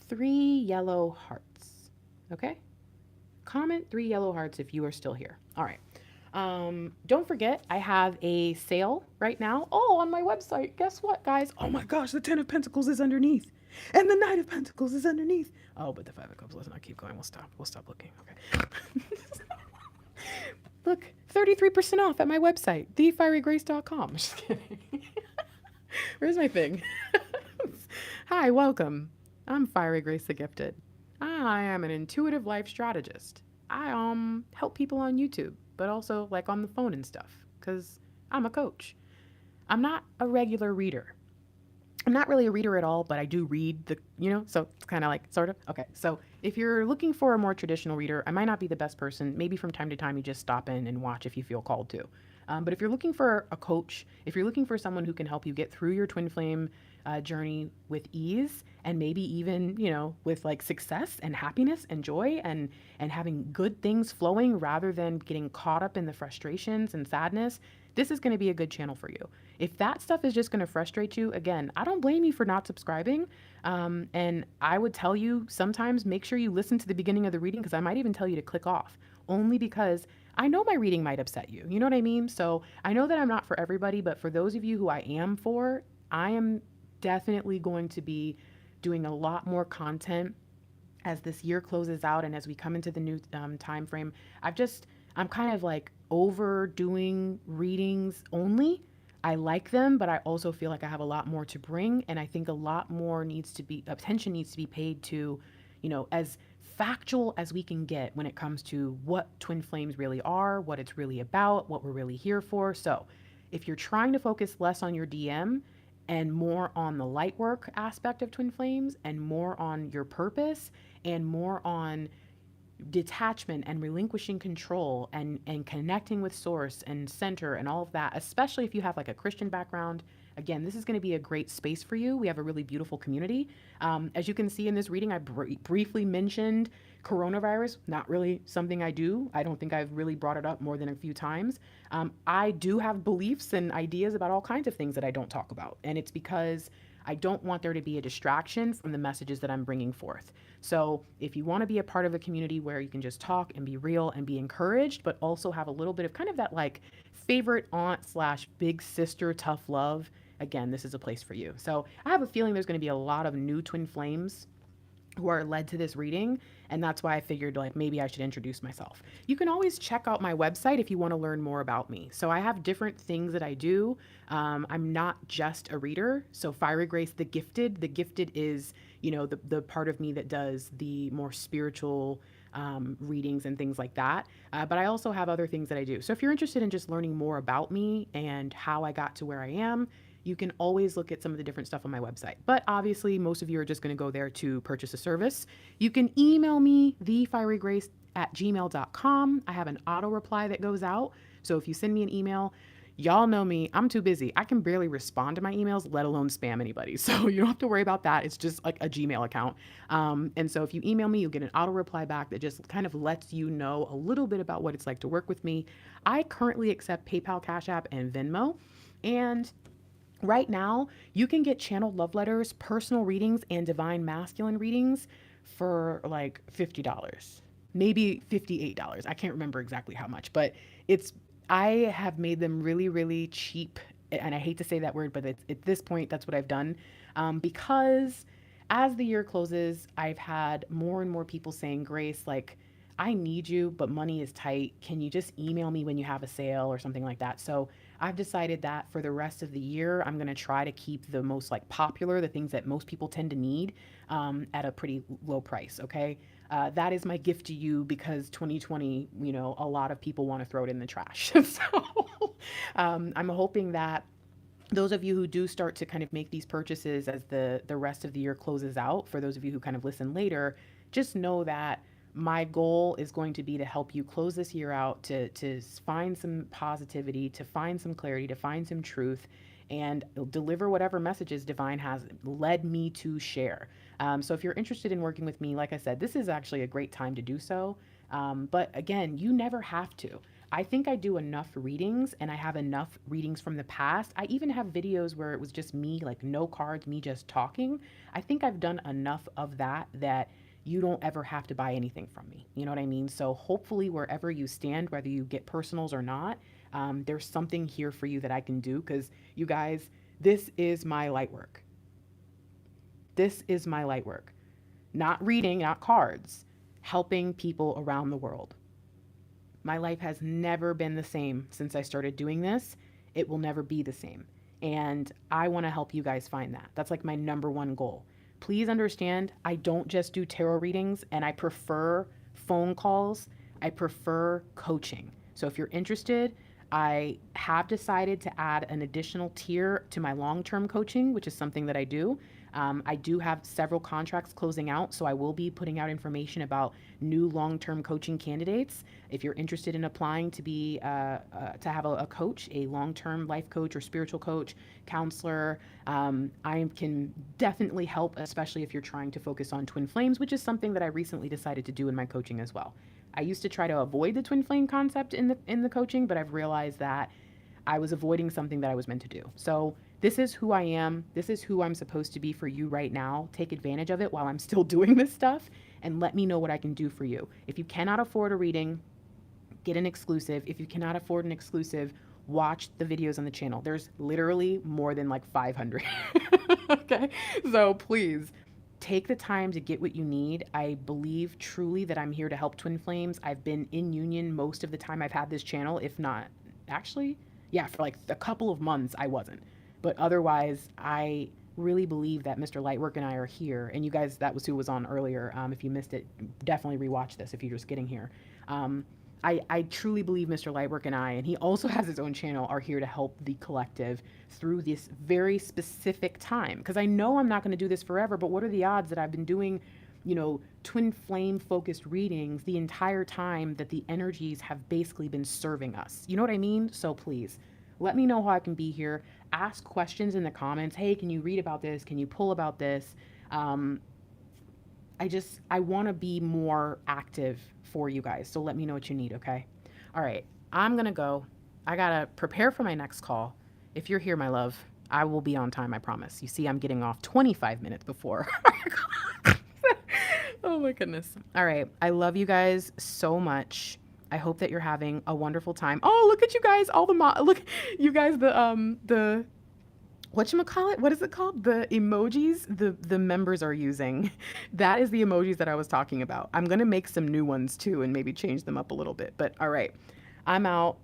A: 3 yellow hearts. Okay? Comment 3 yellow hearts if you are still here. All right. Don't forget, I have a sale right now. Oh, on my website. Guess what, guys? Oh my gosh, the 10 of Pentacles is underneath. And the Knight of Pentacles is underneath. Oh, but the 5 of Cups, let's not keep going. We'll stop looking. Okay. Look, 33% off at my website, thefierygrace.com. Just kidding. Where's my thing? Hi, welcome. I'm Fiery Grace the Gifted. I am an intuitive life strategist. I help people on YouTube, but also like on the phone and stuff, because I'm a coach. I'm not a regular reader. I'm not really a reader at all, but I do read so it's kind of like, sort of. Okay, so if you're looking for a more traditional reader, I might not be the best person. Maybe from time to time you just stop in and watch if you feel called to. But if you're looking for a coach, if you're looking for someone who can help you get through your twin flame journey with ease, and maybe even, with like success and happiness and joy and having good things flowing rather than getting caught up in the frustrations and sadness, this is going to be a good channel for you. If that stuff is just going to frustrate you, again, I don't blame you for not subscribing. And I would tell you sometimes make sure you listen to the beginning of the reading, because I might even tell you to click off, only because I know my reading might upset you. You know what I mean? So I know that I'm not for everybody, but for those of you who I am for, I am definitely going to be doing a lot more content as this year closes out and as we come into the new time frame. I'm kind of like overdoing readings only. I like them, but I also feel like I have a lot more to bring, and I think a lot more attention needs to be paid to, as factual as we can get when it comes to what twin flames really are, what it's really about, what we're really here for. So if you're trying to focus less on your DM and more on the light work aspect of twin flames, and more on your purpose, and more on detachment and relinquishing control and connecting with source and center and all of that, especially if you have like a Christian background, again, this is going to be a great space for you. We have a really beautiful community. As you can see in this reading, I briefly mentioned coronavirus, not really something I do. I don't think I've really brought it up more than a few times. I do have beliefs and ideas about all kinds of things that I don't talk about. And it's because I don't want there to be a distraction from the messages that I'm bringing forth. So if you want to be a part of a community where you can just talk and be real and be encouraged, but also have a little bit of kind of that like favorite aunt slash big sister tough love, again, this is a place for you. So I have a feeling there's going to be a lot of new twin flames who are led to this reading, and that's why I figured like maybe I should introduce myself. You can always check out my website if you want to learn more about me. So I have different things that I do. I'm not just a reader. So Fiery Grace, the gifted is, you know, the part of me that does the more spiritual readings and things like that. But I also have other things that I do. So if you're interested in just learning more about me and how I got to where I am, you can always look at some of the different stuff on my website. But obviously, most of you are just going to go there to purchase a service. You can email me, thefierygrace@gmail.com. I have an auto reply that goes out. So if you send me an email, y'all know me, I'm too busy. I can barely respond to my emails, let alone spam anybody. So you don't have to worry about that. It's just like a Gmail account. And so if you email me, you'll get an auto reply back that just kind of lets you know a little bit about what it's like to work with me. I currently accept PayPal, Cash App, and Venmo. And right now, you can get channeled love letters, personal readings, and divine masculine readings for like $50, maybe $58. I can't remember exactly how much, but I have made them really, really cheap. And I hate to say that word, but at this point, that's what I've done. Because as the year closes, I've had more and more people saying, Grace, like, I need you, but money is tight. Can you just email me when you have a sale or something like that? So I've decided that for the rest of the year, I'm going to try to keep the most like popular, the things that most people tend to need at a pretty low price. Okay. That is my gift to you because 2020, you know, a lot of people want to throw it in the trash. So I'm hoping that those of you who do start to kind of make these purchases as the rest of the year closes out, for those of you who kind of listen later, just know that my goal is going to be to help you close this year out, to find some positivity, to find some clarity, to find some truth, and deliver whatever messages Divine has led me to share. So if you're interested in working with me, like I said, this is actually a great time to do so. But again, you never have to. I think I do enough readings, and I have enough readings from the past. I even have videos where it was just me, like no cards, me just talking. I think I've done enough of that you don't ever have to buy anything from me. You know what I mean? So hopefully wherever you stand, whether you get personals or not, there's something here for you that I can do, because you guys, this is my light work. This is my light work. Not reading, not cards, helping people around the world. My life has never been the same since I started doing this. It will never be the same. And I want to help you guys find that. That's like my number one goal. Please understand, I don't just do tarot readings, and I prefer phone calls. I prefer coaching. So if you're interested, I have decided to add an additional tier to my long-term coaching, which is something that I do. I do have several contracts closing out, so I will be putting out information about new long-term coaching candidates. If you're interested in applying to be to have a coach, a long-term life coach or spiritual coach, counselor, I can definitely help, especially if you're trying to focus on twin flames, which is something that I recently decided to do in my coaching as well. I used to try to avoid the twin flame concept in the coaching, but I've realized that I was avoiding something that I was meant to do. So this is who I am. This is who I'm supposed to be for you right now. Take advantage of it while I'm still doing this stuff, and let me know what I can do for you. If you cannot afford a reading, get an exclusive. If you cannot afford an exclusive, watch the videos on the channel. There's literally more than like 500. Okay? So please take the time to get what you need. I believe truly that I'm here to help twin flames. I've been in union most of the time I've had this channel, if not, actually, yeah, for like a couple of months I wasn't. But otherwise, I really believe that Mr. Lightwork and I are here. And you guys, that was who was on earlier. If you missed it, definitely rewatch this if you're just getting here. I truly believe Mr. Lightwork and I, and he also has his own channel, are here to help the collective through this very specific time. Because I know I'm not going to do this forever, but what are the odds that I've been doing, you know, twin flame focused readings the entire time that the energies have basically been serving us? You know what I mean? So please, let me know how I can be here. Ask questions in the comments. Hey, can you read about this? Can you pull about this? I want to be more active for you guys. So let me know what you need, okay? All right, I'm going to go. I got to prepare for my next call. If you're here, my love, I will be on time, I promise. You see, I'm getting off 25 minutes before. Oh my goodness. All right. I love you guys so much. I hope that you're having a wonderful time. Oh, look at you guys. All the look, you guys, the whatchamacallit? What is it called? The emojis the members are using. That is the emojis that I was talking about. I'm going to make some new ones too and maybe change them up a little bit. But all right, I'm out.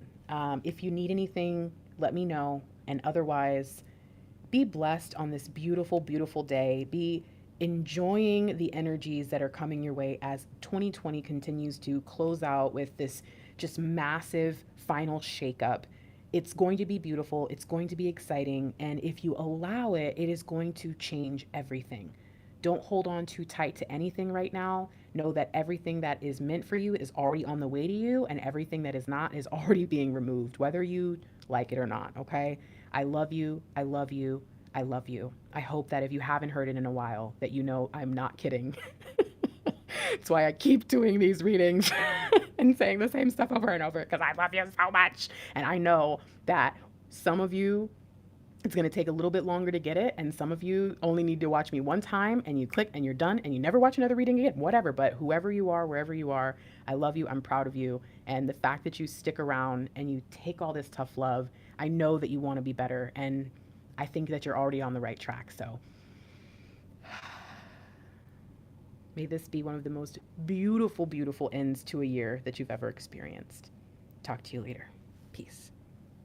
A: If you need anything, let me know. And otherwise, be blessed on this beautiful, beautiful day. Be enjoying the energies that are coming your way as 2020 continues to close out with this just massive final shakeup. It's going to be beautiful. It's going to be exciting. And if you allow it, it is going to change everything. Don't hold on too tight to anything right now. Know that everything that is meant for you is already on the way to you, and everything that is not is already being removed, whether you like it or not, okay? I love you. I love you. I love you. I hope that if you haven't heard it in a while, that you know I'm not kidding. That's why I keep doing these readings and saying the same stuff over and over, because I love you so much. And I know that some of you, it's going to take a little bit longer to get it. And some of you only need to watch me one time and you click and you're done and you never watch another reading again, whatever. But whoever you are, wherever you are, I love you. I'm proud of you. And the fact that you stick around and you take all this tough love, I know that you want to be better. And I think that you're already on the right track. So may this be one of the most beautiful, beautiful ends to a year that you've ever experienced. Talk to you later. Peace.